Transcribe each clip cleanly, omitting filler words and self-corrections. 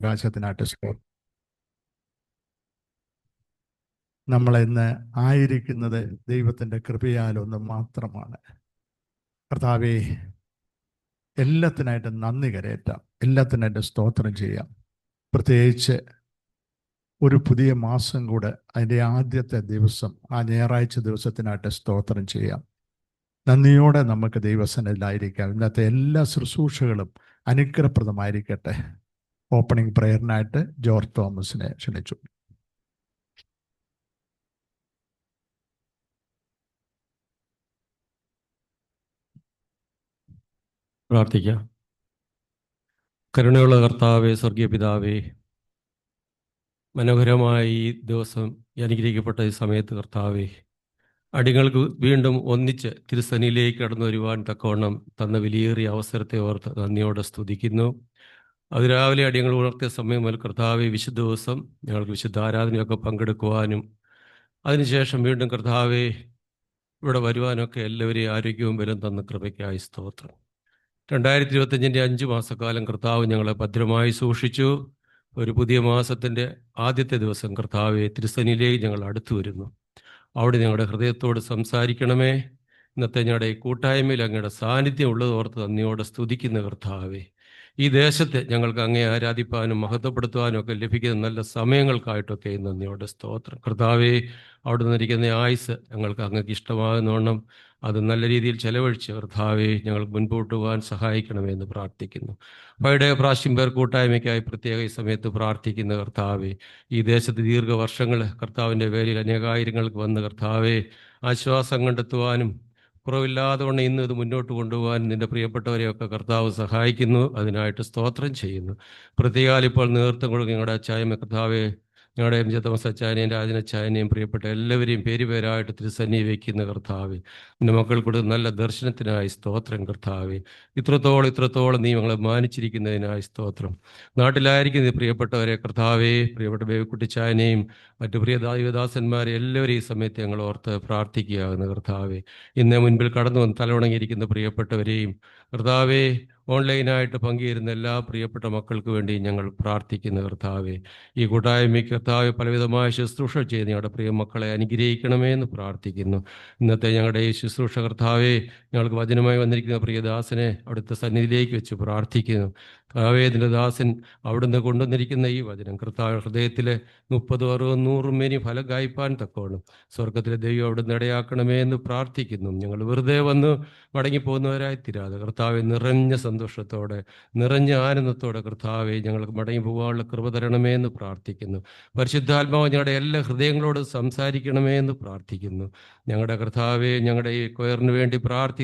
പ്രകാശത്തിനായിട്ട് സ്തോത്രം. നമ്മളിന്ന് ആയിരിക്കുന്നത് ദൈവത്തിൻ്റെ കൃപയാലൊന്ന് മാത്രമാണ്. കർത്താവേ, എല്ലാത്തിനായിട്ട് നന്ദി കരയറ്റാം, എല്ലാത്തിനായിട്ട് സ്തോത്രം ചെയ്യാം. പ്രത്യേകിച്ച് ഒരു പുതിയ മാസം കൂടെ, അതിൻ്റെ ആദ്യത്തെ ദിവസം, ആ ഞായറാഴ്ച ദിവസത്തിനായിട്ട് സ്തോത്രം ചെയ്യാം. നന്ദിയോടെ നമുക്ക് ദൈവസന്നിധിയിലായിരിക്കാം. ഇന്നത്തെ എല്ലാ ശുശ്രൂഷകളും അനുഗ്രഹപ്രദമായിരിക്കട്ടെ. ഓപ്പണിംഗ് പ്രയറിനായിട്ട് ജോർജ് തോമസിനെ ക്ഷണിച്ചു. പ്രാർത്ഥിക്കാം. കരുണയുള്ള കർത്താവേ, സ്വർഗീയ പിതാവേ, മനോഹരമായ ഈ ദിവസം, അനുഗ്രഹിക്കപ്പെട്ട ഈ സമയത്ത് കർത്താവേ, അടികൾക്ക് വീണ്ടും ഒന്നിച്ച് തിരുസന്നിധിയിലേക്ക് കടന്നു വരുവാൻ തക്കവണ്ണം തന്ന വിലയേറിയ അവസരത്തെ ഓർത്ത് നന്ദിയോടെ സ്തുതിക്കുന്നു. അതിരാവിലെ അടിയങ്ങൾ ഉണർത്തിയ സമയം മുതൽ കർത്താവെ, വിശുദ്ധ ദിവസം ഞങ്ങൾക്ക് വിശുദ്ധ ആരാധനയൊക്കെ പങ്കെടുക്കുവാനും അതിനുശേഷം വീണ്ടും കർത്താവെ ഇവിടെ വരുവാനൊക്കെ എല്ലാവരെയും ആരോഗ്യവും ബലം തന്ന കൃപയ്ക്കായി സ്തോത്രം. 2025 5 മാസക്കാലം കർത്താവ് ഞങ്ങളെ ഭദ്രമായി സൂക്ഷിച്ചു. ഒരു പുതിയ മാസത്തിൻ്റെ ആദ്യത്തെ ദിവസം കർത്താവെ, തിരുസന്നിധിയിലേക്ക് ഞങ്ങൾ അടുത്തു വരുന്നു. അവിടെ ഞങ്ങളുടെ ഹൃദയത്തോട് സംസാരിക്കണമേ. ഇന്നത്തെ ഞങ്ങളുടെ ഈ കൂട്ടായ്മയിൽ അങ്ങയുടെ സാന്നിധ്യം ഉള്ളത് ഓർത്ത് നന്ദിയോടെ സ്തുതിക്കുന്ന കർത്താവെ, ഈ ദേശത്തെ ഞങ്ങൾക്ക് അങ്ങേ ആരാധിപ്പാനും മഹത്വപ്പെടുത്തുവാനും ഒക്കെ ലഭിക്കുന്ന നല്ല സമയങ്ങൾക്കായിട്ടൊക്കെ നന്ദിയോടെ സ്തോത്രം. കർത്താവെ, അവിടെ നിന്നിരിക്കുന്ന ആയുസ് ഞങ്ങൾക്ക് അങ്ങക്ക് ഇഷ്ടമാകുന്നവണ്ണം അത് നല്ല രീതിയിൽ ചെലവഴിച്ച് കർത്താവെ ഞങ്ങൾക്ക് മുൻപോട്ട് പോകാൻ സഹായിക്കണമെന്ന് പ്രാർത്ഥിക്കുന്നു. പഴയ പ്രാവശ്യം പേർ കൂട്ടായ്മയ്ക്കായി പ്രത്യേക ഈ സമയത്ത് പ്രാർത്ഥിക്കുന്ന കർത്താവെ, ഈ ദേശത്ത് ദീർഘവർഷങ്ങൾ കർത്താവിൻ്റെ പേരിൽ അനേകായിരങ്ങൾക്ക് വന്ന് കർത്താവെ ആശ്വാസം കണ്ടെത്തുവാനും കുറവില്ലാതെ കൊണ്ട് ഇന്ന് ഇത് മുന്നോട്ട് കൊണ്ടുപോകാൻ നിൻ്റെ പ്രിയപ്പെട്ടവരെയൊക്കെ കർത്താവ് സഹായിക്കുന്നു. അതിനായിട്ട് സ്തോത്രം ചെയ്യുന്നു. പ്രത്യേകം ഇപ്പോൾ നേതൃത്വം കൊടുക്കുന്ന ഞങ്ങളുടെ അച്ചായ്മ കർത്താവെ, ഞങ്ങളുടെ എം ജെ തോമസ് അച്ചായനെയും രാജനച്ചായനെയും പ്രിയപ്പെട്ട എല്ലാവരെയും പേരുപേരായിട്ട് തിരുസന്നിധി വയ്ക്കുന്ന കർത്താവെ, എൻ്റെ മക്കൾക്കൂടെ നല്ല ദർശനത്തിനായി സ്തോത്രം കർത്താവെ. ഇത്രത്തോളം നീ ഞങ്ങളെ മാനിച്ചിരിക്കുന്നതിനായി സ്തോത്രം. നാട്ടിലായിരിക്കുന്ന പ്രിയപ്പെട്ടവരെ കർത്താവെ, പ്രിയപ്പെട്ട ബേബിക്കുട്ടിച്ചായനെയും മറ്റു പ്രിയ ദൈവദാസന്മാരെ എല്ലാവരെയും ഈ സമയത്ത് ഞങ്ങൾ ഓർത്ത് പ്രാർത്ഥിക്കുകയാകുന്ന കർത്താവെ. ഇന്ന് മുൻപിൽ കടന്നു വന്ന് തലവണങ്ങിയിരിക്കുന്ന പ്രിയപ്പെട്ടവരെയും കർത്താവെ, ഓൺലൈനായിട്ട് പങ്കുചേരുന്ന എല്ലാ പ്രിയപ്പെട്ട മക്കൾക്ക് വേണ്ടി ഞങ്ങൾ പ്രാർത്ഥിക്കുന്ന കർത്താവെ, ഈ കൂട്ടായ്മയ്ക്ക് കർത്താവെ പലവിധമായ ശുശ്രൂഷ ചെയ്ത് ഞങ്ങളുടെ പ്രിയ മക്കളെ അനുഗ്രഹിക്കണമേ എന്ന് പ്രാർത്ഥിക്കുന്നു. ഇന്നത്തെ ഞങ്ങളുടെ ഈ ശുശ്രൂഷ കർത്താവെ, ഞങ്ങൾക്ക് വചനമായി വന്നിരിക്കുന്ന പ്രിയദാസനെ അവിടുത്തെ സന്നിധിയിലേക്ക് വെച്ച് പ്രാർത്ഥിക്കുന്നു. കർത്താവേ, നിന്റെ ദാസൻ അവിടുന്ന് കൊണ്ടുവന്നിരിക്കുന്ന ഈ വചനം കർത്താവ് ഹൃദയത്തിലെ 30, 60, 100 മേനി ഫലം കായ്പാൻ തക്കോണം സ്വർഗത്തിലെ ദൈവം അവിടുന്ന് ഇടയാക്കണമേ എന്ന് പ്രാർത്ഥിക്കുന്നു. ഞങ്ങൾ വെറുതെ വന്ന് മടങ്ങിപ്പോകുന്നവരായി തീരാതെ കർത്താവെ, നിറഞ്ഞ സന്തോഷത്തോടെ നിറഞ്ഞ ആനന്ദത്തോടെ കർത്താവെ ഞങ്ങൾക്ക് മടങ്ങി പോകാനുള്ള കൃപ തരണമേ എന്ന് പ്രാർത്ഥിക്കുന്നു. പരിശുദ്ധാത്മാവ് ഞങ്ങളുടെ എല്ലാ ഹൃദയങ്ങളോട് സംസാരിക്കണമേ എന്ന് പ്രാർത്ഥിക്കുന്നു. ഞങ്ങളുടെ കർത്താവെ, ഞങ്ങളുടെ ഈ കൊയറിന് വേണ്ടി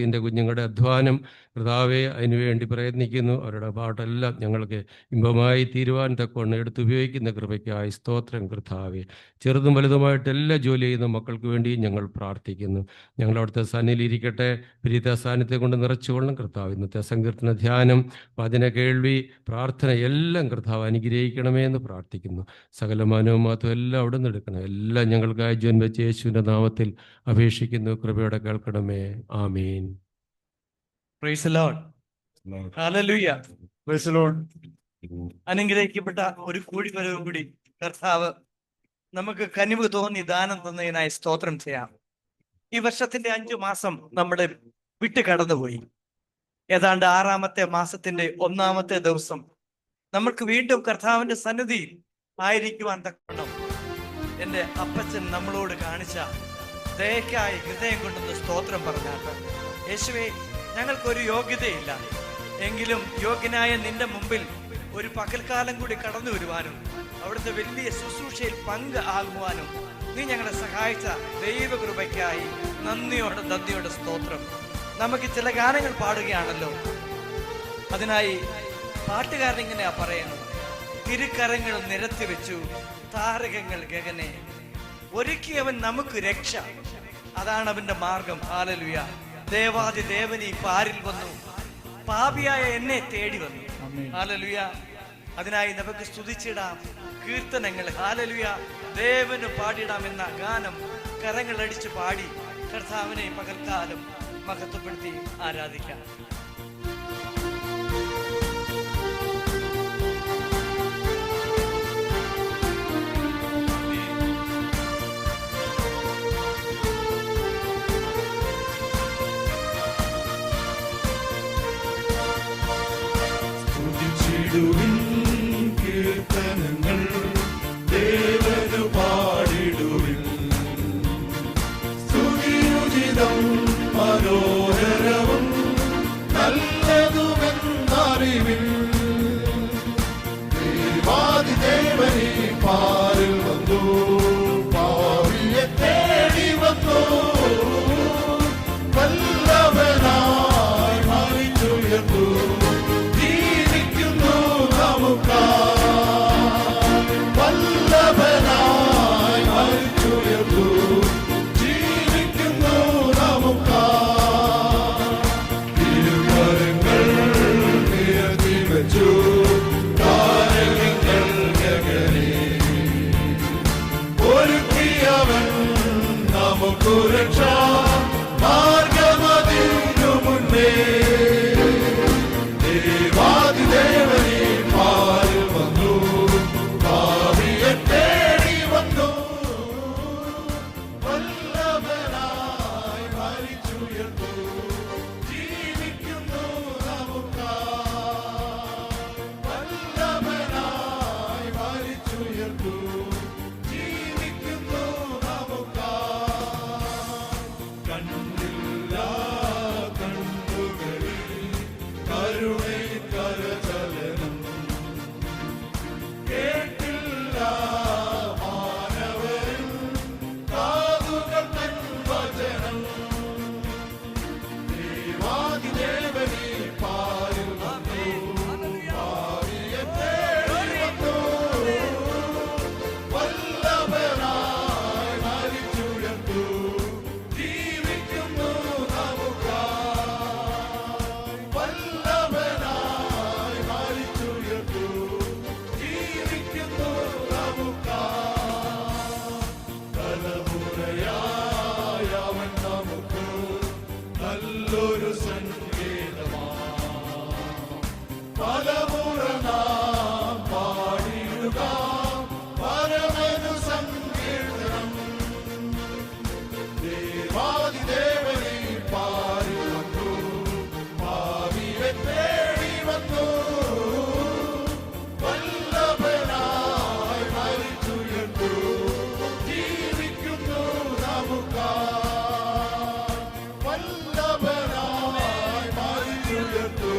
എൻ്റെ കുഞ്ഞുങ്ങളുടെ അധ്വാനം കർത്താവെ അതിനുവേണ്ടി പ്രയത്നിക്കുന്നു. അവരുടെ പാട്ടെല്ലാം ഞങ്ങൾക്ക് ഇമ്പമായി തീരുവാൻ തക്കവണ്ണം എടുത്തുപയോഗിക്കുന്ന കൃപയ്ക്കായി സ്തോത്രം കർത്താവെ. ചെറുതും വലുതുമായിട്ട് എല്ലാ ജോലി ചെയ്യുന്ന മക്കൾക്ക് വേണ്ടി ഞങ്ങൾ പ്രാർത്ഥിക്കുന്നു. ഞങ്ങളവിടുത്തെ സന്നിധിയിലിരിക്കട്ടെ, പ്രീത സാന്നിധ്യത്തെ കൊണ്ട് നിറച്ചുകൊള്ളും കർത്താവ്. ഇന്നത്തെ സങ്കീർത്തന ധ്യാനം, വചന കേൾവി, പ്രാർത്ഥന എല്ലാം കർത്താവ് അനുഗ്രഹിക്കണമേ എന്ന് പ്രാർത്ഥിക്കുന്നു. സകല മാനവും മാത്രം എല്ലാം അവിടെ നിന്ന് എടുക്കണം. എല്ലാം ഞങ്ങൾക്കായി ജീവൻ വെച്ച് യേശുവിൻ്റെ നാമത്തിൽ അപേക്ഷിക്കുന്നു. കൃപയോടെ കേൾക്കണമേ. ആമീൻ. Praise the Lord. ഹല്ലേലൂയ. Praise the Lord. അനുഗ്രഹിക്കപ്പെട്ട ഒരു കൂടിവരവും കൂടി കർത്താവ് നമുക്ക് കനിവ് തോന്നി ദാനം തന്നതിനായി സ്തോത്രം ചെയ്യാം. ഈ വർഷത്തിന്റെ 5 മാസം നമ്മുടെ വിട്ട് കടന്നുപോയി. ഏതാണ്ട് 6-ാമത്തെ മാസത്തിന്റെ 1-ാമത്തെ ദിവസം നമ്മൾക്ക് വീണ്ടും കർത്താവിന്റെ സന്നിധി ആയിരിക്കുവാൻ തക്കണം എൻ്റെ അപ്പച്ചൻ നമ്മളോട് കാണിച്ച ദയക്കായി ഹൃദയം കൊണ്ടൊന്ന് സ്തോത്രം പറഞ്ഞാട്ട്. യേശുവേ, ഞങ്ങൾക്കൊരു യോഗ്യതയില്ല, എങ്കിലും യോഗ്യനായ നിന്റെ മുമ്പിൽ ഒരു പകൽക്കാലം കൂടി കടന്നു വരുവാനും അവിടുത്തെ വലിയ ശുശ്രൂഷയിൽ പങ്ക് ആകുവാനും നീ ഞങ്ങളെ സഹായിച്ച ദൈവകൃപയ്ക്കായി നന്ദിയോടെ സ്തോത്രം. നമുക്ക് ചില ഗാനങ്ങൾ പാടുകയാണല്ലോ, അതിനായി പാട്ടുകാരൻ ഇങ്ങനെയാ പറയുന്നത്: തിരുക്കരങ്ങൾ നിരത്തി വെച്ചു താരകങ്ങൾ ഗഗനെ, ഒരുക്കിയവൻ നമുക്ക് രക്ഷ, അതാണ് അവന്റെ മാർഗം. ഹല്ലേലൂയ. ദേവാദി ദേവനി പാരിൽ വന്നു, പാപിയായ എന്നെ തേടി വന്നു. ഹല്ലേലൂയ. അതിനായി നമുക്ക് സ്തുതിച്ചിടാം കീർത്തനങ്ങൾ. ഹല്ലേലൂയ. ദേവന് പാടിടാം എന്ന ഗാനം കരങ്ങളടിച്ച് പാടി കർത്താവിനെ പകൽക്കാലം മഹത്വപ്പെടുത്തി ആരാധിക്കാം. പാടിടുവിൻ കീർത്തനങ്ങൾ ദേവനു പാടിടുവിൻ സ്തുതിയുചിതം മനോഹരവും നല്ലതുമെന്നറിവിൻ ദേവാദിദേവനെ പാരിൽ വന്നു പാവിയെ തേടി വന്നു വല്ലഭനായി മരിച്ചുയർന്നു ജീവിക്കുന്നു നമുക്കായി വല്ലഭനായി മരിച്ചുയർന്നു ജീവിക്കുന്നു നമുക്കായി ഇരുകരങ്ങൾ ഉയർത്തി വെച്ചു താരകങ്ങൾ ഗഗനെ ഒരുക്കിയവൻ നമുക്കു രക്ഷ മാർഗമതിനു മുന്നേ ദേവാദിദേവനെ പാരിൽ വന്നു പാവിയെ തേടി വന്നു വല്ലഭനായി മരിച്ചുയർന്നു ജീവിക്കുന്നു നമുക്കായി വല്ലഭനായി മരിച്ചുയർന്നു ജീവിക്കുന്നു നമുക്കായി കണ്ടില്ല കണ്ണുകളിൽ കരുണയിൽ കരചലനം കേട്ടില്ല മാനവരിൽ കാതുകൾ തൻ വചനം ദേവാദിദേവനെ പാരിൽ വന്നു പാവിയെ തേടി വന്നു വല്ലഭനായി മരിച്ചുയർന്നു ജീവിക്കുന്നു നമുക്കായി വല്ലഭനായി മരിച്ചുയർന്നു ജീവിക്കുന്നു നമുക്കായി തലമുറയായ അവൻ നമുക്ക് നല്ലൊരു സങ്കേതമാണ് പലമുറ നാം പാടിയിടുക പരമനു സങ്കീർത്തനം ദേവാദിദേവനെ പാരിൽ വന്നു പാവിയെ തേടി വന്നു വല്ലഭനായി മരിച്ചുയർന്നു ജീവിക്കുന്നു നമുക്കായി വല്ലഭനായി മരിച്ചുയർന്നു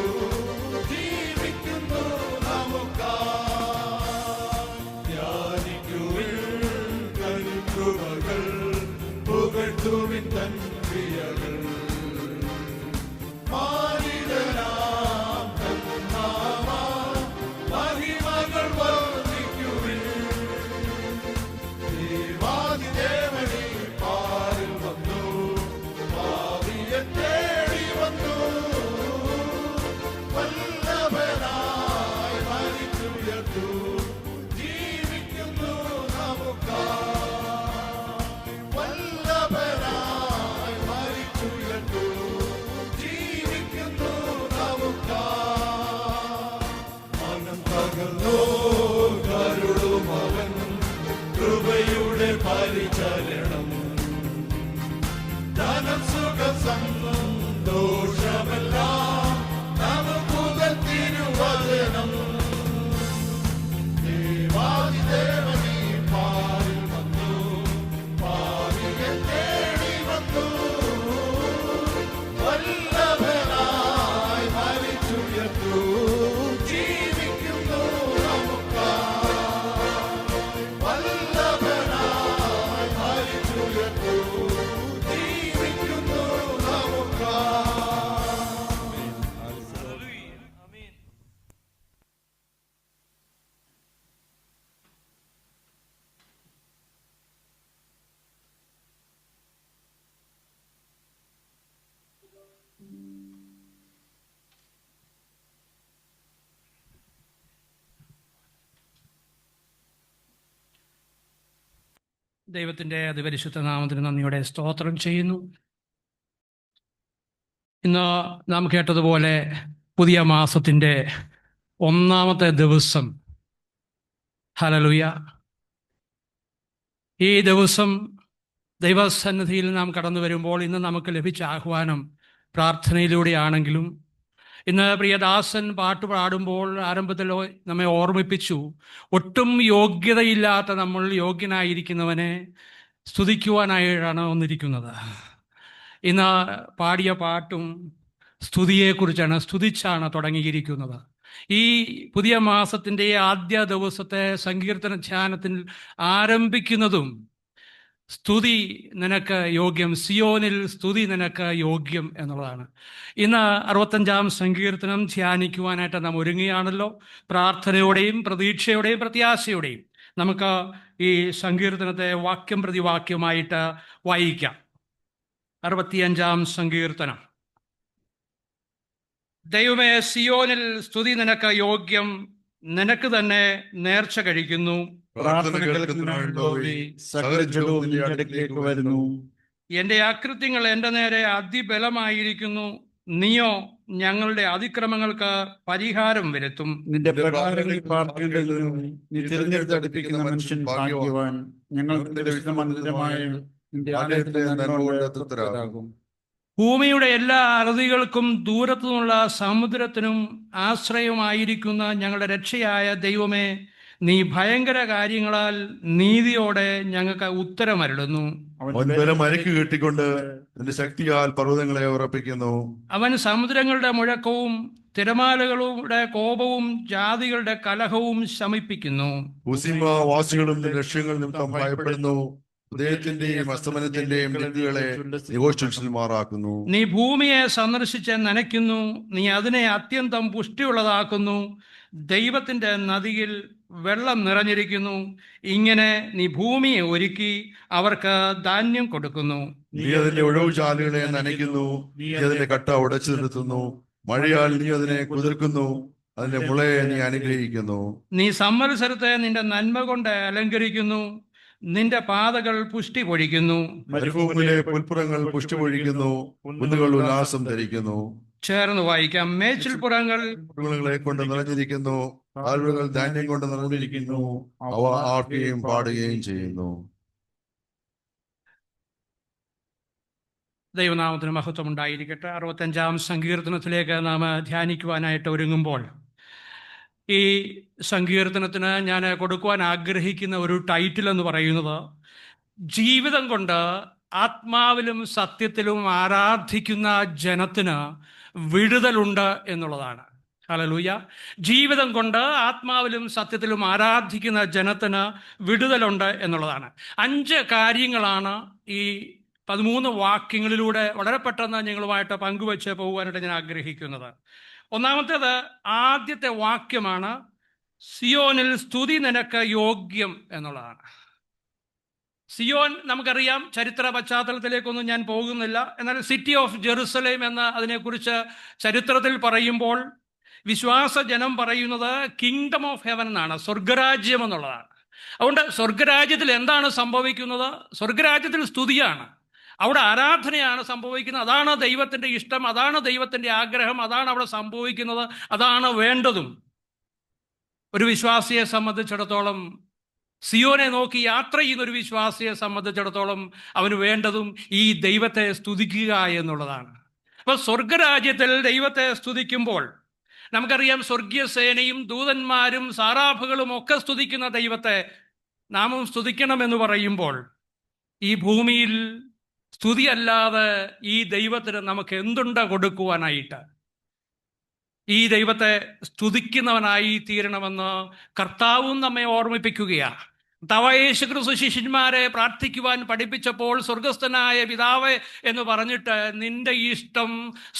ജീവിക്കുന്നു നമുക്കായി ധ്യാനിക്കുവിൻ കരുത്തുകൾ പുകഴ്ത്തുവിൻ തൻ ക്രിയകൾ മാനിതനാം തൻ നാമ മഹിമകൾ വർദ്ധിക്കുവിൻ ദേവാദിദേവനെ പാരിൽ വന്നു പാവിയെ തേടി വന്നു വല്ലഭനായി മരിച്ചുയർന്നു ജീവിക്കുന്നു നമുക്കായി വല്ലഭനായി മരിച്ചുയർന്നു ജീവിക്കുന്നു നമുക്കായി മനം പകർന്നോ കരുളും അവൻ കൃപയുടെ പരിചരണം ധനം സുഖം സന്തോഷമെല്ലാം നമുക്കുതൻ തിരുവചനം ദേവാദിദേവനെ പാരിൽ വന്നു പാവിയെ തേടി വന്നു വല്ലഭനായി മരിച്ചുയർന്നു ജീവിക്കുന്നു നമുക്കായി വല്ലഭനായി മരിച്ചുയർന്നു ജീവിക്കുന്നു നമുക്കായി ആമേൻ. ദൈവത്തിൻ്റെ അതിപരിശുദ്ധ നാമത്തിന് നന്ദിയോടെ സ്തോത്രം ചെയ്യുന്നു. ഇന്ന് നാം കേട്ടതുപോലെ പുതിയ മാസത്തിൻ്റെ ഒന്നാമത്തെ ദിവസം. ഹല്ലേലൂയ. ഈ ദിവസം ദൈവസന്നിധിയിൽ നാം കടന്നു വരുമ്പോൾ ഇന്ന് നമുക്ക് ലഭിച്ച ആഹ്വാനം പ്രാർത്ഥനയിലൂടെയാണെങ്കിലും ഇന്ന് പ്രിയദാസൻ പാട്ട് പാടുമ്പോൾ ആരംഭത്തിൽ നമ്മെ ഓർമ്മിപ്പിച്ചു, ഒട്ടും യോഗ്യതയില്ലാത്ത നമ്മൾ യോഗ്യനായിരിക്കുന്നവനെ സ്തുതിക്കുവാനായിട്ടാണ് വന്നിരിക്കുന്നത്. ഇന്ന് പാടിയ പാട്ടും സ്തുതിയെക്കുറിച്ചാണ്, സ്തുതിച്ചാണ് തുടങ്ങിയിരിക്കുന്നത്. ഈ പുതിയ മാസത്തിൻ്റെ ആദ്യ ദിവസത്തെ സങ്കീർത്തന ധ്യാനത്തിൽ ആരംഭിക്കുന്നതും സ്തുതി നിനക്ക് യോഗ്യം, സിയോനിൽ സ്തുതി നിനക്ക് യോഗ്യം എന്നുള്ളതാണ്. ഇന്ന് 65-ാം സങ്കീർത്തനം ധ്യാനിക്കുവാനായിട്ട് നാം ഒരുങ്ങുകയാണല്ലോ. പ്രാർത്ഥനയോടെയും പ്രതീക്ഷയോടെയും പ്രത്യാശയോടെയും നമുക്ക് ഈ സങ്കീർത്തനത്തെ വാക്യം പ്രതി വാക്യമായിട്ട് വായിക്കാം. 65-ാം സങ്കീർത്തനം. ദൈവമേ, സിയോനിൽ സ്തുതി നിനക്ക് യോഗ്യം, നിനക്ക് തന്നെ നേർച്ച കഴിക്കുന്നു. പ്രാർത്ഥന കേൾക്കുന്നതിനായി സകല ജഡവും നിന്റെ അടുക്കലേക്ക് വരുന്നു. എൻ്റെ അകൃത്യങ്ങൾ എൻ്റെ നേരെ അതിബലമായിരിക്കുന്നു, നീയോ ഞങ്ങളുടെ അതിക്രമങ്ങൾക്ക് പരിഹാരം വരുത്തും. നിന്റെ പ്രകാരങ്ങളിൽ പ്രാർത്ഥിക്കുന്നതിനും നീ തിരഞ്ഞെടുത്തടുപ്പിക്കുന്ന മനുഷ്യൻ ഭാഗ്യവാൻ. ഞങ്ങൾ നിന്റെ വിശുദ്ധമന്ദിരമായ നിന്റെ ആലയത്തിലെ നന്മകൊണ്ട് തൃപ്തരാകും. ഭൂമിയുടെ എല്ലാ അറുതികൾക്കും ദൂരത്തു നിന്നുള്ള സമുദ്രത്തിനും ആശ്രയമായിരിക്കുന്ന ഞങ്ങളുടെ രക്ഷയായ ദൈവമേ, നീ ഭയങ്കര കാര്യങ്ങളാൽ നീതിയോടെ ഞങ്ങൾക്ക് ഉത്തരമരുളുന്നു. അവൻ ബലം അരക്ക് കെട്ടിക്കൊണ്ട് നിന്റെ ശക്തിയാൽ പർവ്വതങ്ങളെ ഉറപ്പിക്കുന്നു. അവൻ സമുദ്രങ്ങളുടെ മുഴക്കവും തിരമാലകളുടെ കോപവും ജാതികളുടെ കലഹവും ശമിപ്പിക്കുന്നു. വാസികളും നിന്റെ ലക്ഷ്യങ്ങൾ നിമിത്തം ഭയപ്പെടുന്നു. ഉദയത്തിന്റെയും അസ്തമനത്തിന്റെയും ദിക്കുകളെ നിഘോഷന്മാരാക്കുന്നു. നീ ഭൂമിയെ സന്ദർശിച്ച് നനയ്ക്കുന്നു, നീ അതിനെ അത്യന്തം പുഷ്ടിയുള്ളതാക്കുന്നു. ദൈവത്തിന്റെ നദിയിൽ വെള്ളം നിറഞ്ഞിരിക്കുന്നു. ഇങ്ങനെ നീ ഭൂമിയെ ഒരുക്കി അവർക്ക് ധാന്യം കൊടുക്കുന്നു. നീ അതിന്റെ ഒഴിവുചാലുകളെ നനയ്ക്കുന്നു, നീ അതിന്റെ കട്ട ഉടച്ചു നിർത്തുന്നു. മഴയാൽ നീ അതിനെ കുതിർക്കുന്നു, അതിന്റെ മുളയെ നീ അനുഗ്രഹിക്കുന്നു. നീ സംവത്സരത്തെ നിന്റെ നന്മ കൊണ്ട് അലങ്കരിക്കുന്നു, നിന്റെ പാതകൾ പുഷ്ടി പൊഴിക്കുന്നു. മരുഭൂമിയിലെ പുൽപ്പുറങ്ങൾ പുഷ്ടി പൊഴിക്കുന്നു, കുന്നുകൾ ഉല്ലാസം ധരിക്കുന്നു. ചേർന്ന് വായിക്കാം. മേച്ചിൽപ്പുറങ്ങൾ മൃഗങ്ങളെ കൊണ്ട് നിറഞ്ഞിരിക്കുന്നു, കാൽവകൾ ധാന്യം കൊണ്ട് നിറഞ്ഞിരിക്കുന്നു. അവ ആട്ടുകയും പാടുകയും ചെയ്യുന്നു. ദൈവനാമത്തിന് മഹത്വം ഉണ്ടായിരിക്കട്ടെ. 65-ാം സങ്കീർത്തനത്തിലേക്ക് നാം ധ്യാനിക്കുവാനായിട്ട് ഒരുങ്ങുമ്പോൾ ഈ സങ്കീർത്തനത്തിന് ഞാൻ കൊടുക്കുവാൻ ആഗ്രഹിക്കുന്ന ഒരു ടൈറ്റിൽ എന്ന് പറയുന്നത്, ജീവിതം കൊണ്ട് ആത്മാവിലും സത്യത്തിലും ആരാധിക്കുന്ന ജനത്തിന് വിടുതലുണ്ട് എന്നുള്ളതാണ്. ഹല്ലേലൂയ. ജീവിതം കൊണ്ട് ആത്മാവിലും സത്യത്തിലും ആരാധിക്കുന്ന ജനത്തിന് വിടുതലുണ്ട് എന്നുള്ളതാണ്. 5 കാര്യങ്ങളാണ് ഈ 13 വാക്യങ്ങളിലൂടെ വളരെ പെട്ടെന്ന് നിങ്ങളുമായിട്ട് പങ്കുവെച്ച് പോകുവാനായിട്ട് ഞാൻ ആഗ്രഹിക്കുന്നത്. ഒന്നാമത്തേത്, ആദ്യത്തെ വാക്യമാണ് സിയോനിൽ സ്തുതി നിനക്ക് യോഗ്യം എന്നുള്ളതാണ്. സിയോൻ നമുക്കറിയാം, ചരിത്ര പശ്ചാത്തലത്തിലേക്കൊന്നും ഞാൻ പോകുന്നില്ല. എന്നാൽ സിറ്റി ഓഫ് ജെറുസലേം എന്ന് അതിനെക്കുറിച്ച് ചരിത്രത്തിൽ പറയുമ്പോൾ വിശ്വാസ ജനം പറയുന്നത് കിങ്ഡം ഓഫ് ഹെവൻ എന്നാണ്, സ്വർഗരാജ്യം എന്നുള്ളതാണ്. അതുകൊണ്ട് സ്വർഗരാജ്യത്തിൽ എന്താണ് സംഭവിക്കുന്നത്? സ്വർഗരാജ്യത്തിൽ സ്തുതിയാണ്, അവിടെ ആരാധനയാണ് സംഭവിക്കുന്നത്. അതാണ് ദൈവത്തിൻ്റെ ഇഷ്ടം, അതാണ് ദൈവത്തിൻ്റെ ആഗ്രഹം, അതാണ് അവിടെ സംഭവിക്കുന്നത്, അതാണ് വേണ്ടതും. ഒരു വിശ്വാസിയെ സംബന്ധിച്ചിടത്തോളം, സിയോനെ നോക്കി യാത്ര ചെയ്യുന്ന ഒരു വിശ്വാസിയെ സംബന്ധിച്ചിടത്തോളം അവന് വേണ്ടതും ഈ ദൈവത്തെ സ്തുതിക്കുക എന്നുള്ളതാണ്. അപ്പോൾ സ്വർഗരാജ്യത്തിൽ ദൈവത്തെ സ്തുതിക്കുമ്പോൾ നമുക്കറിയാം, സ്വർഗീയ സേനയും ദൂതന്മാരും സാറാഫുകളും ഒക്കെ സ്തുതിക്കുന്ന ദൈവത്തെ നാമും സ്തുതിക്കണമെന്ന് പറയുമ്പോൾ, ഈ ഭൂമിയിൽ സ്തുതിയല്ലാതെ ഈ ദൈവത്തിന് നമുക്ക് എന്തുണ്ട് കൊടുക്കുവാനായിട്ട്? ഈ ദൈവത്തെ സ്തുതിക്കുന്നവനായി തീരണമെന്ന് കർത്താവും നമ്മെ ഓർമ്മിപ്പിക്കുകയാണ്. കർത്താവായ യേശുക്രിസ്തു ശിഷ്യന്മാരെ പ്രാർത്ഥിക്കുവാൻ പഠിപ്പിച്ചപ്പോൾ സ്വർഗസ്ഥനായ പിതാവേ എന്ന് പറഞ്ഞിട്ട്, നിന്റെ ഇഷ്ടം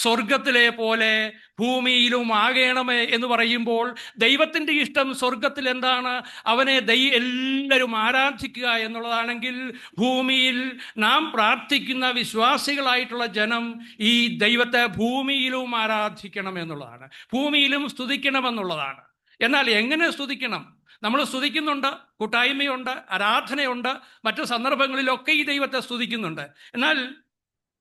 സ്വർഗത്തിലെ പോലെ ഭൂമിയിലും ആകണമേ എന്ന് പറയുമ്പോൾ, ദൈവത്തിൻ്റെ ഇഷ്ടം സ്വർഗത്തിൽ എന്താണ്? അവനെ എല്ലാവരും ആരാധിക്കുക എന്നുള്ളതാണെങ്കിൽ, ഭൂമിയിൽ നാം പ്രാർത്ഥിക്കുന്ന വിശ്വാസികളായിട്ടുള്ള ജനം ഈ ദൈവത്തെ ഭൂമിയിലും ആരാധിക്കണം എന്നുള്ളതാണ്, ഭൂമിയിലും സ്തുതിക്കണമെന്നുള്ളതാണ്. എന്നാൽ എങ്ങനെ സ്തുതിക്കണം? നമ്മൾ സ്തുതിക്കുന്നുണ്ട്, കൂട്ടായ്മയുണ്ട്, ആരാധനയുണ്ട്, മറ്റു സന്ദർഭങ്ങളിലൊക്കെ ഈ ദൈവത്തെ സ്തുതിക്കുന്നുണ്ട്. എന്നാൽ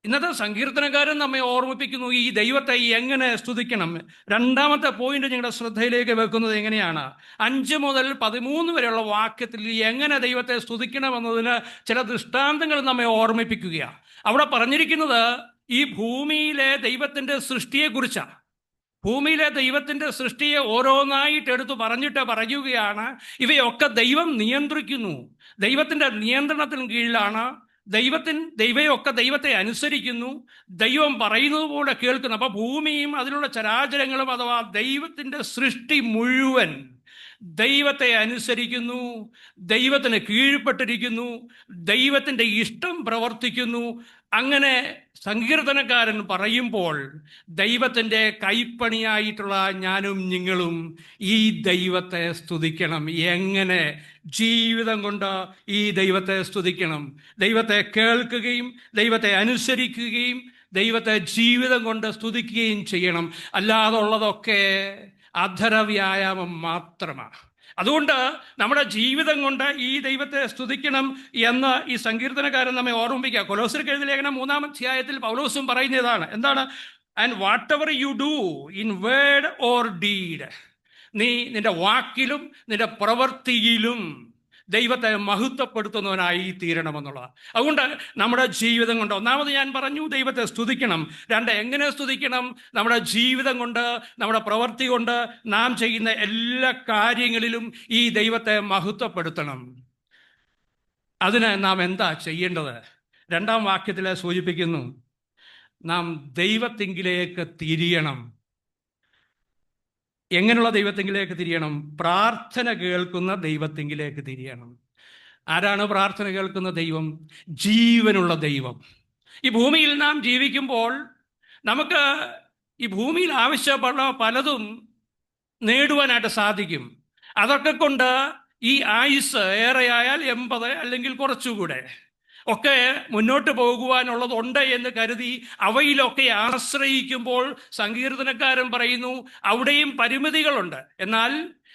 ഇന്നത്തെ സങ്കീർത്തനക്കാരൻ നമ്മെ ഓർമ്മിപ്പിക്കുന്നു ഈ ദൈവത്തെ എങ്ങനെ സ്തുതിക്കണം. രണ്ടാമത്തെ പോയിന്റ് നിങ്ങളുടെ ശ്രദ്ധയിലേക്ക് വെക്കുന്നത് എങ്ങനെയാണ്? 5 മുതൽ 13 വരെയുള്ള വാക്യത്തിൽ എങ്ങനെ ദൈവത്തെ സ്തുതിക്കണമെന്നതിന് ചില ദൃഷ്ടാന്തങ്ങൾ നമ്മെ ഓർമ്മിപ്പിക്കുകയാണ്. അവിടെ പറഞ്ഞിരിക്കുന്നത് ഈ ഭൂമിയിലെ ദൈവത്തിൻ്റെ സൃഷ്ടിയെക്കുറിച്ചാണ്. ഭൂമിയിലെ ദൈവത്തിൻ്റെ സൃഷ്ടിയെ ഓരോന്നായിട്ട് എടുത്ത് പറയുകയാണ്, ഇവയൊക്കെ ദൈവം നിയന്ത്രിക്കുന്നു, ദൈവത്തിൻ്റെ നിയന്ത്രണത്തിന് കീഴിലാണ്, ദൈവമൊക്കെ ദൈവത്തെ അനുസരിക്കുന്നു, ദൈവം പറയുന്നത് പോലെ കേൾക്കുന്നു. അപ്പോൾ ഭൂമിയും അതിലുള്ള ചരാചരങ്ങളും അഥവാ ദൈവത്തിൻ്റെ സൃഷ്ടി മുഴുവൻ ദൈവത്തെ അനുസരിക്കുന്നു, ദൈവത്തിന് കീഴ്പ്പെട്ടിരിക്കുന്നു, ദൈവത്തിൻ്റെ ഇഷ്ടം പ്രവർത്തിക്കുന്നു. അങ്ങനെ സങ്കീർത്തനക്കാരൻ പറയുമ്പോൾ ദൈവത്തിൻ്റെ കൈപ്പണിയായിട്ടുള്ള ഞാനും നിങ്ങളും ഈ ദൈവത്തെ സ്തുതിക്കണം. എങ്ങനെ? ജീവിതം കൊണ്ട് ഈ ദൈവത്തെ സ്തുതിക്കണം. ദൈവത്തെ കേൾക്കുകയും ദൈവത്തെ അനുസരിക്കുകയും ദൈവത്തെ ജീവിതം കൊണ്ട് സ്തുതിക്കുകയും ചെയ്യണം. അല്ലാതുള്ളതൊക്കെ അധര വ്യായാമം മാത്രമാണ്. അതുകൊണ്ട് നമ്മുടെ ജീവിതം കൊണ്ട് ഈ ദൈവത്തെ സ്തുതിക്കണം എന്ന് ഈ സങ്കീർത്തനക്കാരൻ നമ്മെ ഓർമ്മിപ്പിക്കുക. കൊലോസ്യർക്ക് എഴുതിയ ലേഖനം 3-ാം അധ്യായത്തിൽ പൗലോസും പറയുന്നതാണ്. എന്താണ്? And what ever you do in word or deed, നീ നിന്റെ വാക്കിലും നിന്റെ പ്രവൃത്തിയിലും ദൈവത്തെ മഹത്വപ്പെടുത്തുന്നവനായി തീരണമെന്നുള്ളത്. അതുകൊണ്ട് നമ്മുടെ ജീവിതം കൊണ്ട്, ഒന്നാമത് ഞാൻ പറഞ്ഞു ദൈവത്തെ സ്തുതിക്കണം. രണ്ട്, എങ്ങനെ സ്തുതിക്കണം? നമ്മുടെ ജീവിതം കൊണ്ട്, നമ്മുടെ പ്രവൃത്തി കൊണ്ട്, നാം ചെയ്യുന്ന എല്ലാ കാര്യങ്ങളിലും ഈ ദൈവത്തെ മഹത്വപ്പെടുത്തണം. അതിന് നാം എന്താ ചെയ്യേണ്ടത്? 2-ാം വാക്യത്തിൽ സൂചിപ്പിക്കുന്നു, നാം ദൈവത്തിങ്കിലേക്ക് തിരിയണം. എങ്ങനെയുള്ള ദൈവത്തിങ്കിലേക്ക് തിരിയണം? പ്രാർത്ഥന കേൾക്കുന്ന ദൈവത്തിങ്കിലേക്ക് തിരിയണം. ആരാണ് പ്രാർത്ഥന കേൾക്കുന്ന ദൈവം? ജീവനുള്ള ദൈവം. ഈ ഭൂമിയിൽ നാം ജീവിക്കുമ്പോൾ നമുക്ക് ഈ ഭൂമിയിൽ ആവശ്യമുള്ള പലതും നേടുവാനായിട്ട് സാധിക്കും. അതൊക്കെ കൊണ്ട് ഈ ആയുസ് ഏറെയായാൽ 80 അല്ലെങ്കിൽ കുറച്ചുകൂടെ ഒക്കെ മുന്നോട്ട് പോകുവാനുള്ളതുണ്ട് എന്ന് കരുതി അവയിലൊക്കെ ആശ്രയിക്കുമ്പോൾ സങ്കീർത്തനക്കാരൻ പറയുന്നു, അവിടെയും പരിമിതികളുണ്ട്. എന്നാൽ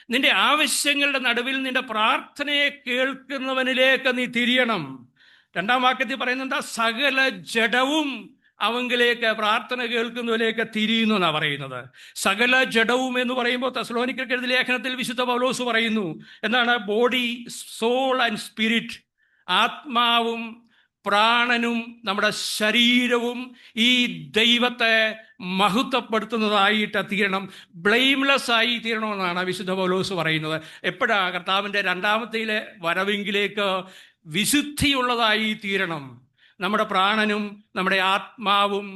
നിന്റെ ആവശ്യങ്ങളുടെ നടുവിൽ നിന്റെ പ്രാർത്ഥനയെ കേൾക്കുന്നവനിലേക്ക് നീ തിരിയണം. 2-ാം വാക്യത്തിൽ പറയുന്നുണ്ട്, സകല ജഡവും അവങ്കിലേക്ക്, പ്രാർത്ഥന കേൾക്കുന്നതിലേക്ക് തിരിയുന്നു എന്നാണ് പറയുന്നത്. സകല ജഡവും എന്ന് പറയുമ്പോൾ തെസ്സലോനിക്കർക്ക് എഴുതിയ ലേഖനത്തിൽ വിശുദ്ധ പൗലോസ് പറയുന്നു, എന്താണ്? ബോഡി, സോൾ ആൻഡ് സ്പിരിറ്റ്, ആത്മാവും പ്രാണനും നമ്മുടെ ശരീരവും ഈ ദൈവത്തെ മഹത്വപ്പെടുത്തുന്നതായിട്ട് തീരണം, ബ്ലെയിംലെസ് ആയി തീരണമെന്നാണ് വിശുദ്ധ പൗലോസ് പറയുന്നത്. എപ്പോഴാണ്? കർത്താവിൻ്റെ 2-ാമത്തെ വരവെങ്കിലേക്ക് വിശുദ്ധിയുള്ളതായി തീരണം നമ്മുടെ പ്രാണനും നമ്മുടെ ആത്മാവും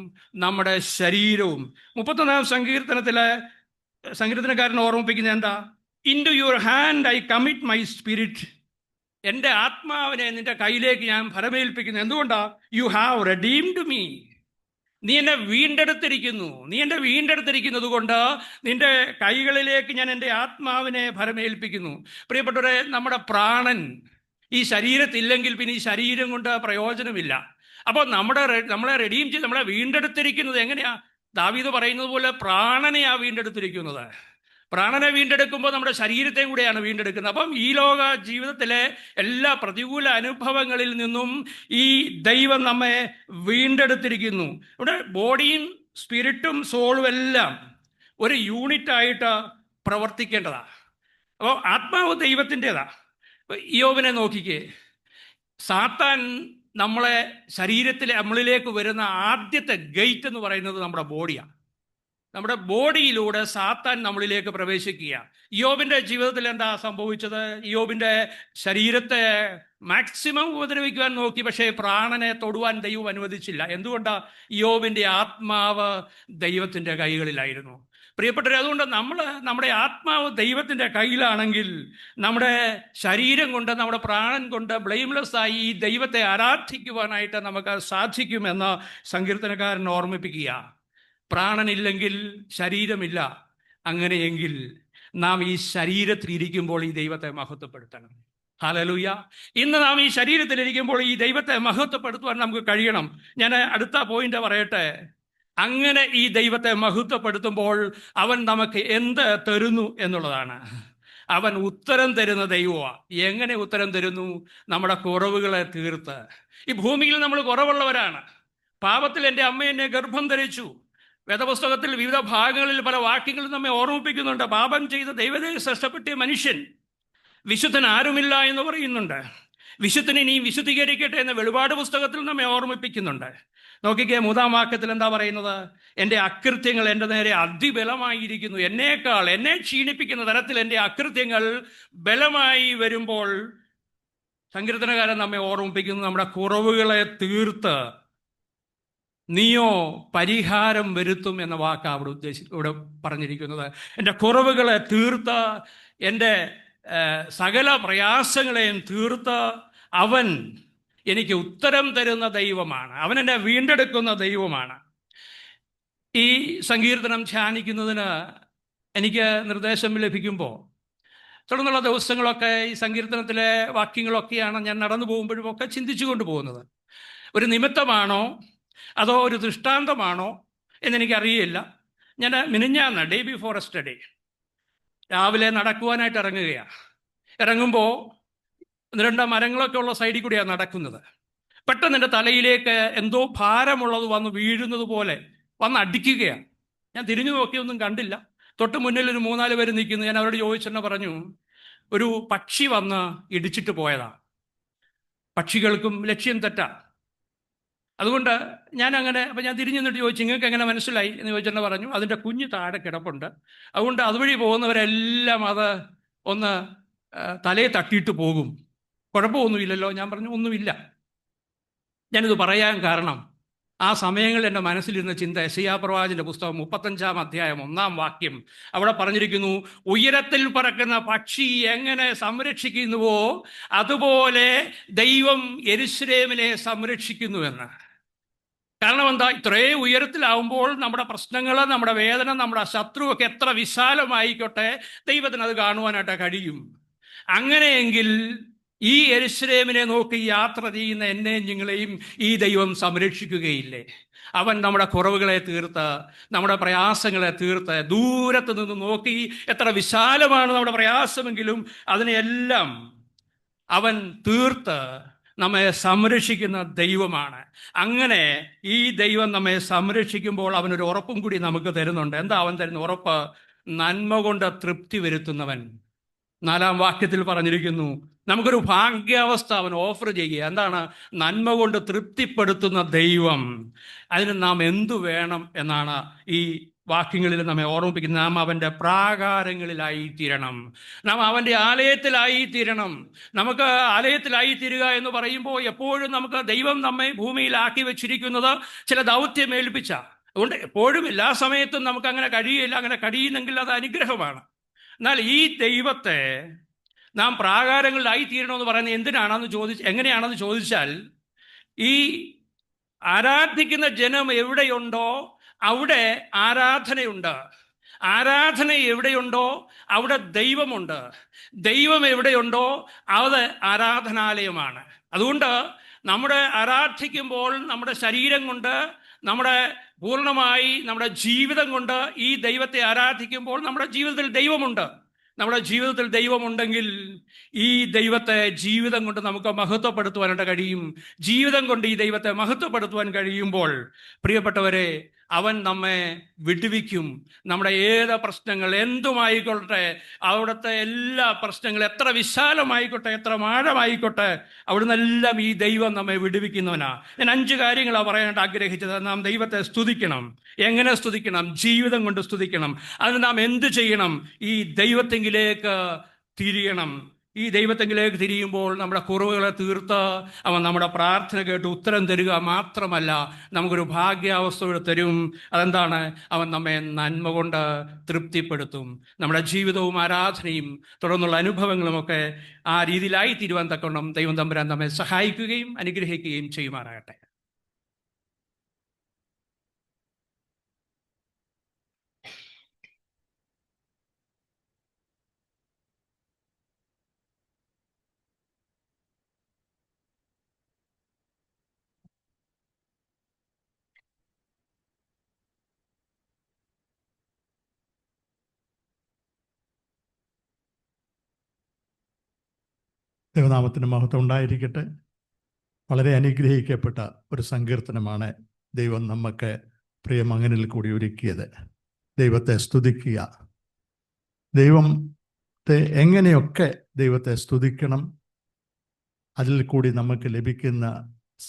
നമ്മുടെ ശരീരവും. 31-ാം സങ്കീർത്തനക്കാരൻ ഓർമ്മിപ്പിക്കുന്നത് എന്താ? Into your hand I commit my spirit, എൻ്റെ ആത്മാവിനെ നിന്റെ കയ്യിലേക്ക് ഞാൻ ഫലമേൽപ്പിക്കുന്നു. എന്തുകൊണ്ടാ? യു ഹാവ് റെഡീംഡ് മീ, നീ എന്നെ വീണ്ടെടുത്തിരിക്കുന്നു. നീ എന്നെ വീണ്ടെടുത്തിരിക്കുന്നത് കൊണ്ട് നിന്റെ കൈകളിലേക്ക് ഞാൻ എൻ്റെ ആത്മാവിനെ ഫലമേൽപ്പിക്കുന്നു. പ്രിയപ്പെട്ടവരെ, നമ്മുടെ പ്രാണൻ ഈ ശരീരത്തില്ലെങ്കിൽ പിന്നെ ഈ ശരീരം കൊണ്ട് പ്രയോജനമില്ല. അപ്പോൾ നമ്മളെ റെഡീം ചെയ്ത് നമ്മളെ വീണ്ടെടുത്തിരിക്കുന്നത് എങ്ങനെയാ? ദാവീദ് പറയുന്നത് പോലെ പ്രാണനെയാ വീണ്ടെടുത്തിരിക്കുന്നത്. പ്രാണനെ വീണ്ടെടുക്കുമ്പോൾ നമ്മുടെ ശരീരത്തെ കൂടെയാണ് വീണ്ടെടുക്കുന്നത്. അപ്പം ഈ ലോക ജീവിതത്തിലെ എല്ലാ പ്രതികൂല അനുഭവങ്ങളിൽ നിന്നും ഈ ദൈവം നമ്മെ വീണ്ടെടുത്തിരിക്കുന്നു. ഇവിടെ ബോഡിയും സ്പിരിറ്റും സോളും എല്ലാം ഒരു യൂണിറ്റായിട്ട് പ്രവർത്തിക്കേണ്ടതാണ്. അപ്പോൾ ആത്മാവ് ദൈവത്തിൻ്റെതാണ്. യോബിനെ നോക്കിക്കേ, സാത്താൻ നമ്മളെ ശരീരത്തിലെ നമ്മളിലേക്ക് വരുന്ന ആദ്യത്തെ ഗേറ്റ് എന്ന് പറയുന്നത് നമ്മുടെ ബോഡിയാണ്. നമ്മുടെ ബോഡിയിലൂടെ സാത്താൻ നമ്മളിലേക്ക് പ്രവേശിക്കുക. യോബിൻ്റെ ജീവിതത്തിൽ എന്താ സംഭവിച്ചത്? യോബിൻ്റെ ശരീരത്തെ മാക്സിമം ഉപദ്രവിക്കുവാൻ നോക്കി, പക്ഷേ പ്രാണനെ തൊടുവാൻ ദൈവം അനുവദിച്ചില്ല. എന്തുകൊണ്ടാണ്? യോബിൻ്റെ ആത്മാവ് ദൈവത്തിൻ്റെ കൈകളിലായിരുന്നു. പ്രിയപ്പെട്ടവരെ, അതുകൊണ്ട് നമ്മുടെ ആത്മാവ് ദൈവത്തിൻ്റെ കയ്യിലാണെങ്കിൽ നമ്മുടെ ശരീരം കൊണ്ട്, നമ്മുടെ പ്രാണൻ കൊണ്ട് ബ്ലെയിംലെസ് ആയി ഈ ദൈവത്തെ ആരാധിക്കുവാനായിട്ട് നമുക്ക് സാധിക്കുമെന്ന് സങ്കീർത്തനക്കാരൻ ഓർമ്മിപ്പിക്കുക. പ്രാണനില്ലെങ്കിൽ ശരീരമില്ല. അങ്ങനെയെങ്കിൽ നാം ഈ ശരീരത്തിലിരിക്കുമ്പോൾ ഈ ദൈവത്തെ മഹത്വപ്പെടുത്തണം. ഹല്ലേലൂയ. ഇന്ന് നാം ഈ ശരീരത്തിലിരിക്കുമ്പോൾ ഈ ദൈവത്തെ മഹത്വപ്പെടുത്തുവാൻ നമുക്ക് കഴിയണം. ഞാൻ അടുത്ത പോയിന്റ് പറയട്ടെ. അങ്ങനെ ഈ ദൈവത്തെ മഹത്വപ്പെടുത്തുമ്പോൾ അവൻ നമുക്ക് എന്ത് തരുന്നു എന്നുള്ളതാണ്. അവൻ ഉത്തരം തരുന്ന ദൈവമാണ്. എങ്ങനെ ഉത്തരം തരുന്നു? നമ്മുടെ കുറവുകളെ തീർത്ത്. ഈ ഭൂമിയിൽ നമ്മൾ കുറവുള്ളവരാണ്. പാപത്തിൽ എൻ്റെ അമ്മ എന്നെ ഗർഭം ധരിച്ചു. വേദപുസ്തകത്തിൽ വിവിധ ഭാഗങ്ങളിൽ പല വാക്യങ്ങളും നമ്മെ ഓർമ്മിപ്പിക്കുന്നുണ്ട്. പാപം ചെയ്ത ദൈവത്തെ നഷ്ടപ്പെട്ടിയ മനുഷ്യൻ, വിശുദ്ധൻ ആരുമില്ല എന്ന് പറയുന്നുണ്ട്. വിശുദ്ധനെ നീ വിശുദ്ധീകരിക്കട്ടെ എന്ന് വെളിപാട് പുസ്തകത്തിൽ നമ്മെ ഓർമ്മിപ്പിക്കുന്നുണ്ട്. നോക്കിക്കേ, 3-ാം വാക്യത്തിൽ എന്താ പറയുന്നത്? എൻ്റെ അകൃത്യങ്ങൾ എൻ്റെ നേരെ അതിബലമായിരിക്കുന്നു, എന്നെ ക്ഷീണിപ്പിക്കുന്ന തരത്തിൽ എൻ്റെ അകൃത്യങ്ങൾ ബലമായി വരുമ്പോൾ സങ്കീർത്തനകാരൻ നമ്മെ ഓർമ്മിപ്പിക്കുന്നു, നമ്മുടെ കുറവുകളെ തീർത്ത് നീയോ പരിഹാരം വരുത്തും എന്ന വാക്കാണ് ഇവിടെ പറഞ്ഞിരിക്കുന്നത്. എൻ്റെ കുറവുകളെ തീർത്ത്, എൻ്റെ സകല പ്രയാസങ്ങളെയും തീർത്ത് അവൻ എനിക്ക് ഉത്തരം തരുന്ന ദൈവമാണ്, അവൻ എന്നെ വീണ്ടെടുക്കുന്ന ദൈവമാണ്. ഈ സങ്കീർത്തനം ധ്യാനിക്കുന്നതിന് എനിക്ക് നിർദ്ദേശം ലഭിക്കുമ്പോൾ തുടർന്നുള്ള ദിവസങ്ങളൊക്കെ ഈ സങ്കീർത്തനത്തിലെ വാക്യങ്ങളൊക്കെയാണ് ഞാൻ നടന്നു പോകുമ്പോഴും ഒക്കെ ചിന്തിച്ചു കൊണ്ടുപോകുന്നത്. ഒരു നിമിത്തമാണോ അതോ ഒരു ദൃഷ്ടാന്തമാണോ എന്നെനിക്കറിയില്ല. ഞാൻ മിനിഞ്ഞാന്ന് ഡേ ബിഫോർ യെസ്റ്റർഡേ രാവിലെ നടക്കുവാനായിട്ട് ഇറങ്ങുകയാണ്. ഇറങ്ങുമ്പോൾ 1-2 മരങ്ങളൊക്കെ ഉള്ള സൈഡിൽ കൂടിയാണ് നടക്കുന്നത്. പെട്ടെന്ന് എൻ്റെ തലയിലേക്ക് എന്തോ ഭാരമുള്ളത് വന്ന് വീഴുന്നത് പോലെ വന്ന് അടിക്കുകയാണ്. ഞാൻ തിരിഞ്ഞു നോക്കിയൊന്നും കണ്ടില്ല. തൊട്ട് മുന്നിൽ ഒരു 3-4 പേര് നിൽക്കുന്നു. ഞാൻ അവരോട് ചോദിച്ചെന്നെ പറഞ്ഞു, ഒരു പക്ഷി വന്ന് ഇടിച്ചിട്ട് പോയതാണ്. പക്ഷികൾക്കും ലക്ഷ്യം തെറ്റാ. അതുകൊണ്ട് അപ്പം ഞാൻ തിരിഞ്ഞു നിന്നിട്ട് ചോദിച്ചു, നിങ്ങൾക്ക് എങ്ങനെ മനസ്സിലായി എന്ന് ചോദിച്ചെന്നെ പറഞ്ഞു, അതിൻ്റെ കുഞ്ഞ് താഴെ കിടപ്പുണ്ട്, അതുകൊണ്ട് അതുവഴി പോകുന്നവരെല്ലാം അത് ഒന്ന് തലയെ തട്ടിയിട്ട് പോകും, കുഴപ്പമൊന്നുമില്ലല്ലോ. ഞാൻ പറഞ്ഞു, ഒന്നുമില്ല. ഞാനിത് പറയാൻ കാരണം ആ സമയങ്ങളിൽ എൻ്റെ മനസ്സിലിരുന്ന ചിന്ത യെശയ്യാ പ്രവാചകന്റെ പുസ്തകം 35-ാം അധ്യായം 1-ാം വാക്യം. അവിടെ പറഞ്ഞിരിക്കുന്നു, ഉയരത്തിൽ പറക്കുന്ന പക്ഷി എങ്ങനെ സംരക്ഷിക്കുന്നുവോ അതുപോലെ ദൈവം യെരൂശലേമിനെ സംരക്ഷിക്കുന്നുവെന്ന്. കാരണം എന്താ? ഇത്രയും ഉയരത്തിലാവുമ്പോൾ നമ്മുടെ പ്രശ്നങ്ങൾ, നമ്മുടെ വേദന, നമ്മുടെ ശത്രുവൊക്കെ എത്ര വിശാലമായിക്കോട്ടെ, ദൈവത്തിന് അത് കാണുവാനായിട്ട് കഴിയും. അങ്ങനെയെങ്കിൽ ഈ യെരൂശലേമിനെ നോക്കി യാത്ര ചെയ്യുന്ന എന്നെയും നിങ്ങളെയും ഈ ദൈവം സംരക്ഷിക്കുകയില്ലേ? അവൻ നമ്മുടെ കുറവുകളെ തീർത്ത്, നമ്മുടെ പ്രയാസങ്ങളെ തീർത്ത്, ദൂരത്ത് നിന്ന് നോക്കി എത്ര വിശാലമാണ് നമ്മുടെ പ്രയാസമെങ്കിലും അതിനെയെല്ലാം അവൻ തീർത്ത് നമ്മെ സംരക്ഷിക്കുന്ന ദൈവമാണ്. അങ്ങനെ ഈ ദൈവം നമ്മെ സംരക്ഷിക്കുമ്പോൾ അവനൊരു ഉറപ്പും കൂടി നമുക്ക് തരുന്നുണ്ട്. എന്താ അവൻ തരുന്ന ഉറപ്പ്? നന്മ കൊണ്ട് തൃപ്തി വരുത്തുന്നവൻ. 4-ാം വാക്യത്തിൽ പറഞ്ഞിരിക്കുന്നു, നമുക്കൊരു ഭാഗ്യാവസ്ഥ അവൻ ഓഫർ ചെയ്യുക. എന്താണ്? നന്മ കൊണ്ട് തൃപ്തിപ്പെടുത്തുന്ന ദൈവം. അതിന് നാം എന്തു വേണം എന്നാണ് ഈ വാക്യങ്ങളിൽ നമ്മെ ഓർമ്മിപ്പിക്കുന്നത്. നാം അവൻ്റെ പ്രാകാരങ്ങളിലായി തീരണം, നാം അവൻ്റെ ആലയത്തിലായി തീരണം. നമുക്ക് ആലയത്തിലായി തീരുക എന്ന് പറയുമ്പോൾ എപ്പോഴും നമുക്ക് ദൈവം നമ്മെ ഭൂമിയിലാക്കി വെച്ചിരിക്കുന്നത് ചില ദൗത്യം ഏൽപ്പിച്ച. അതുകൊണ്ട് എപ്പോഴും എല്ലാ സമയത്തും നമുക്ക് അങ്ങനെ കഴിയില്ല. അങ്ങനെ കഴിയുന്നെങ്കിൽ അത് അനുഗ്രഹമാണ്. എന്നാൽ ഈ ദൈവത്തെ നാം പ്രാകാരങ്ങളിലായി തീരണമെന്ന് പറയുന്നത് എങ്ങനെയാണെന്ന് ചോദിച്ചാൽ, ഈ ആരാധിക്കുന്ന ജനം എവിടെയുണ്ടോ അവിടെ ആരാധനയുണ്ട്. ആരാധന എവിടെയുണ്ടോ അവിടെ ദൈവമുണ്ട്. ദൈവം എവിടെയുണ്ടോ അത് ആരാധനാലയമാണ്. അതുകൊണ്ട് നമ്മുടെ ആരാധിക്കുമ്പോൾ നമ്മുടെ ശരീരം കൊണ്ട്, നമ്മുടെ പൂർണ്ണമായി നമ്മുടെ ജീവിതം കൊണ്ട് ഈ ദൈവത്തെ ആരാധിക്കുമ്പോൾ നമ്മുടെ ജീവിതത്തിൽ ദൈവമുണ്ട്. നമ്മുടെ ജീവിതത്തിൽ ദൈവമുണ്ടെങ്കിൽ ഈ ദൈവത്തെ ജീവിതം കൊണ്ട് നമുക്ക് മഹത്വപ്പെടുത്തുവാനായിട്ട് കഴിയും. ജീവിതം കൊണ്ട് ഈ ദൈവത്തെ മഹത്വപ്പെടുത്തുവാൻ കഴിയുമ്പോൾ പ്രിയപ്പെട്ടവരെ, അവൻ നമ്മെ വിടുവിക്കും. നമ്മുടെ ഏത് പ്രശ്നങ്ങൾ എന്തുമായിക്കൊള്ളട്ടെ, അവിടുത്തെ എല്ലാ പ്രശ്നങ്ങളും എത്ര വിശാലമായിക്കോട്ടെ, എത്ര ആഴമായിക്കോട്ടെ, അവിടുന്നെല്ലാം ഈ ദൈവം നമ്മെ വിടുവിക്കുന്നവനാ. ഞാൻ 5 കാര്യങ്ങളാണ് പറയാനായിട്ട് ആഗ്രഹിച്ചത്. നാം ദൈവത്തെ സ്തുതിക്കണം. എങ്ങനെ സ്തുതിക്കണം? ജീവിതം കൊണ്ട് സ്തുതിക്കണം. അതിന് നാം എന്ത് ചെയ്യണം? ഈ ദൈവത്തെങ്കിലേക്ക് തിരിയണം. ഈ ദൈവത്തെങ്കിലേക്ക് തിരിയുമ്പോൾ നമ്മുടെ കുറവുകളെ തീർത്ത് അവൻ നമ്മുടെ പ്രാർത്ഥന കേട്ട് ഉത്തരം തരിക മാത്രമല്ല, നമുക്കൊരു ഭാഗ്യാവസ്ഥയോടെ തരും. അതെന്താണ്? അവൻ നമ്മെ നന്മ കൊണ്ട് തൃപ്തിപ്പെടുത്തും. നമ്മുടെ ജീവിതവും ആരാധനയും തുടർന്നുള്ള അനുഭവങ്ങളുമൊക്കെ ആ രീതിയിലായി തീരുവാൻ തക്കവണ്ണം ദൈവം തമ്പുരാൻ നമ്മെ സഹായിക്കുകയും അനുഗ്രഹിക്കുകയും ചെയ്യുമാറാകട്ടെ. ദൈവനാമത്തിന് മഹത്വം ഉണ്ടായിരിക്കട്ടെ. വളരെ അനുഗ്രഹിക്കപ്പെട്ട ഒരു സങ്കീർത്തനമാണ് ദൈവം നമുക്ക് പ്രിയമകനിൽ കൂടി ഒരുക്കിയത്. ദൈവത്തെ സ്തുതിക്കുക. ദൈവത്തെ എങ്ങനെയൊക്കെ ദൈവത്തെ സ്തുതിക്കണം, അതിൽ കൂടി നമുക്ക് ലഭിക്കുന്ന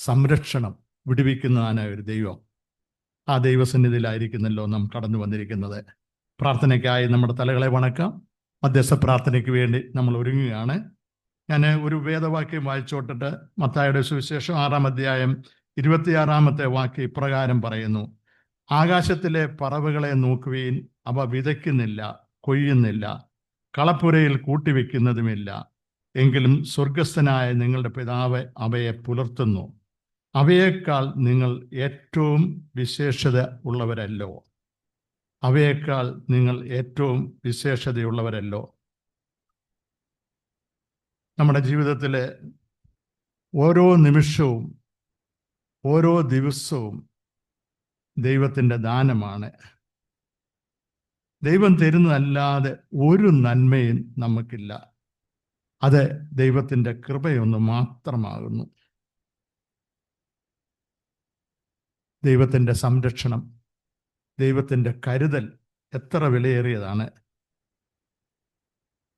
സംരക്ഷണം വിടുവിക്കുന്നതാണ് ഒരു ദൈവം. ആ ദൈവസന്നിധിയിലായിരിക്കുന്നല്ലോ നാം കടന്നു വന്നിരിക്കുന്നത്. പ്രാർത്ഥനയ്ക്കായി നമ്മുടെ തലകളെ വണക്കാം. മധ്യസ്ഥ പ്രാർത്ഥനയ്ക്ക് വേണ്ടി നമ്മൾ ഒരുങ്ങുകയാണ്. ഞാൻ ഒരു വേദവാക്യം വായിച്ചോട്ടിട്ട് മത്തായിയുടെ സുവിശേഷം 6-ാം അധ്യായം 26-ാമത്തെ വാക്യം ഇപ്രകാരം പറയുന്നു: ആകാശത്തിലെ പറവകളെ നോക്കുവീൻ, അവ വിതയ്ക്കുന്നില്ല, കൊയ്യുന്നില്ല, കളപ്പുരയിൽ കൂട്ടിവെക്കുന്നതുമില്ല, എങ്കിലും സ്വർഗസ്ഥനായ നിങ്ങളുടെ പിതാവ് അവയെ പുലർത്തുന്നു. അവയേക്കാൾ നിങ്ങൾ ഏറ്റവും വിശേഷത ഉള്ളവരല്ലോ. അവയേക്കാൾ നിങ്ങൾ ഏറ്റവും വിശേഷതയുള്ളവരല്ലോ. നമ്മുടെ ജീവിതത്തിലെ ഓരോ നിമിഷവും ഓരോ ദിവസവും ദൈവത്തിൻ്റെ ദാനമാണ്. ദൈവം തരുന്നതല്ലാതെ ഒരു നന്മയും നമുക്കില്ല. അത് ദൈവത്തിൻ്റെ കൃപയൊന്ന് മാത്രമാകുന്നു. ദൈവത്തിൻ്റെ സംരക്ഷണം, ദൈവത്തിൻ്റെ കരുതൽ എത്ര വിലയേറിയതാണ്.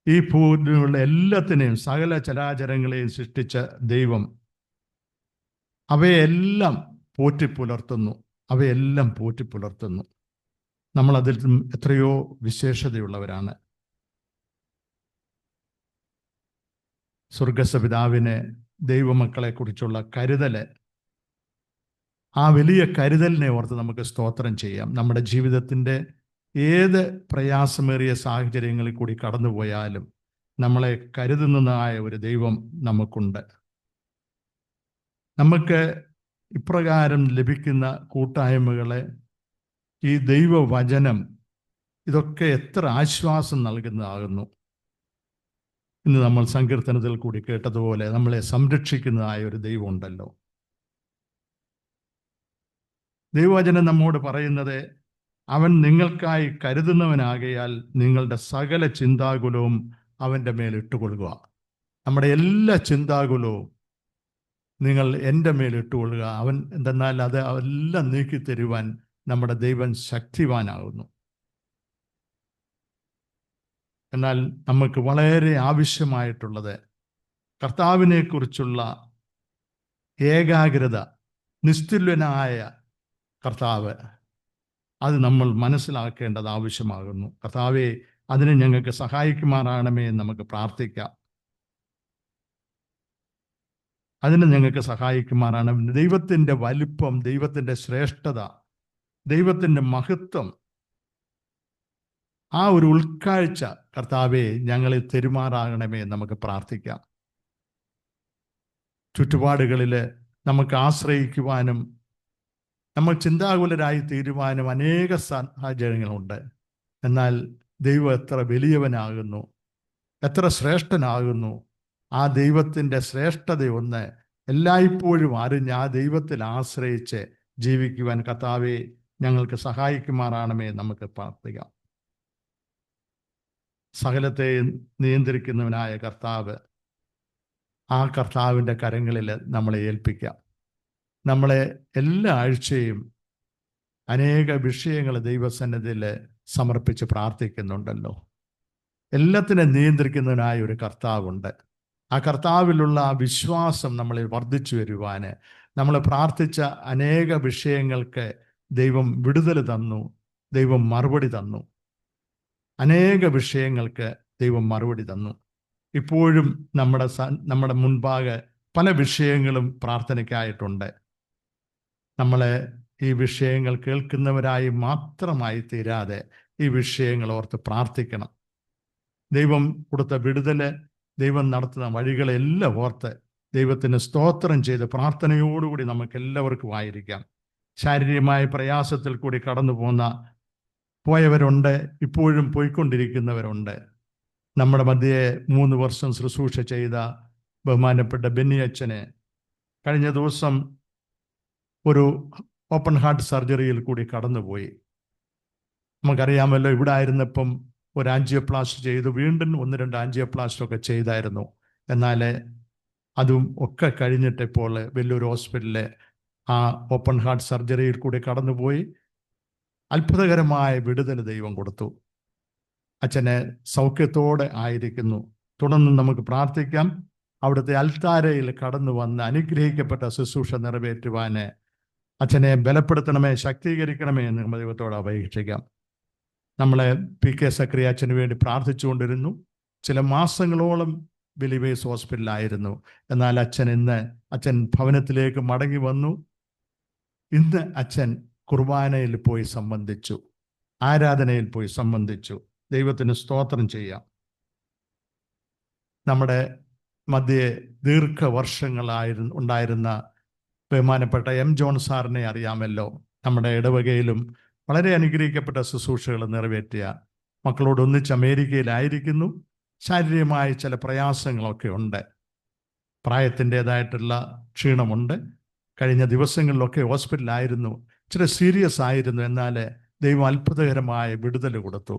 ഈ ഭൂമിയിലുള്ള എല്ലാത്തിനെയും, സകല ചരാചരങ്ങളെയും സൃഷ്ടിച്ച ദൈവം അവയെല്ലാം പോറ്റിപ്പുലർത്തുന്നു. അവയെല്ലാം പോറ്റിപ്പുലർത്തുന്നു. നമ്മളതിൽ എത്രയോ വിശേഷതയുള്ളവരാണ്. സ്വർഗസ്വപിതാവിനെ ദൈവമക്കളെ കുറിച്ചുള്ള കരുതല്, ആ വലിയ കരുതലിനെ ഓർത്ത് നമുക്ക് സ്തോത്രം ചെയ്യാം. നമ്മുടെ ജീവിതത്തിൻ്റെ ഏത് പ്രയാസമേറിയ സാഹചര്യങ്ങളിൽ കൂടി കടന്നുപോയാലും നമ്മളെ കരുതുന്നതായ ഒരു ദൈവം നമുക്കുണ്ട്. നമുക്ക് ഇപ്രകാരം ലഭിക്കുന്ന കൂട്ടായ്മകളെ, ഈ ദൈവവചനം, ഇതൊക്കെ എത്ര ആശ്വാസം നൽകുന്നതാകുന്നു. ഇന്ന് നമ്മൾ സങ്കീർത്തനത്തിൽ കൂടി കേട്ടതുപോലെ നമ്മളെ സംരക്ഷിക്കുന്നതായ ഒരു ദൈവം ഉണ്ടല്ലോ. ദൈവവചനം നമ്മോട് പറയുന്നത്, അവൻ നിങ്ങൾക്കായി കരുതുന്നവനാകയാൽ നിങ്ങളുടെ സകല ചിന്താകുലവും അവൻ്റെ മേൽ ഇട്ടുകൊള്ളുക. നമ്മുടെ എല്ലാ ചിന്താകുലവും നിങ്ങൾ എൻ്റെ മേൽ ഇട്ടുകൊള്ളുക. അവൻ എന്തെന്നാൽ അത് എല്ലാം നീക്കിത്തരുവാൻ നമ്മുടെ ദൈവം ശക്തിവാനാകുന്നു. എന്നാൽ നമുക്ക് വളരെ ആവശ്യമായിട്ടുള്ളത് കർത്താവിനെ കുറിച്ചുള്ള ഏകാഗ്രത, നിസ്തുല്യനായ കർത്താവ്, അത് നമ്മൾ മനസ്സിലാക്കേണ്ടത് ആവശ്യമാകുന്നു. കർത്താവെ, അതിന് ഞങ്ങൾക്ക് സഹായിക്കുമാറാണമേ എന്ന് നമുക്ക് പ്രാർത്ഥിക്കാം. അതിന് ഞങ്ങൾക്ക് സഹായിക്കുമാറാണ്. ദൈവത്തിൻ്റെ വലിപ്പം, ദൈവത്തിൻ്റെ ശ്രേഷ്ഠത, ദൈവത്തിൻ്റെ മഹത്വം, ആ ഒരു ഉൾക്കാഴ്ച കർത്താവെ ഞങ്ങളിൽ തെരുമാറാകണമേ എന്ന് നമുക്ക് പ്രാർത്ഥിക്കാം. ചുറ്റുപാടുകളിൽ നമുക്ക് ആശ്രയിക്കുവാനും നമ്മൾ ചിന്താകുലരായി തീരുവാനും അനേക സാഹചര്യങ്ങളുണ്ട്. എന്നാൽ ദൈവം എത്ര വലിയവനാകുന്നു, എത്ര ശ്രേഷ്ഠനാകുന്നു. ആ ദൈവത്തിൻ്റെ ശ്രേഷ്ഠതയൊന്ന് എല്ലായ്പ്പോഴും അറിഞ്ഞ് ആ ദൈവത്തിൽ ആശ്രയിച്ച് ജീവിക്കുവാൻ കർത്താവെ ഞങ്ങൾക്ക് സഹായിക്കുമാറാണമേ നമുക്ക് പ്രാർത്ഥിക്കാം. സകലത്തെ നിയന്ത്രിക്കുന്നവനായ കർത്താവ്, ആ കർത്താവിൻ്റെ കരങ്ങളിൽ നമ്മളെ ഏൽപ്പിക്കാം. നമ്മളെ എല്ലാ ആഴ്ചയും അനേക വിഷയങ്ങൾ ദൈവസന്നിധിയിൽ സമർപ്പിച്ച് പ്രാർത്ഥിക്കുന്നുണ്ടല്ലോ. എല്ലാത്തിനെ നിയന്ത്രിക്കുന്നതിനായ ഒരു കർത്താവുണ്ട്. ആ കർത്താവിലുള്ള ആ വിശ്വാസം നമ്മളിൽ വർദ്ധിച്ചു വരുവാൻ, നമ്മൾ പ്രാർത്ഥിച്ച അനേക വിഷയങ്ങൾക്ക് ദൈവം വിടുതൽ തന്നു, ദൈവം മറുപടി തന്നു. അനേക വിഷയങ്ങൾക്ക് ദൈവം മറുപടി തന്നു. ഇപ്പോഴും നമ്മുടെ മുൻപാകെ പല വിഷയങ്ങളും പ്രാർത്ഥനയ്ക്കായിട്ടുണ്ട്. നമ്മളെ ഈ വിഷയങ്ങൾ കേൾക്കുന്നവരായി മാത്രമായി തീരാതെ ഈ വിഷയങ്ങൾ ഓർത്ത് പ്രാർത്ഥിക്കണം. ദൈവം കൊടുത്ത വിടുതല്, ദൈവം നടത്തുന്ന വഴികളെല്ലാം ഓർത്ത് ദൈവത്തിന് സ്തോത്രം ചെയ്ത് പ്രാർത്ഥനയോടുകൂടി നമുക്ക് എല്ലാവർക്കും ആയിരിക്കാം. ശാരീരികമായ പ്രയാസത്തിൽ കൂടി കടന്നു പോയവരുണ്ട്, ഇപ്പോഴും പോയിക്കൊണ്ടിരിക്കുന്നവരുണ്ട്. നമ്മുടെ മധ്യേ 3 വർഷം ശുശ്രൂഷ ചെയ്ത ബഹുമാനപ്പെട്ട ബെന്നി അച്ഛന് കഴിഞ്ഞ ദിവസം ഒരു ഓപ്പൺ ഹാർട്ട് സർജറിയിൽ കൂടി കടന്നുപോയി. നമുക്കറിയാമല്ലോ, ഇവിടെ ആയിരുന്നപ്പം ഒരു ആൻജിയോപ്ലാസ്റ്റ് ചെയ്തു, വീണ്ടും 1-2 ആൻജിയോപ്ലാസ്റ്റൊക്കെ ചെയ്തായിരുന്നു. എന്നാൽ അതും ഒക്കെ കഴിഞ്ഞിട്ട് ഇപ്പോൾ വലിയൊരു ഹോസ്പിറ്റലിൽ ആ ഓപ്പൺ ഹാർട്ട് സർജറിയിൽ കൂടി കടന്നുപോയി. അത്ഭുതകരമായ വിടുതൽ ദൈവം കൊടുത്തു. അച്ഛന് സൗഖ്യത്തോടെ ആയിരിക്കുന്നു. തുടർന്ന് നമുക്ക് പ്രാർത്ഥിക്കാം. അവിടുത്തെ അൽത്താരയിൽ കടന്നു വന്ന് അനുഗ്രഹിക്കപ്പെട്ട ശുശ്രൂഷ നിറവേറ്റുവാൻ അച്ഛനെ ബലപ്പെടുത്തണമേ, ശക്തീകരിക്കണമേ എന്ന് നമ്മൾ ദൈവത്തോട് അപേക്ഷിക്കാം. നമ്മളെ PK സക്രിയ അച്ഛന് വേണ്ടി പ്രാർത്ഥിച്ചുകൊണ്ടിരുന്നു. ചില മാസങ്ങളോളം ബിലീവേഴ്സ് ഹോസ്പിറ്റലിലായിരുന്നു. എന്നാൽ അച്ഛൻ ഭവനത്തിലേക്ക് മടങ്ങി വന്നു. ഇന്ന് അച്ഛൻ കുർബാനയിൽ പോയി സംബന്ധിച്ചു, ആരാധനയിൽ പോയി സംബന്ധിച്ചു. ദൈവത്തിന് സ്തോത്രം ചെയ്യാം. നമ്മുടെ മധ്യേ ഉണ്ടായിരുന്ന ബഹുമാനപ്പെട്ട M. ജോൺ സാറിനെ അറിയാമല്ലോ. നമ്മുടെ ഇടവകയിലും വളരെ അനുഗ്രഹിക്കപ്പെട്ട ശുശ്രൂഷകൾ നിറവേറ്റിയ, മക്കളോട് ഒന്നിച്ച് അമേരിക്കയിലായിരിക്കുന്നു. ശാരീരികമായ ചില പ്രയാസങ്ങളൊക്കെ ഉണ്ട്, പ്രായത്തിൻ്റെതായിട്ടുള്ള ക്ഷീണമുണ്ട്. കഴിഞ്ഞ ദിവസങ്ങളിലൊക്കെ ഹോസ്പിറ്റലിലായിരുന്നു, ഇച്ചിരി സീരിയസ് ആയിരുന്നു. എന്നാൽ ദൈവം അത്ഭുതകരമായ വിടുതൽ കൊടുത്തു.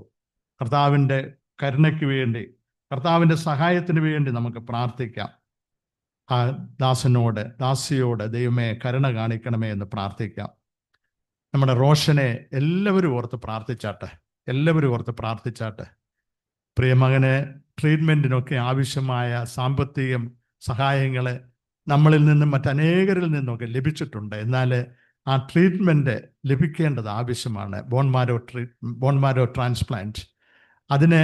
കർത്താവിൻ്റെ കരുണയ്ക്ക് വേണ്ടി, കർത്താവിൻ്റെ സഹായത്തിന് വേണ്ടി നമുക്ക് പ്രാർത്ഥിക്കാം. ആ ദാസിയോട് ദൈവമേ കരുണ കാണിക്കണമേ എന്ന് പ്രാർത്ഥിക്കാം. നമ്മുടെ റോഷനെ എല്ലാവരും ഓർത്ത് പ്രാർത്ഥിച്ചാട്ടെ. പ്രിയമകനെ ട്രീറ്റ്മെൻറ്റിനൊക്കെ ആവശ്യമായ സാമ്പത്തികം സഹായങ്ങൾ നമ്മളിൽ നിന്നും മറ്റനേകരിൽ നിന്നൊക്കെ ലഭിച്ചിട്ടുണ്ട്. എന്നാൽ ആ ട്രീറ്റ്മെൻറ്റ് ലഭിക്കേണ്ടത് ആവശ്യമാണ്. ബോൺമാരോ ട്രാൻസ്പ്ലാന്റ്, അതിന്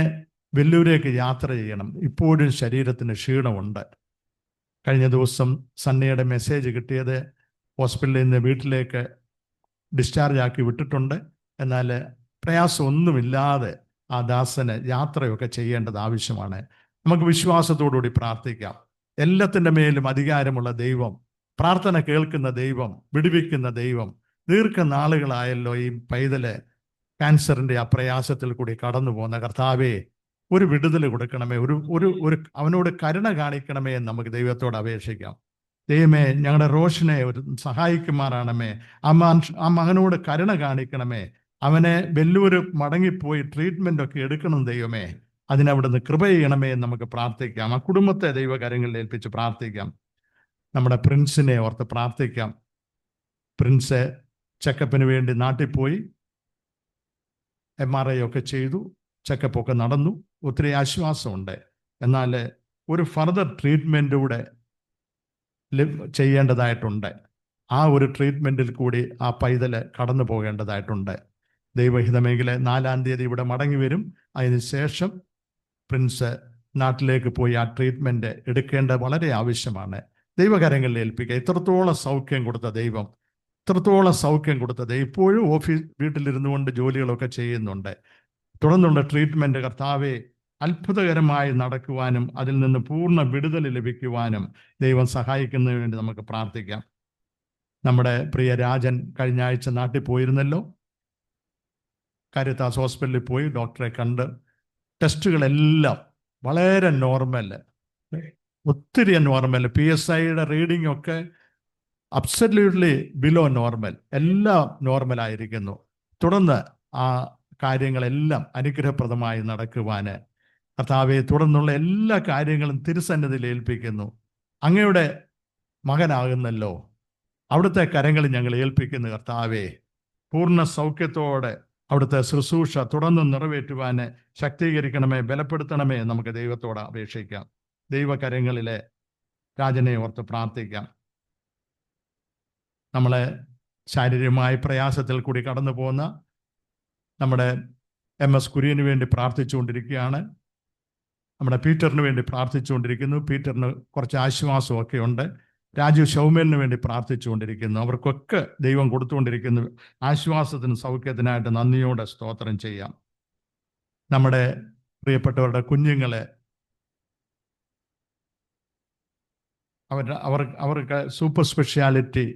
വെല്ലൂരേക്ക് യാത്ര ചെയ്യണം. ഇപ്പോഴും ശരീരത്തിന് ക്ഷീണമുണ്ട്. കഴിഞ്ഞ ദിവസം സണ്ണിയുടെ മെസ്സേജ് കിട്ടിയത് ഹോസ്പിറ്റലിൽ നിന്ന് വീട്ടിലേക്ക് ഡിസ്ചാർജ് ആക്കി വിട്ടിട്ടുണ്ട്. എന്നാൽ പ്രയാസമൊന്നുമില്ലാതെ ആ ദാസന് യാത്രയൊക്കെ ചെയ്യേണ്ടത് ആവശ്യമാണ്. നമുക്ക് വിശ്വാസത്തോടുകൂടി പ്രാർത്ഥിക്കാം. എല്ലാത്തിൻ്റെ മേലും അധികാരമുള്ള ദൈവം, പ്രാർത്ഥന കേൾക്കുന്ന ദൈവം, വിടുവിക്കുന്ന ദൈവം. ദീർഘനാളുകളായല്ലോ ഈ പൈതല് ക്യാൻസറിൻ്റെ ആ പ്രയാസത്തിൽ കൂടി കടന്നു പോകുന്ന കർത്താവേ, ഒരു വിടുതൽ കൊടുക്കണമേ, ഒരു അവനോട് കരുണ കാണിക്കണമേ എന്ന് നമുക്ക് ദൈവത്തോട് അപേക്ഷിക്കാം. ദൈവമേ, ഞങ്ങളുടെ റോഷനെ ഒരു സഹായിക്കുമാറാണമേ. ആ മകനോട് കരുണ കാണിക്കണമേ. അവനെ വെല്ലൂര് മടങ്ങിപ്പോയി ട്രീറ്റ്മെൻ്റ് ഒക്കെ എടുക്കണം ദൈവമേ. അതിനവിടുന്ന് കൃപ ചെയ്യണമേ എന്ന് നമുക്ക് പ്രാർത്ഥിക്കാം. ആ കുടുംബത്തെ ദൈവകരങ്ങളിൽ ഏൽപ്പിച്ച് പ്രാർത്ഥിക്കാം. നമ്മുടെ പ്രിൻസിനെ ഓർത്ത് പ്രാർത്ഥിക്കാം. പ്രിൻസ് ചെക്കപ്പിന് വേണ്ടി നാട്ടിൽ പോയി, MRI ഒക്കെ ചെയ്തു, ചെക്കപ്പൊക്കെ നടന്നു, ഒത്തിരി ആശ്വാസമുണ്ട്. എന്നാൽ ഒരു ഫർദർ ട്രീറ്റ്മെൻറ്റ് കൂടെ ചെയ്യേണ്ടതായിട്ടുണ്ട്. ആ ഒരു ട്രീറ്റ്മെൻറ്റിൽ കൂടി ആ പൈതൽ കടന്നു പോകേണ്ടതായിട്ടുണ്ട്. ദൈവഹിതമെങ്കിൽ 4-ാം തീയതി ഇവിടെ മടങ്ങി വരും. അതിനുശേഷം പ്രിൻസ് നാട്ടിലേക്ക് പോയി ആ ട്രീറ്റ്മെൻറ്റ് എടുക്കേണ്ട വളരെ ആവശ്യമാണ്. ദൈവകരങ്ങളിൽ ഏൽപ്പിക്കുക. ഇത്രത്തോളം സൗഖ്യം കൊടുത്ത ദൈവം, ഇപ്പോഴും വീട്ടിലിരുന്നു കൊണ്ട് ജോലികളൊക്കെ ചെയ്യുന്നുണ്ട്. തുടർന്നുള്ള ട്രീറ്റ്മെൻറ്റ് കർത്താവെ അത്ഭുതകരമായി നടക്കുവാനും അതിൽ നിന്ന് പൂർണ്ണ വിടുതൽ ലഭിക്കുവാനും ദൈവം സഹായിക്കുന്നതിന് വേണ്ടി നമുക്ക് പ്രാർത്ഥിക്കാം. നമ്മുടെ പ്രിയ രാജൻ കഴിഞ്ഞ ആഴ്ച നാട്ടിൽ പോയിരുന്നല്ലോ. കാരിത്താസ് ഹോസ്പിറ്റലിൽ പോയി ഡോക്ടറെ കണ്ട് ടെസ്റ്റുകളെല്ലാം വളരെ നോർമൽ, ഒത്തിരി നോർമൽ. PSIയുടെ റീഡിംഗ് ഒക്കെ അബ്സല്യൂട്ട്ലി ബിലോ നോർമൽ, എല്ലാം നോർമലായിരിക്കുന്നു. തുടർന്ന് ആ കാര്യങ്ങളെല്ലാം അനുഗ്രഹപ്രദമായി നടക്കുവാന് കർത്താവെ തുടർന്നുള്ള എല്ലാ കാര്യങ്ങളും തിരുസന്നിധിയിൽ ഏൽപ്പിക്കുന്നു. അങ്ങയുടെ മകനാകുന്നല്ലോ, അവിടുത്തെ കരങ്ങളിൽ ഞങ്ങൾ ഏൽപ്പിക്കുന്നു കർത്താവെ. പൂർണ്ണ സൗഖ്യത്തോടെ അവിടുത്തെ ശുശ്രൂഷ തുടർന്ന് നിറവേറ്റുവാന് ശക്തീകരിക്കണമേ, ബലപ്പെടുത്തണമേ നമുക്ക് ദൈവത്തോട് അപേക്ഷിക്കാം. ദൈവകരങ്ങളിലെ രാജനെ ഓർത്ത് പ്രാർത്ഥിക്കാം. നമ്മളെ ശാരീരികമായ പ്രയാസത്തിൽ കൂടി കടന്നു പോകുന്ന നമ്മുടെ MS കുര്യന് വേണ്ടി പ്രാർത്ഥിച്ചുകൊണ്ടിരിക്കുകയാണ്. നമ്മുടെ പീറ്ററിന് വേണ്ടി പ്രാർത്ഥിച്ചുകൊണ്ടിരിക്കുന്നു. പീറ്ററിന് കുറച്ച് ആശ്വാസമൊക്കെ ഉണ്ട്. രാജു ഷൗമേലിന് വേണ്ടി പ്രാർത്ഥിച്ചുകൊണ്ടിരിക്കുന്നു. അവർക്കൊക്കെ ദൈവം കൊടുത്തുകൊണ്ടിരിക്കുന്നു ആശ്വാസത്തിനും സൗഖ്യത്തിനായിട്ട് നന്ദിയോടെ സ്തോത്രം ചെയ്യാം. നമ്മുടെ പ്രിയപ്പെട്ടവരുടെ കുഞ്ഞുങ്ങളെ അവർക്ക് സൂപ്പർ സ്പെഷ്യാലിറ്റി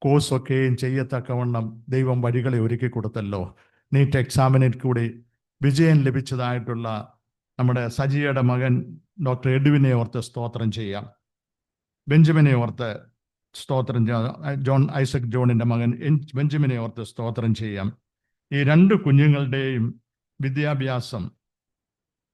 കോഴ്സൊക്കെയും ചെയ്യത്തക്കവണ്ണം ദൈവം വഴികളെ ഒരുക്കി കൊടുത്തല്ലോ. നീറ്റ് എക്സാമിനിൽ കൂടി വിജയം ലഭിച്ചതായിട്ടുള്ള നമ്മുടെ സജിയുടെ മകൻ ഡോക്ടർ എഡ്വിനെ ഓർത്ത് സ്തോത്രം ചെയ്യാം. ബെഞ്ചമിനെ ഓർത്ത് സ്തോത്രം ചെയ്യാം. ഐസക് ജോണിൻ്റെ മകൻ ബെഞ്ചമിനെ ഓർത്ത് സ്തോത്രം ചെയ്യാം. ഈ 2 കുഞ്ഞുങ്ങളുടെയും വിദ്യാഭ്യാസം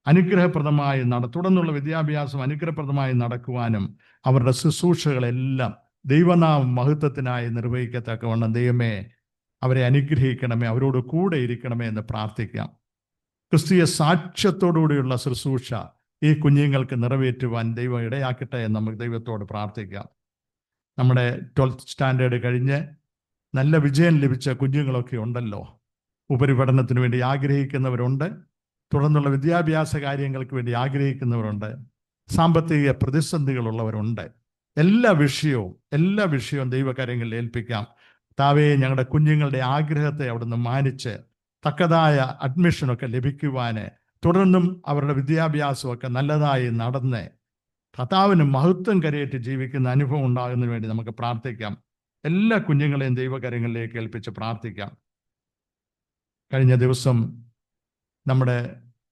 അനുഗ്രഹപ്രദമായി തുടർന്നുള്ള വിദ്യാഭ്യാസം അനുഗ്രഹപ്രദമായി നടക്കുവാനും അവരുടെ ശുശ്രൂഷകളെല്ലാം ദൈവനാമ മഹത്വത്തിനായി നിർവഹിക്കത്തക്കവണ്ണം ദൈവമേ അവരെ അനുഗ്രഹിക്കണമേ, അവരോട് കൂടെ ഇരിക്കണമേ എന്ന് പ്രാർത്ഥിക്കാം. ക്രിസ്തീയ സാക്ഷ്യത്തോടുകൂടിയുള്ള ശുശ്രൂഷ ഈ കുഞ്ഞുങ്ങൾക്ക് നിറവേറ്റുവാൻ ദൈവം ഇടയാക്കട്ടെ എന്ന് നമുക്ക് ദൈവത്തോട് പ്രാർത്ഥിക്കാം. നമ്മുടെ 12th സ്റ്റാൻഡേർഡ് കഴിഞ്ഞ് നല്ല വിജയം ലഭിച്ച കുഞ്ഞുങ്ങളൊക്കെ ഉണ്ടല്ലോ. ഉപരിപഠനത്തിന് വേണ്ടി ആഗ്രഹിക്കുന്നവരുണ്ട്, തുടർന്നുള്ള വിദ്യാഭ്യാസ കാര്യങ്ങൾക്ക് വേണ്ടി ആഗ്രഹിക്കുന്നവരുണ്ട്, സാമ്പത്തിക പ്രതിസന്ധികളുള്ളവരുണ്ട്. എല്ലാ വിഷയവും ദൈവകാര്യങ്ങളിൽ ഏൽപ്പിക്കാം. താവേ, ഞങ്ങളുടെ കുഞ്ഞുങ്ങളുടെ ആഗ്രഹത്തെ അവിടുന്ന് മാനിച്ച് തക്കതായ അഡ്മിഷനൊക്കെ ലഭിക്കുവാന്, തുടർന്നും അവരുടെ വിദ്യാഭ്യാസമൊക്കെ നല്ലതായി നടന്ന് കർത്താവിന് മഹത്വം കരയേറ്റ് ജീവിക്കുന്ന അനുഭവം ഉണ്ടാകുന്നതിന് വേണ്ടി നമുക്ക് പ്രാർത്ഥിക്കാം. എല്ലാ കുഞ്ഞുങ്ങളെയും ദൈവകാര്യങ്ങളിലേക്ക് ഏൽപ്പിച്ച് പ്രാർത്ഥിക്കാം. കഴിഞ്ഞ ദിവസം നമ്മുടെ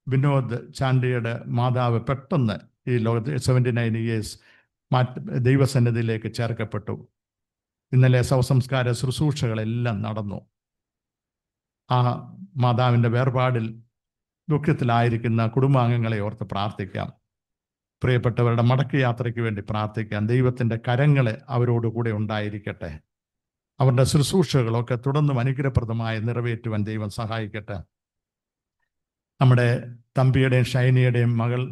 വിനോദ് ചാണ്ടിയുടെ മാതാവ് പെട്ടെന്ന് ഈ ലോകത്ത് 79 years ദൈവസന്നിധിയിലേക്ക് ചേർക്കപ്പെട്ടു. ഇന്നലെ ശവസംസ്കാര ശുശ്രൂഷകളെല്ലാം നടന്നു. ആ മാതാവിൻ്റെ വേർപാടിൽ ദുഃഖത്തിലായിരിക്കുന്ന കുടുംബാംഗങ്ങളെ ഓർത്ത് പ്രാർത്ഥിക്കാം. പ്രിയപ്പെട്ടവരുടെ മടക്ക യാത്രയ്ക്ക് വേണ്ടി പ്രാർത്ഥിക്കാം. ദൈവത്തിൻ്റെ കരങ്ങൾ അവരോടുകൂടെ ഉണ്ടായിരിക്കട്ടെ. അവരുടെ ശുശ്രൂഷകളൊക്കെ തുടർന്നും അനുഗ്രഹപ്രദമായി നിറവേറ്റുവാൻ ദൈവം സഹായിക്കട്ടെ. നമ്മുടെ തമ്പിയുടെയും ഷൈനിയുടെയും മകൾ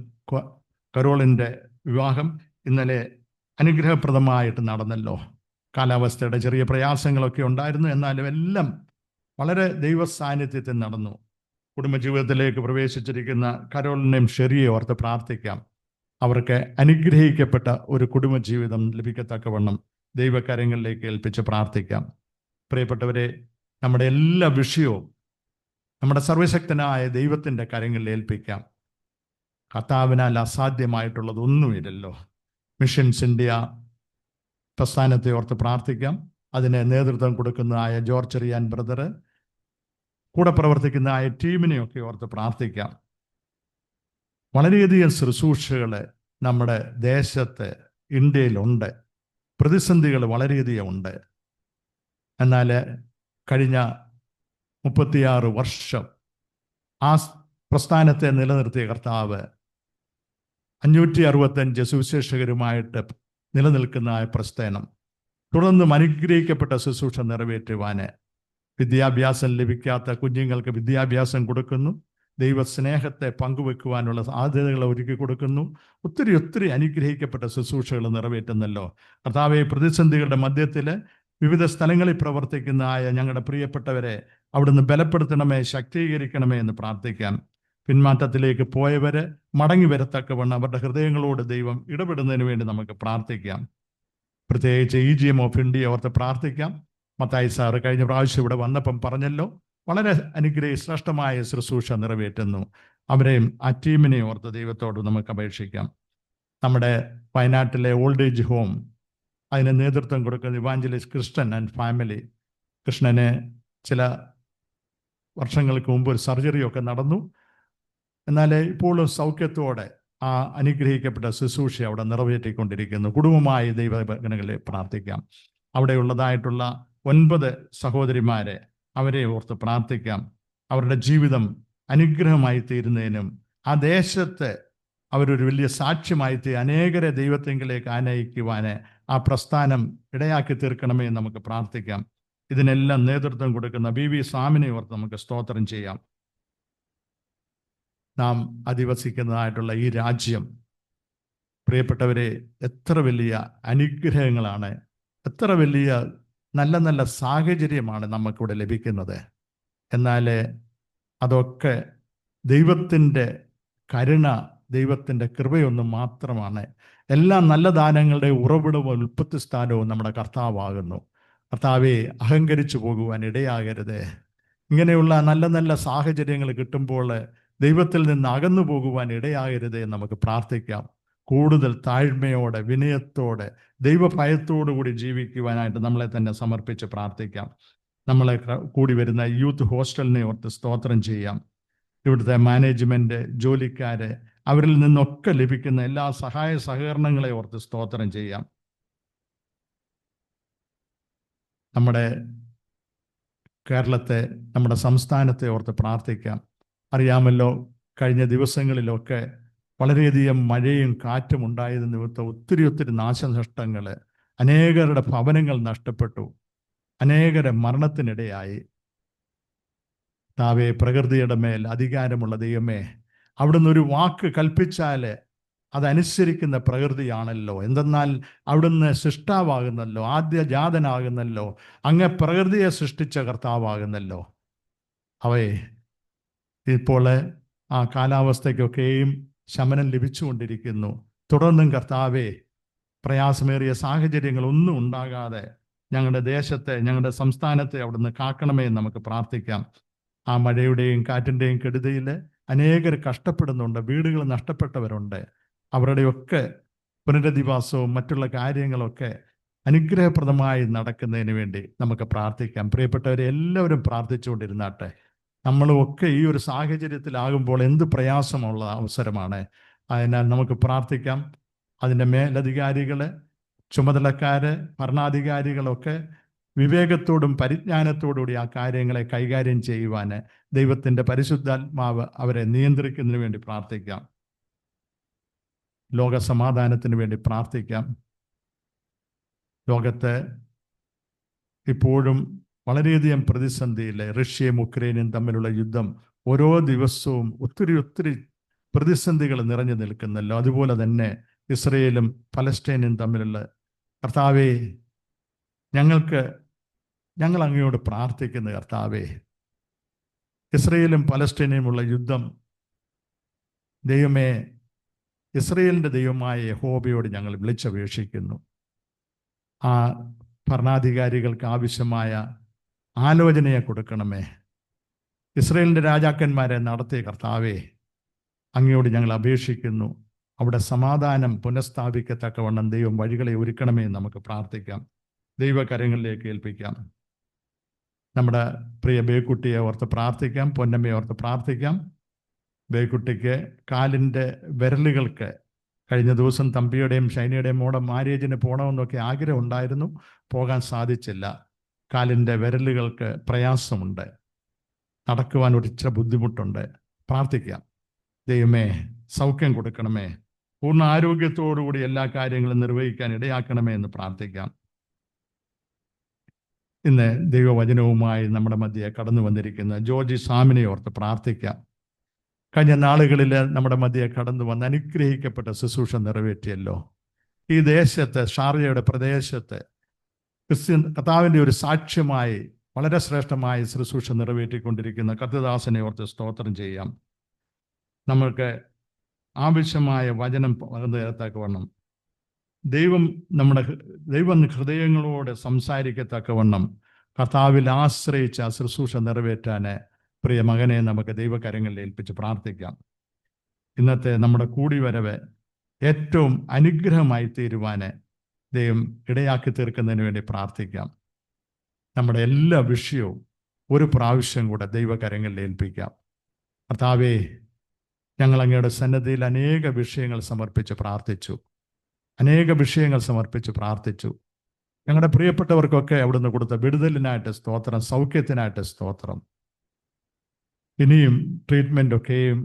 കരോളിൻ്റെ വിവാഹം ഇന്നലെ അനുഗ്രഹപ്രദമായിട്ട് നടന്നല്ലോ. കാലാവസ്ഥയുടെ ചെറിയ പ്രയാസങ്ങളൊക്കെ ഉണ്ടായിരുന്നു, എന്നാലും എല്ലാം വളരെ ദൈവ സാന്നിധ്യത്തിൽ നടന്നു. കുടുംബജീവിതത്തിലേക്ക് പ്രവേശിച്ചിരിക്കുന്ന കരോളിനെയും ഷെറിയെ ഓർത്ത് പ്രാർത്ഥിക്കാം. അവർക്ക് അനുഗ്രഹിക്കപ്പെട്ട ഒരു കുടുംബജീവിതം ലഭിക്കത്തക്കവണ്ണം ദൈവകാര്യങ്ങളിലേക്ക് ഏൽപ്പിച്ച് പ്രാർത്ഥിക്കാം. പ്രിയപ്പെട്ടവരെ, നമ്മുടെ എല്ലാ വിഷയവും നമ്മുടെ സർവശക്തനായ ദൈവത്തിൻ്റെ കാര്യങ്ങളിൽ ഏൽപ്പിക്കാം. കർത്താവിനാൽ അസാധ്യമായിട്ടുള്ളതൊന്നുമില്ലല്ലോ. മിഷൻസ് ഇന്ത്യ പ്രസ്ഥാനത്തെ ഓർത്ത് പ്രാർത്ഥിക്കാം. അതിന് നേതൃത്വം കൊടുക്കുന്നതായ ജോർജ് റിയാൻ ബ്രദർ, കൂടെ പ്രവർത്തിക്കുന്നതായ ടീമിനെയൊക്കെ ഓർത്ത് പ്രാർത്ഥിക്കാം. വളരെയധികം ശുശ്രൂഷകൾ നമ്മുടെ ദേശത്ത് ഇന്ത്യയിലുണ്ട്. പ്രതിസന്ധികൾ വളരെയധികം ഉണ്ട്. എന്നാൽ കഴിഞ്ഞ 36 വർഷം ആ പ്രസ്ഥാനത്തെ നിലനിർത്തിയ കർത്താവ് 565 സുവിശേഷകരുമായിട്ട് നിലനിൽക്കുന്ന പ്രസ്ഥാനം തുടർന്നും അനുഗ്രഹിക്കപ്പെട്ട ശുശ്രൂഷ നിറവേറ്റുവാന്, വിദ്യാഭ്യാസം ലഭിക്കാത്ത കുഞ്ഞുങ്ങൾക്ക് വിദ്യാഭ്യാസം കൊടുക്കുന്നു, ദൈവസ്നേഹത്തെ പങ്കുവെക്കുവാനുള്ള സാധ്യതകൾ ഒരുക്കി കൊടുക്കുന്നു. ഒത്തിരി അനുഗ്രഹിക്കപ്പെട്ട ശുശ്രൂഷകൾ നിറവേറ്റുന്നല്ലോ. കർത്താവെ, പ്രതിസന്ധികളുടെ മധ്യത്തിൽ വിവിധ സ്ഥലങ്ങളിൽ പ്രവർത്തിക്കുന്നതായ ഞങ്ങളുടെ പ്രിയപ്പെട്ടവരെ അവിടുന്ന് ബലപ്പെടുത്തണമേ, ശക്തീകരിക്കണമേ എന്ന് പ്രാർത്ഥിക്കാം. പിന്മാറ്റത്തിലേക്ക് പോയവര് മടങ്ങി വരത്തക്കവണ്ണം അവരുടെ ഹൃദയങ്ങളോട് ദൈവം ഇടപെടുന്നതിന് വേണ്ടി നമുക്ക് പ്രാർത്ഥിക്കാം. പ്രത്യേകിച്ച് EGM ഓഫ് ഇന്ത്യ ഓർത്ത് പ്രാർത്ഥിക്കാം. മത്തായി സാറ് കഴിഞ്ഞ പ്രാവശ്യം ഇവിടെ വന്നപ്പം പറഞ്ഞല്ലോ, വളരെ ശ്രേഷ്ഠമായ ശുശ്രൂഷ നിറവേറ്റുന്നു. അവരെയും ആ ടീമിനെയും ഓർത്ത് ദൈവത്തോട് നമുക്ക് അപേക്ഷിക്കാം. നമ്മുടെ വയനാട്ടിലെ ഓൾഡ് ഏജ് ഹോം, അതിന് നേതൃത്വം കൊടുക്കുന്ന ഇവാഞ്ചലിസ്റ്റ് ക്രിസ്റ്റൻ ആൻഡ് ഫാമിലി. കൃഷ്ണന് ചില വർഷങ്ങൾക്ക് മുമ്പ് ഒരു സർജറിയൊക്കെ നടന്നു. എന്നാൽ ഇപ്പോഴും സൗഖ്യത്തോടെ ആ അനുഗ്രഹിക്കപ്പെട്ട ശുശ്രൂഷ അവിടെ നിറവേറ്റിക്കൊണ്ടിരിക്കുന്നു. കുടുംബമായി ദൈവഗണങ്ങളെ പ്രാർത്ഥിക്കാം. അവിടെയുള്ളതായിട്ടുള്ള 9 സഹോദരിമാരെ, അവരെ ഓർത്ത് പ്രാർത്ഥിക്കാം. അവരുടെ ജീവിതം അനുഗ്രഹമായി തീരുന്നതിനും ആ ദേശത്ത് അവരൊരു വലിയ സാക്ഷ്യമായി അനേകരെ ദൈവത്തെങ്കിലേക്ക് ആനയിക്കുവാന് ആ പ്രസ്ഥാനം ഇടയാക്കി തീർക്കണമേ എന്ന് നമുക്ക് പ്രാർത്ഥിക്കാം. ഇതിനെല്ലാം നേതൃത്വം കൊടുക്കുന്ന BV സ്വാമിനെ ഓർത്ത് നമുക്ക് സ്തോത്രം ചെയ്യാം. നാം അധിവസിക്കുന്നതായിട്ടുള്ള ഈ രാജ്യം, പ്രിയപ്പെട്ടവരെ, എത്ര വലിയ അനുഗ്രഹങ്ങളാണ്, എത്ര വലിയ നല്ല നല്ല സാഹചര്യമാണ് നമുക്കിവിടെ ലഭിക്കുന്നത്. എന്നാൽ അതൊക്കെ ദൈവത്തിൻ്റെ കരുണ, ദൈവത്തിൻ്റെ കൃപയൊന്നും മാത്രമാണ്. എല്ലാ നല്ല ദാനങ്ങളുടെ ഉറവിടവും ഉൽപ്പത്തി സ്ഥാനവും നമ്മുടെ കർത്താവാകുന്നു. കർത്താവെ, അഹങ്കരിച്ചു പോകുവാൻ ഇടയാകരുത്. ഇങ്ങനെയുള്ള നല്ല നല്ല സാഹചര്യങ്ങൾ കിട്ടുമ്പോൾ ദൈവത്തിൽ നിന്ന് അകന്നു പോകുവാൻ ഇടയാകരുത് എന്ന് നമുക്ക് പ്രാർത്ഥിക്കാം. കൂടുതൽ താഴ്മയോടെ, വിനയത്തോടെ, ദൈവഭയത്തോടു കൂടി ജീവിക്കുവാനായിട്ട് നമ്മളെ തന്നെ സമർപ്പിച്ച് പ്രാർത്ഥിക്കാം. നമ്മളെ കൂടി വരുന്ന യൂത്ത് ഹോസ്റ്റലിനെ ഓർത്ത് സ്തോത്രം ചെയ്യാം. ഇവിടുത്തെ മാനേജ്മെൻറ്റ്, ജോലിക്കാര്, അവരിൽ നിന്നൊക്കെ ലഭിക്കുന്ന എല്ലാ സഹായ സഹകരണങ്ങളെ ഓർത്ത് സ്തോത്രം ചെയ്യാം. നമ്മുടെ കേരളത്തെ, നമ്മുടെ സംസ്ഥാനത്തെ ഓർത്ത് പ്രാർത്ഥിക്കാം. അറിയാമല്ലോ, കഴിഞ്ഞ ദിവസങ്ങളിലൊക്കെ വളരെയധികം മഴയും കാറ്റും ഉണ്ടായത് നിമിത്തം ഒത്തിരി നാശനഷ്ടങ്ങൾ, അനേകരുടെ ഭവനങ്ങൾ നഷ്ടപ്പെട്ടു, അനേകരെ മരണത്തിനിടയായി. താവേ, പ്രകൃതിയുടെ മേൽ അധികാരമുള്ള ദൈവമേ, അവിടുന്ന് ഒരു വാക്ക് കൽപ്പിച്ചാൽ അതനുസരിക്കുന്ന പ്രകൃതിയാണല്ലോ. എന്തെന്നാൽ അവിടുന്ന് സൃഷ്ടാവാകുന്നല്ലോ, ആദ്യജാതനാകുന്നല്ലോ, അങ്ങ് പ്രകൃതിയെ സൃഷ്ടിച്ച കർത്താവാകുന്നല്ലോ. അവയെ ഇപ്പോൾ ആ കാലാവസ്ഥയ്ക്കൊക്കെയും ശമനം ലഭിച്ചുകൊണ്ടിരിക്കുന്നു. തുടർന്നും കർത്താവേ, പ്രയാസമേറിയ സാഹചര്യങ്ങളൊന്നും ഉണ്ടാകാതെ ഞങ്ങളുടെ ദേശത്തെ, ഞങ്ങളുടെ സംസ്ഥാനത്തെ അവിടുന്ന് കാക്കണമേ എന്ന് നമുക്ക് പ്രാർത്ഥിക്കാം. ആ മഴയുടെയും കാറ്റിൻ്റെയും കെടുതിയിൽ അനേകർ കഷ്ടപ്പെടുന്നുണ്ട്, വീടുകൾ നഷ്ടപ്പെട്ടവരുണ്ട്. അവരുടെയൊക്കെ പുനരധിവാസവും മറ്റുള്ള കാര്യങ്ങളൊക്കെ അനുഗ്രഹപ്രദമായി നടക്കുന്നതിന് വേണ്ടി നമുക്ക് പ്രാർത്ഥിക്കാം. പ്രിയപ്പെട്ടവരെ, എല്ലാവരും പ്രാർത്ഥിച്ചുകൊണ്ടിരുന്നാട്ടെ. നമ്മളുമൊക്കെ ഈ ഒരു സാഹചര്യത്തിലാകുമ്പോൾ എന്ത് പ്രയാസമുള്ള അവസരമാണ്. അതിനാൽ നമുക്ക് പ്രാർത്ഥിക്കാം. അതിൻ്റെ മേലധികാരികൾ, ചുമതലക്കാര്, ഭരണാധികാരികളൊക്കെ വിവേകത്തോടും പരിജ്ഞാനത്തോടുകൂടി ആ കാര്യങ്ങളെ കൈകാര്യം ചെയ്യുവാൻ ദൈവത്തിൻ്റെ പരിശുദ്ധാത്മാവ് അവരെ നിയന്ത്രിക്കുന്നതിന് വേണ്ടി പ്രാർത്ഥിക്കാം. ലോക സമാധാനത്തിന് വേണ്ടി പ്രാർത്ഥിക്കാം. ലോകത്ത് ഇപ്പോഴും വളരെയധികം പ്രതിസന്ധിയിൽ റഷ്യയും ഉക്രൈനും തമ്മിലുള്ള യുദ്ധം ഓരോ ദിവസവും ഒത്തിരി പ്രതിസന്ധികൾ നിറഞ്ഞു നിൽക്കുന്നല്ലോ. അതുപോലെ തന്നെ ഇസ്രയേലും പലസ്തീനും തമ്മിലുള്ള കർത്താവേ, ഞങ്ങൾ അങ്ങയോട് പ്രാർത്ഥിക്കുന്ന കർത്താവേ, ഇസ്രയേലും പലസ്തീനുമുള്ള യുദ്ധം ദൈവമേ, ഇസ്രയേലിൻ്റെ ദൈവമായ യഹോവയോട് ഞങ്ങൾ വിളിച്ചപേക്ഷിക്കുന്നു. ആ ഭരണാധികാരികൾക്ക് ആവശ്യമായ ആലോചനയെ കൊടുക്കണമേ. ഇസ്രയേലിൻ്റെ രാജാക്കന്മാരെ നടത്തിയ കർത്താവേ, അങ്ങയോട് ഞങ്ങൾ അപേക്ഷിക്കുന്നു. അവിടെ സമാധാനം പുനഃസ്ഥാപിക്കത്തക്കവണ്ണം ദൈവം വഴികളെ ഒരുക്കണമേ എന്ന് നമുക്ക് പ്രാർത്ഥിക്കാം. ദൈവകരങ്ങളിലേക്ക് ഏൽപ്പിക്കാം. നമ്മുടെ പ്രിയ ബേക്കുട്ടിയെ ഓർത്ത് പ്രാർത്ഥിക്കാം. പൊന്നമ്മയെ ഓർത്ത് പ്രാർത്ഥിക്കാം. ബേക്കുട്ടിക്ക് കാലിൻ്റെ വിരലുകൾക്ക് കഴിഞ്ഞ ദിവസം തമ്പിയുടെയും ഷൈനയുടെയും മോടെ മാര്യേജിന് പോകണമെന്നൊക്കെ ആഗ്രഹം ഉണ്ടായിരുന്നു, പോകാൻ സാധിച്ചില്ല. കാലിൻ്റെ വിരലുകൾക്ക് പ്രയാസമുണ്ട്, നടക്കുവാൻ ഒരിച്ചിരി ബുദ്ധിമുട്ടുണ്ട്. പ്രാർത്ഥിക്കാം. ദൈവമേ, സൗഖ്യം കൊടുക്കണമേ. പൂർണ്ണ ആരോഗ്യത്തോടുകൂടി എല്ലാ കാര്യങ്ങളും നിർവഹിക്കാൻ ഇടയാക്കണമേ എന്ന് പ്രാർത്ഥിക്കാം. ഇന്ന് ദൈവവചനവുമായി നമ്മുടെ മധ്യേ കടന്നു വന്നിരിക്കുന്ന ജോർജി സാമിനെ ഓർത്ത് പ്രാർത്ഥിക്കാം. കഴിഞ്ഞ നാളുകളിൽ നമ്മുടെ മധ്യേ കടന്നു വന്ന് അനുഗ്രഹിക്കപ്പെട്ട ശുശ്രൂഷ നിറവേറ്റിയല്ലോ. ഈ ദേശത്ത്, ഷാർജയുടെ പ്രദേശത്ത് ക്രിസ്ത്യൻ കർത്താവിൻ്റെ ഒരു സാക്ഷ്യമായി വളരെ ശ്രേഷ്ഠമായ ശുശ്രൂഷ നിറവേറ്റിക്കൊണ്ടിരിക്കുന്ന കർത്തദാസനെ ഓർത്ത് സ്തോത്രം ചെയ്യാം. നമ്മൾക്ക് ആവശ്യമായ വചനം പകർന്നു തരത്തക്കവണ്ണം ദൈവം ഹൃദയങ്ങളോട് സംസാരിക്കത്തക്കവണ്ണം കർത്താവിൽ ആശ്രയിച്ച് ആ ശുശ്രൂഷ നിറവേറ്റാൻ പ്രിയ മകനെ നമുക്ക് ദൈവകരങ്ങളിൽ ഏൽപ്പിച്ച് പ്രാർത്ഥിക്കാം. ഇന്നത്തെ നമ്മുടെ കൂടിവരവ് ഏറ്റവും അനുഗ്രഹമായി തീരുവാൻ ദൈവം ഇടയാക്കി തീർക്കുന്നതിന് വേണ്ടി പ്രാർത്ഥിക്കാം. നമ്മുടെ എല്ലാ വിഷയവും ഒരു പ്രാവശ്യം കൂടെ ദൈവകരങ്ങളിൽ ഏൽപ്പിക്കാം. കർത്താവേ, ഞങ്ങൾ അങ്ങയുടെ സന്നദ്ധിയിൽ അനേക വിഷയങ്ങൾ സമർപ്പിച്ച് പ്രാർത്ഥിച്ചു. ഞങ്ങളുടെ പ്രിയപ്പെട്ടവർക്കൊക്കെ അവിടുന്ന് കൊടുത്ത വിടുതലിനായിട്ട് സ്തോത്രം, സൗഖ്യത്തിനായിട്ട് സ്തോത്രം. ഇനിയും ട്രീറ്റ്മെൻ്റൊക്കെയും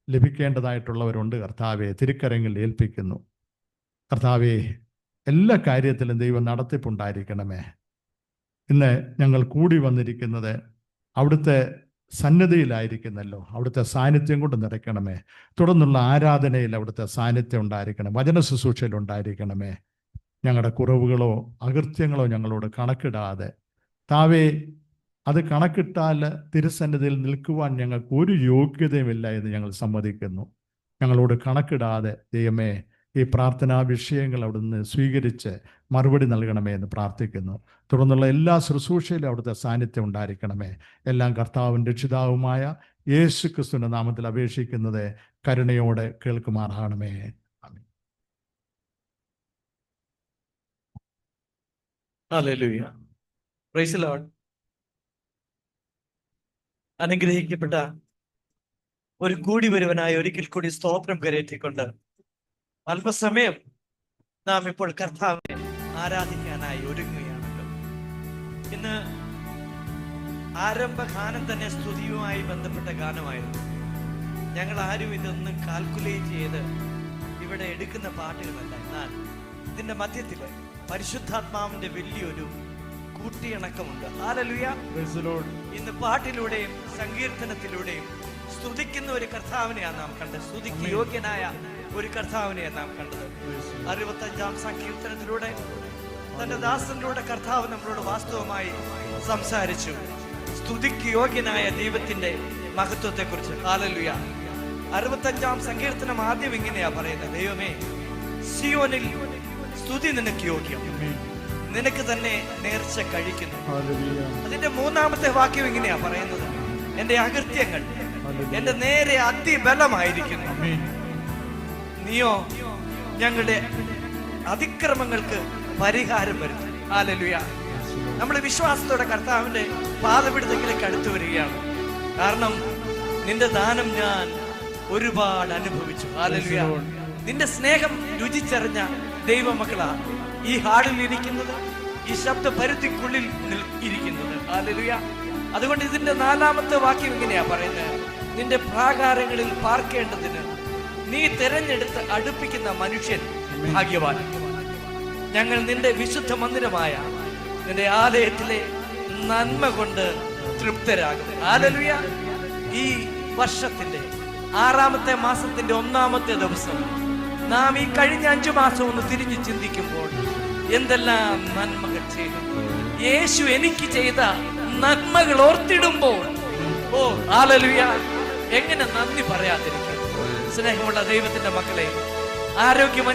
ലഭിക്കേണ്ടതായിട്ടുള്ളവരുണ്ട്. കർത്താവെ, തിരുക്കരങ്ങളിൽ ഏൽപ്പിക്കുന്നു. കർത്താവെ, എല്ലാ കാര്യത്തിലും ദൈവം നടത്തിപ്പുണ്ടായിരിക്കണമേ. ഇന്ന് ഞങ്ങൾ കൂടി വന്നിരിക്കുന്നത് അവിടുത്തെ സന്നദ്ധിയിലായിരിക്കുന്നല്ലോ. അവിടുത്തെ സാന്നിധ്യം കൊണ്ട് നിറയ്ക്കണമേ. തുടർന്നുള്ള ആരാധനയിൽ അവിടുത്തെ സാന്നിധ്യം ഉണ്ടായിരിക്കണം. വചന ശുശ്രൂഷയിൽ ഉണ്ടായിരിക്കണമേ. ഞങ്ങളുടെ കുറവുകളോ അകൃത്യങ്ങളോ ഞങ്ങളോട് കണക്കിടാതെ, താവേ, അത് കണക്കിട്ടാൽ തിരുസന്നിധിയിൽ നിൽക്കുവാൻ ഞങ്ങൾക്ക് ഒരു യോഗ്യതയുമില്ല എന്ന് ഞങ്ങൾ സമ്മതിക്കുന്നു. ഞങ്ങളോട് കണക്കിടാതെ ദൈവമേ, ഈ പ്രാർത്ഥനാ വിഷയങ്ങൾ അവിടുന്ന് സ്വീകരിച്ച് മറുപടി നൽകണമേ എന്ന് പ്രാർത്ഥിക്കുന്നു. തുടർന്നുള്ള എല്ലാ ശുശ്രൂഷയിലും അവിടുത്തെ സാന്നിധ്യം ഉണ്ടായിരിക്കണമേ. എല്ലാം കർത്താവിൻ്റെ രക്ഷിതാവുമായ യേശു ക്രിസ്തുവിൻ്റെ നാമത്തിൽ അപേക്ഷിക്കുന്നത് കരുണയോടെ കേൾക്കുമാറാകണമേ. ആമേൻ. ഹല്ലേലൂയ. Praise the Lord. അനുഗ്രഹിക്കപ്പെട്ട ഒരു കൂടി വരുവനായി ഒരിക്കൽ കൂടി സ്തോത്രം കരയറ്റിക്കൊണ്ട് അല്പസമയം നാം ഇപ്പോൾ കർത്താവിനെ ആരാധിക്കാനായി ഒരുങ്ങുകയാണല്ലോ. ഇന്ന് ആരംഭഗാനം തന്നെ സ്തുതിയുമായി ബന്ധപ്പെട്ട ഗാനമായിരുന്നു. ഞങ്ങൾ ആരും ഇതൊന്നും കാൽക്കുലേറ്റ് ചെയ്ത് ഇവിടെ എടുക്കുന്ന പാട്ടുകളല്ല. എന്നാൽ ഇതിന്റെ മധ്യത്തില് പരിശുദ്ധാത്മാവിന്റെ വലിയൊരു കൂട്ടിയിണക്കമുണ്ട്. ഹല്ലേലൂയ. ഇന്ന് പാട്ടിലൂടെയും സങ്കീർത്തനത്തിലൂടെയും സ്തുതിക്കുന്ന ഒരു കർത്താവിനെയാണ് നാം കണ്ടത്. സ്തുതിക്ക് യോഗ്യനായ ഒരു കർത്താവിനെയാണ് നാം കണ്ടത്. 65-ാം സങ്കീർത്തനത്തിലൂടെ തന്റെ ദാസനിലൂടെ കർത്താവ് നമ്മളോട് വാസ്തവമായി സംസാരിച്ചു. സ്തുതിക്ക് യോഗ്യനായ ദൈവത്തിന്റെ മഹത്വത്തെ കുറിച്ച്. ഹല്ലേലൂയ. 65-ാം സങ്കീർത്തനം ആദ്യം ഇങ്ങനെയാ പറയുന്നത്: ദൈവമേ, സിയോനിൽ സ്തുതി നിനക്ക് യോഗ്യം, നിനക്ക് തന്നെ നേർച്ച കഴിക്കുന്നു. അതിന്റെ 3-ാമത്തെ വാക്യം ഇങ്ങനെയാ പറയുന്നത്: എന്റെ അകൃത്യങ്ങൾ എന്റെ നേരെ അതിബലമായിരിക്കുന്നു, നീയോ ഞങ്ങളുടെ അതിക്രമങ്ങൾക്ക് പരിഹാരം വരുത്തും. ഹല്ലേലൂയ. നമ്മൾ വിശ്വാസത്തോടെ കർത്താവിന്റെ പാദപീഠത്തിലേക്ക് അടുത്തു വരികയാണ്. കാരണം നിന്റെ ദാനം ഞാൻ ഒരുപാട് അനുഭവിച്ചു. ഹല്ലേലൂയ. നിന്റെ സ്നേഹം രുചിച്ചറിഞ്ഞ ദൈവമക്കളാ ഈ ഹാളിൽ ഇരിക്കുന്നത്, ഈ ശബ്ദ പരിധിക്കുള്ളിൽ ഇരിക്കുന്നത്. ഹല്ലേലൂയ. അതുകൊണ്ട് ഇതിന്റെ 4-ാമത്തെ വാക്യം ഇങ്ങനെയാ പറയുന്നത്: നിന്റെ പ്രാകാരങ്ങളിൽ പാർക്കേണ്ടതിന് നീ തിരഞ്ഞെടുത്ത് അടുപ്പിക്കുന്ന മനുഷ്യൻ ഭാഗ്യവാൻ. ഞങ്ങൾ നിന്റെ വിശുദ്ധ മന്ദിരമായ നിന്റെ ആലയത്തിലെ നന്മ കൊണ്ട് തൃപ്തരാകും. ഹല്ലേലൂയ. ഈ വർഷത്തിന്റെ 6-ാമത്തെ മാസത്തിന്റെ 1-ാമത്തെ ദിവസം നാം ഈ കഴിഞ്ഞ 5 മാസം ഒന്ന് തിരിഞ്ഞു ചിന്തിക്കുമ്പോൾ എന്തെല്ലാം നന്മകൾ ചെയ്തു. യേശു എനിക്ക് ചെയ്ത നന്മകൾ ഓർത്തിടുമ്പോൾ ഓ ഹല്ലേലൂയ, എങ്ങനെ നന്ദി പറയാതിരിക്കും? സ്നേഹമുള്ള ദൈവത്തിന്റെ മക്കളെ, ആരോഗ്യം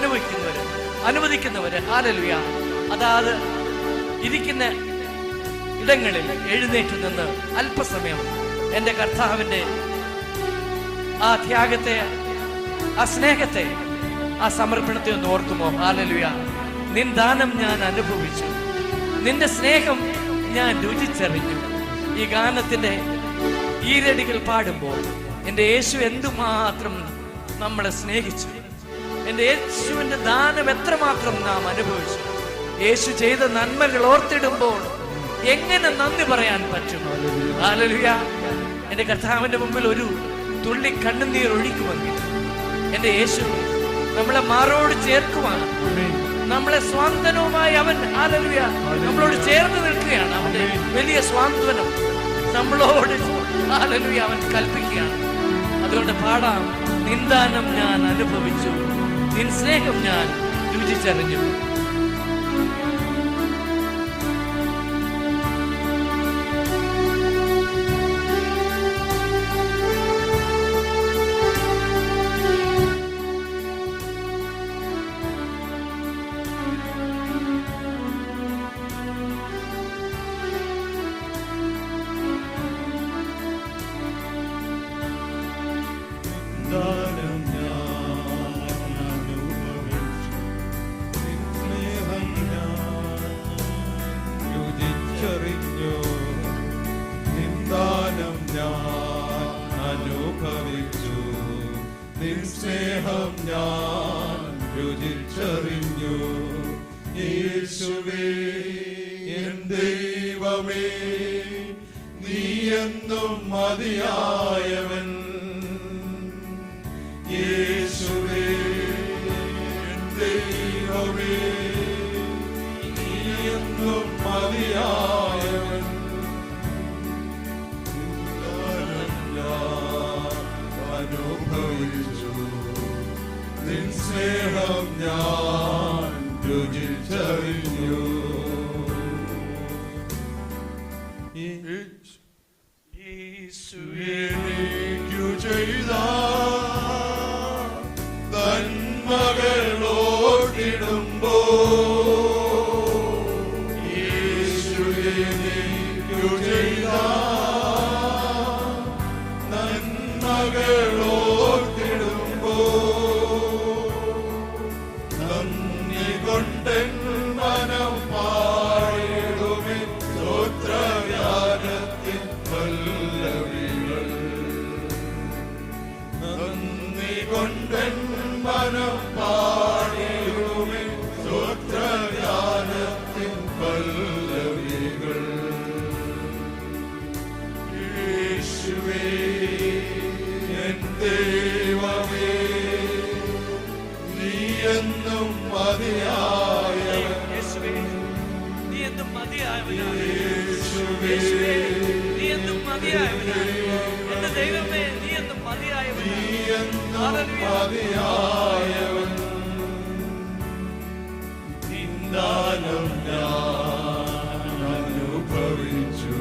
അനുവദിക്കുന്നവര് ഹല്ലേലൂയ, അതാത് ഇരിക്കുന്ന ഇടങ്ങളിൽ എഴുന്നേറ്റ് നിന്ന് അല്പസമയം എന്റെ കർത്താവിന്റെ ആ ത്യാഗത്തെ, ആ സ്നേഹത്തെ, ആ സമർപ്പണത്തെ ഒന്ന് ഓർക്കുമോ? ഹല്ലേലൂയ. നിൻ ദാനം ഞാൻ അനുഭവിച്ചു, നിന്റെ സ്നേഹം ഞാൻ രുചിച്ചറിഞ്ഞു. ഈ ഗാനത്തിന്റെ ഈരടികൾ പാടുമ്പോൾ എന്റെ യേശു എന്തുമാത്രം നമ്മളെ സ്നേഹിച്ചു, എന്റെ യേശുവിന്റെ ദാനം എത്രമാത്രം നാം അനുഭവിച്ചു. യേശു ചെയ്ത നന്മകൾ ഓർത്തിടുമ്പോൾ എങ്ങനെ നന്ദി പറയാൻ പറ്റും? ഹല്ലേലൂയ. എന്റെ കർത്താവിന്റെ മുമ്പിൽ ഒരു തുള്ളി കണ്ണുനീർ ഒഴിക്കുമെങ്കിൽ എന്റെ യേശു നമ്മളെ മാറോട് ചേർക്കുവാൻ, നമ്മളെ സ്വാന്തനവുമായി അവൻ ഹല്ലേലൂയ നമ്മളോട് ചേർന്ന് നിൽക്കുകയാണ്. അവന്റെ വലിയ സ്വാന്തനം നമ്മളോട് ഹല്ലേലൂയ അവൻ കൽപ്പിക്കുകയാണ്. അതുകൊണ്ട് പാടാം: നിൻ ദാനം ഞാൻ അനുഭവിച്ചു, നിൻ സ്നേഹം ഞാൻ രുചിച്ചറിഞ്ഞു. നിൻ സ്നേഹം ഞാൻ രുചിച്ചറിഞ്ഞു. യേശുവേ എൻ ദൈവമേ, നീ എന്നും മതിയായവൻ. യേശുവേ എൻ ദൈവമേ, നീ എന്നും മതിയായവൻ. അനുഭവിച്ചു നിൻ സ്നേഹം ഞാൻ രുചിച്ചറിഞ്ഞു. യേശുവിനു ചെയ്ത നന്മകളോടിടുമ്പോ, യേശുവിനു ചെയ്ത നന്മകളോർത്തിടുമ്പോ, നന്ദി കൊണ്ടെൻ മനം പാടിടുമേ സ്തോത്രഗാനത്തിൻ പല്ലവികൾ. നന്ദി കൊണ്ടെൻ മനം പാടിടുമേ സ്തോത്രഗാനത്തിൻ പല്ലവികൾ. യേശുവേ എൻ ദൈവമേ, നീ എന്നും മതിയായവൻ. യേശുവേ നീ എന്നും മതിയായവനാണ്. യേശുവേ നീ എന്നും മതിയായവനാണ്. എന്റെ ദൈവമേ, നീ എന്നും മതിയായവൻ നിന്ദാനം ഞാൻ അനുഭവിച്ചു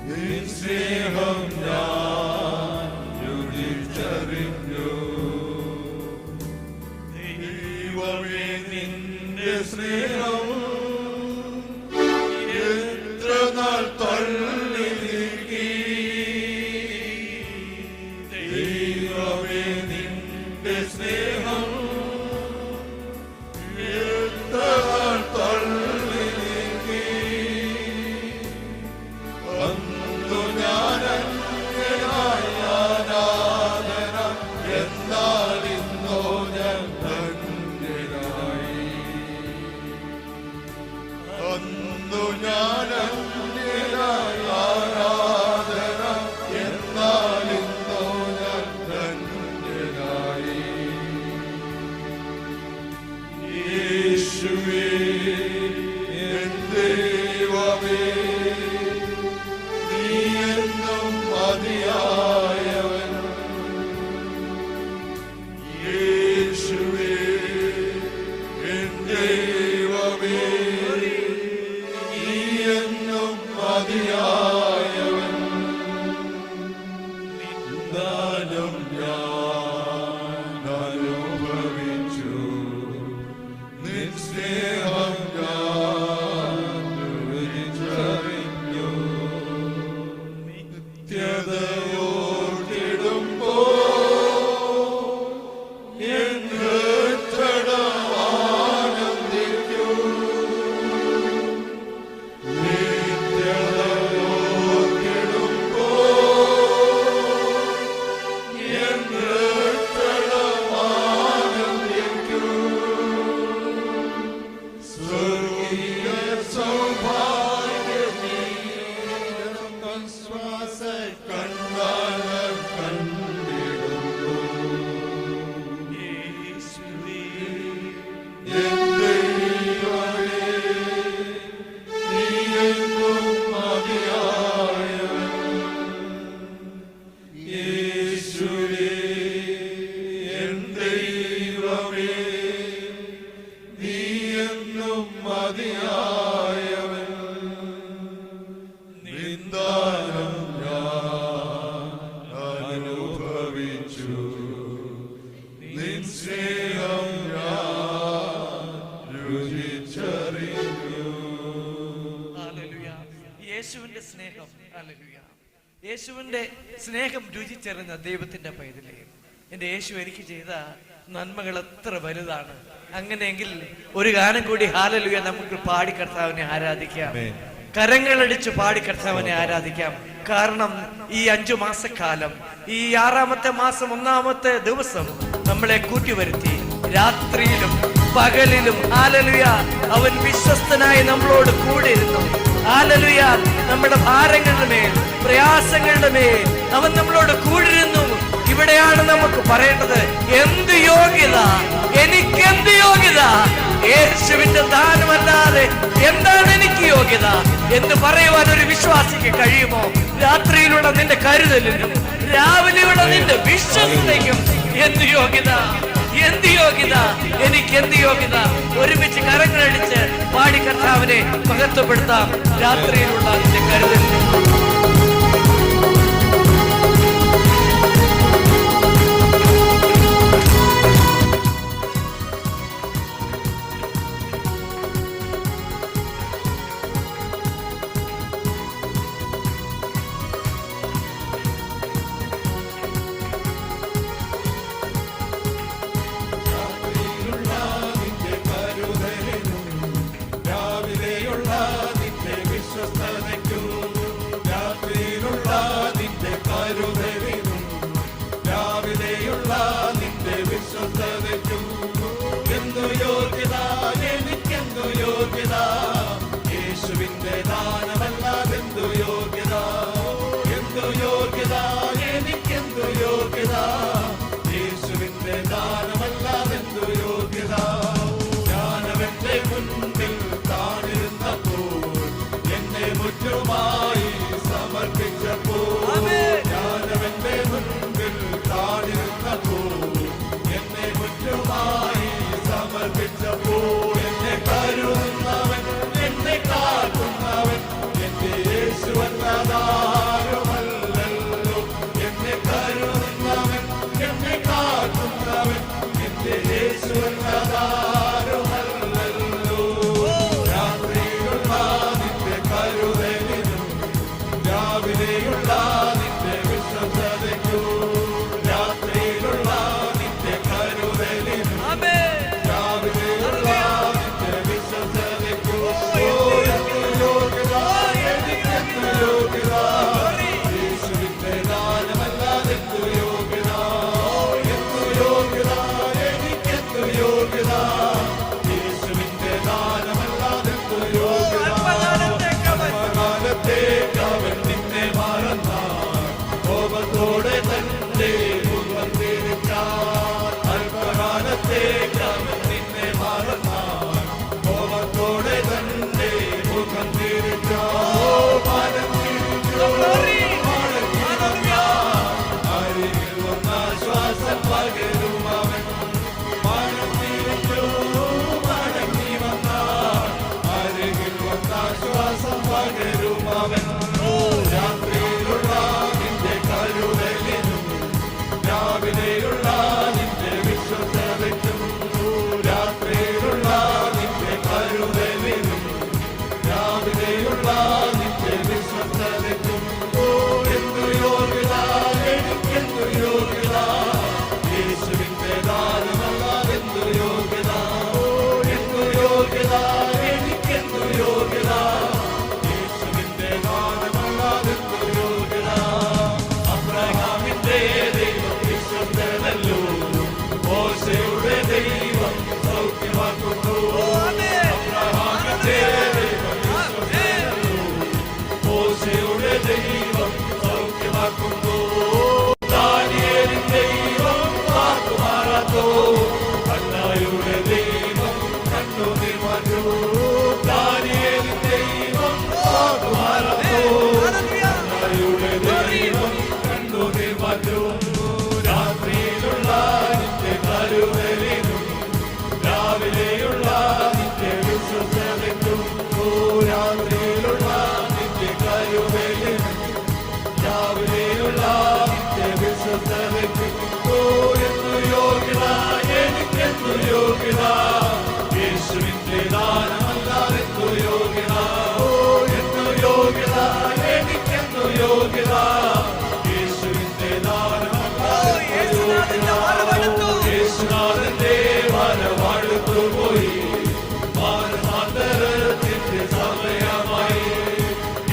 നിൻ സ്നേഹം ഞാൻ രുചിച്ചറിഞ്ഞു ദൈവമേ നിന്റെ സ്നേഹം എത്ര നാൾ തള്ളി നീക്കി ദൈവമേ നിന്റെ സ്നേഹം എത്ര നാൾ തള്ളി നീക്കി അന്നു ഞാൻ അന്യനായി അനാഥന എന്നാൽ ഇന്നോ ഞാൻ ധന്യനായി അന്നു ഞാൻ അന്യനായി ആരാധന എന്നാൽ ഇന്നോ ഞാൻ ധന്യനായി യേശുവേ എൻ ദൈവമേ നീ എന്നും മതിയായവൻ യേശുവേ എൻ ദൈവമേ നീ എന്നും മതിയായവൻ നിന്ദാനം ഞാൻ അനുഭവിച്ചു നിൻ സ്നേഹം ഞാൻ രുചിച്ചറിഞ്ഞു നിത്യതയോർത്തിടുമ്പോ എൻ ഹൃദയമാനന്ദിക്കൂ നിത്യതയോർത്തിടുമ്പോ എൻ ഹൃദയമാനന്ദിക്കൂ സ്വർഗീയ സൗഭാഗ്യമീ ശ്വാസ കണ്ടാൽ കണ്ടിടുന്നു യേശുവേ എൻ ദൈവമേ നീ എന്നും മതിയായവൻ യേശുവേ എൻ ദൈവമേ നീ എന്നും മതിയായവൻ നിന്ദാനം ഞാൻ അനുഭവിച്ചു നിൻ സ്നേഹം ഞാൻ രുചിച്ചറിഞ്ഞു ഹല്ലേലൂയ. യേശുവിന്റെ സ്നേഹം, ഹല്ലേലൂയ. യേശുവിന്റെ സ്നേഹം രുചിച്ചറിഞ്ഞ ദൈവത്തിന്റെ പൈതലേ, എന്റെ യേശു എനിക്ക് ചെയ്ത നന്മകൾ എത്ര വലുതാണ്. അങ്ങനെയെങ്കിൽ ഒരു ഗാനം കൂടി ഹല്ലേലൂയ നമുക്ക് പാടി കർത്താവിനെ ആരാധിക്കാം. കരങ്ങളടിച്ച് പാടി കർത്താവിനെ ആരാധിക്കാം. കാരണം ഈ 5 മാസക്കാലം, ഈ 6-ാമത്തെ മാസം 1-ാമത്തെ ദിവസം നമ്മളെ കൂട്ടിവരുത്തി രാത്രിയിലും പകലിലും ഹല്ലേലൂയ അവൻ വിശ്വസ്തനായി നമ്മളോട് കൂടെ ഇരുന്നു. ഹല്ലേലൂയ നമ്മുടെ ഭാരങ്ങളുടെ മേൽ, പ്രയാസങ്ങളുടെ മേൽ അവൻ നമ്മളോട് കൂടിരുന്നു. ഇവിടെയാണ് നമുക്ക് പറയേണ്ടത്, എന്ത് യോഗ്യത, എനിക്ക് എന്ത് യോഗ്യത, യേശുവിന്റെ ദാനമല്ലാതെ എന്താണ് എനിക്ക് യോഗ്യത എന്ന് പറയുവാൻ ഒരു വിശ്വാസിക്ക് കഴിയുമോ? രാത്രിയിലുള്ള നിന്റെ കരുതലിനും രാവിലെയുള്ള നിന്റെ വിശ്വസതയ്ക്കും എന്ത് യോഗ്യത, എന്ത് യോഗ്യത, എനിക്ക് എന്ത് യോഗ്യത. ഒരുമിച്ച് കരങ്ങളടിച്ച് പാടി കർത്താവിനെ മഹത്വപ്പെടുത്താം. രാത്രിയിലുള്ള നിന്റെ കരുതലിനും രാവിലെയുള്ള നിന്റെ വിശ്വസ്തതയ്ക്കും മോശയുടെ ദൈവം സൗഖ്യമാക്കുന്നു. അബ്രഹാമിന്റെ ദൈവം മോശയുടെ ദൈവം സൗഖ്യമാക്കുന്നു. ദാനിയേലിന്റെ ദൈവം വാക്കുമാറാത്തോ. ഹന്നായുടെ ദൈവം കണ്ണുനീർ മാറ്റൂ. ദാനിയേലിന്റെ ദൈവം വാക്കുമാറാത്തോ. ഹന്നായുടെ ദൈവം കണ്ണുനീർ മാറ്റൂ. രാത്രിയിലുള്ള നിന്റെ കരുതലിനും രാവിലെയുള്ള നിന്റെ വിശ്വസ്തതയ്ക്കും. രാത്രിയിലുള്ള നിന്റെ കരുതലിനും രാവിലെയുള്ള നിന്റെ വിശ്വസ്തതയ്ക്കും. എന്തു യോഗ്യത എനിക്കെന്തു യോഗ്യത, യേശുവിന്റെ ദാനമല്ലാതെ എന്തു യോഗ്യത. എന്തു യോഗ്യത എനിക്കെന്തു യോഗ്യത, യേശുവിന്റെ ദാനമല്ലാതെ എന്തു യോഗ്യത. യേശുനാഥന്റെ വരവടുത്തു പോയി. മാനസാന്തരത്തിന്റെ സമയമായി.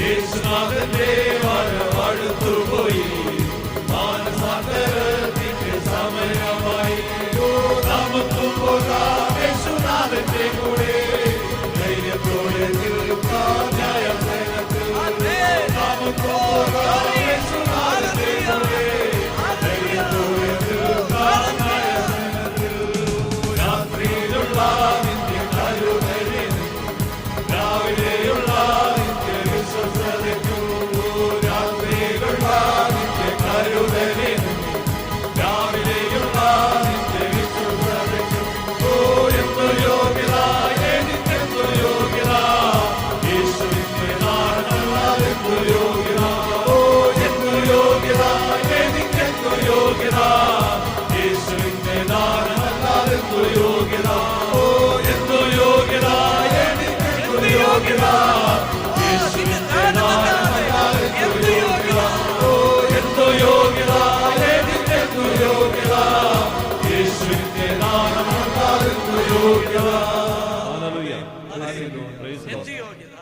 യേശുനാഥന്റെ വരവടുത്തു പോയി. മാനസാന്തരത്തിന്റെ സമയമായി. നമുക്ക് പോകാം യേശുനാഥന്റെ കൂടെ. ധൈര്യത്തോടെ നിൽക്കാം ന്യായസേനത്തിൽ. നമുക്ക് പോകാം യേശുനാഥന്റെ കൂടെ. ധൈര്യത്തോടെ നിൽക്കാം ന്യായസേനത്തിൽ. രാത്രിയിലുള്ള നിന്റെ കരുതലിനും രാവിലെയുള്ള നിന്റെ വിശ്വസ്തതയ്ക്കും. രാത്രിയിലുള്ള നിന്റെ കരുതലിനും രാവിലെയുള്ള നിന്റെ വിശ്വസ്തതയ്ക്കും. എന്തു യോഗ്യത എനിക്കെന്തു യോഗ്യത, യേശുവിന്റെ ദാനമല്ലാതെ എന്തു യോഗ്യത. എന്തു യോഗ്യത എനിക്കെന്തു യോഗ്യത, യേശുവിന്റെ ദാനമല്ലാതെ എന്തു യോഗ്യത. എന്തു യോഗ്യത എനിക്കെന്തു യോഗ്യത, യേശുവിന്റെ ദാനമല്ലാതെ എന്തു യോഗ്യത. എന്തു യോഗ്യത എനിക്കെന്തു യോഗ്യത, യേശുവിന്റെ ദാനമല്ലാതെ എന്തു യോഗ്യത. എന്ത് യോഗ്യത,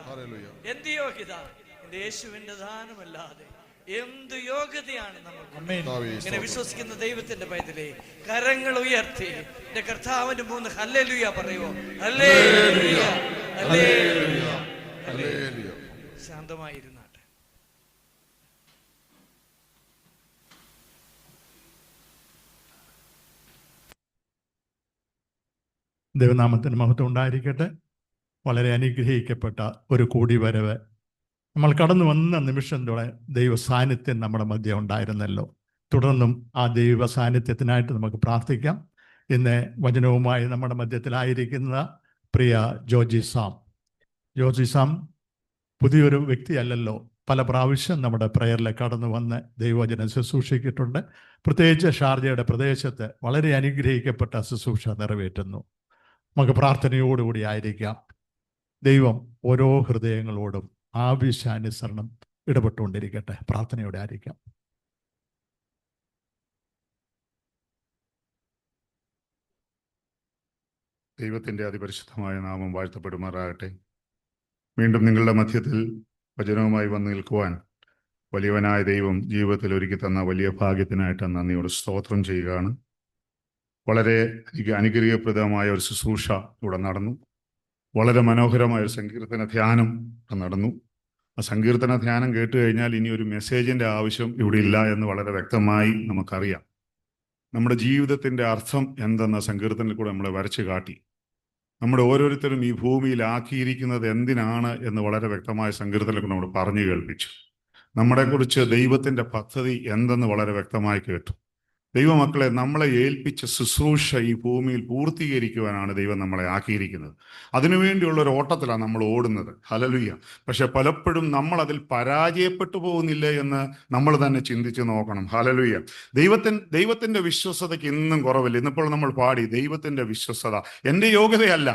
എന്ത് യോഗ്യത, എന്റെ യേശുവിന്റെ ദാനമല്ലാതെ എന്ത് യോഗ്യതയാണ് നമുക്ക്. ഇങ്ങനെ വിശ്വസിക്കുന്ന ദൈവത്തിന്റെ പൈതലേ, കരങ്ങൾ ഉയർത്തി എന്റെ കർത്താവിന് 3 ഹല്ലേലൂയ പറയുമോ? ഹല്ലേലൂയ, ഹല്ലേലൂയ, ഹല്ലേലൂയ. ശാന്തമായിരുന്നാട്ടെ. ദൈവനാമത്തിന് മഹത്വം ഉണ്ടായിരിക്കട്ടെ. വളരെ അനുഗ്രഹിക്കപ്പെട്ട ഒരു കൂടിവരവ്. നമ്മൾ കടന്നു വന്ന നിമിഷം തൊടെ ദൈവ സാന്നിധ്യം നമ്മുടെ മധ്യ ഉണ്ടായിരുന്നല്ലോ. തുടർന്നും ആ ദൈവ സാന്നിധ്യത്തിനായിട്ട് നമുക്ക് പ്രാർത്ഥിക്കാം. ഇന്ന് വചനവുമായി നമ്മുടെ മധ്യത്തിലായിരിക്കുന്ന പ്രിയ ജോജി സാം പുതിയൊരു വ്യക്തിയല്ലല്ലോ. പല പ്രാവശ്യം നമ്മുടെ പ്രയറിൽ കടന്നു വന്ന് ദൈവവചനം ശുശ്രൂഷിച്ചിട്ടുണ്ട്. പ്രത്യേകിച്ച് ഷാർജയുടെ പ്രദേശത്ത് വളരെ അനുഗ്രഹിക്കപ്പെട്ട ശുശ്രൂഷ നിറവേറ്റുന്നു. നമുക്ക് പ്രാർത്ഥനയോടുകൂടി ആയിരിക്കാം. ദൈവം ഓരോ ഹൃദയങ്ങളോടും ആവശ്യാനുസരണം ഇടപെട്ടുകൊണ്ടിരിക്കട്ടെ. പ്രാർത്ഥനയോടെ ആയിരിക്കാം. ദൈവത്തിൻ്റെ അതിപരിശുദ്ധമായ നാമം വാഴ്ത്തപ്പെടുമാറാകട്ടെ. വീണ്ടും നിങ്ങളുടെ മധ്യത്തിൽ വചനവുമായി വന്നു നിൽക്കുവാൻ വലിയവനായ ദൈവം ജീവിതത്തിൽ ഒരുക്കി തന്ന വലിയ ഭാഗ്യത്തിനായിട്ട് നന്ദിയോട് സ്തോത്രം ചെയ്യുകയാണ്. വളരെ അനുഗ്രഹപ്രദമായ ഒരു ശുശ്രൂഷ ഇവിടെ നടന്നു. വളരെ മനോഹരമായ ഒരു സങ്കീർത്തന ധ്യാനം നടന്നു. ആ സങ്കീർത്തന ധ്യാനം കേട്ട് കഴിഞ്ഞാൽ ഇനി ഒരു മെസ്സേജിൻ്റെ ആവശ്യം ഇവിടെ ഇല്ല എന്ന് വളരെ വ്യക്തമായി നമുക്കറിയാം. നമ്മുടെ ജീവിതത്തിൻ്റെ അർത്ഥം എന്തെന്ന സങ്കീർത്തനത്തിൽ കൂടെ നമ്മളെ വരച്ചു കാട്ടി. നമ്മുടെ ഓരോരുത്തരും ഈ ഭൂമിയിലാക്കിയിരിക്കുന്നത് എന്തിനാണ് എന്ന് വളരെ വ്യക്തമായ സങ്കീർത്തനത്തിൽ കൂടെ നമ്മൾ പറഞ്ഞു കേൾപ്പിച്ചു. നമ്മളെക്കുറിച്ച് ദൈവത്തിൻ്റെ പദ്ധതി എന്തെന്ന് വളരെ വ്യക്തമായി കേട്ടു. ദൈവമക്കളെ, നമ്മളെ ഏൽപ്പിച്ച ശുശ്രൂഷ ഈ ഭൂമിയിൽ പൂർത്തീകരിക്കുവാനാണ് ദൈവം നമ്മളെ ആക്കിയിരിക്കുന്നത്. അതിനുവേണ്ടിയുള്ള ഒരു ഓട്ടത്തിലാണ് നമ്മൾ ഓടുന്നത്. ഹല്ലേലൂയ. പക്ഷെ പലപ്പോഴും നമ്മൾ അതിൽ പരാജയപ്പെട്ടു പോകുന്നില്ലേ എന്ന് നമ്മൾ തന്നെ ചിന്തിച്ച് നോക്കണം. ഹല്ലേലൂയ. ദൈവത്തിന്റെ വിശ്വസതയ്ക്ക് ഇന്നും കുറവില്ല. ഇന്നിപ്പോൾ നമ്മൾ പാടി ദൈവത്തിന്റെ വിശ്വസത എൻ്റെ യോഗ്യതയല്ല,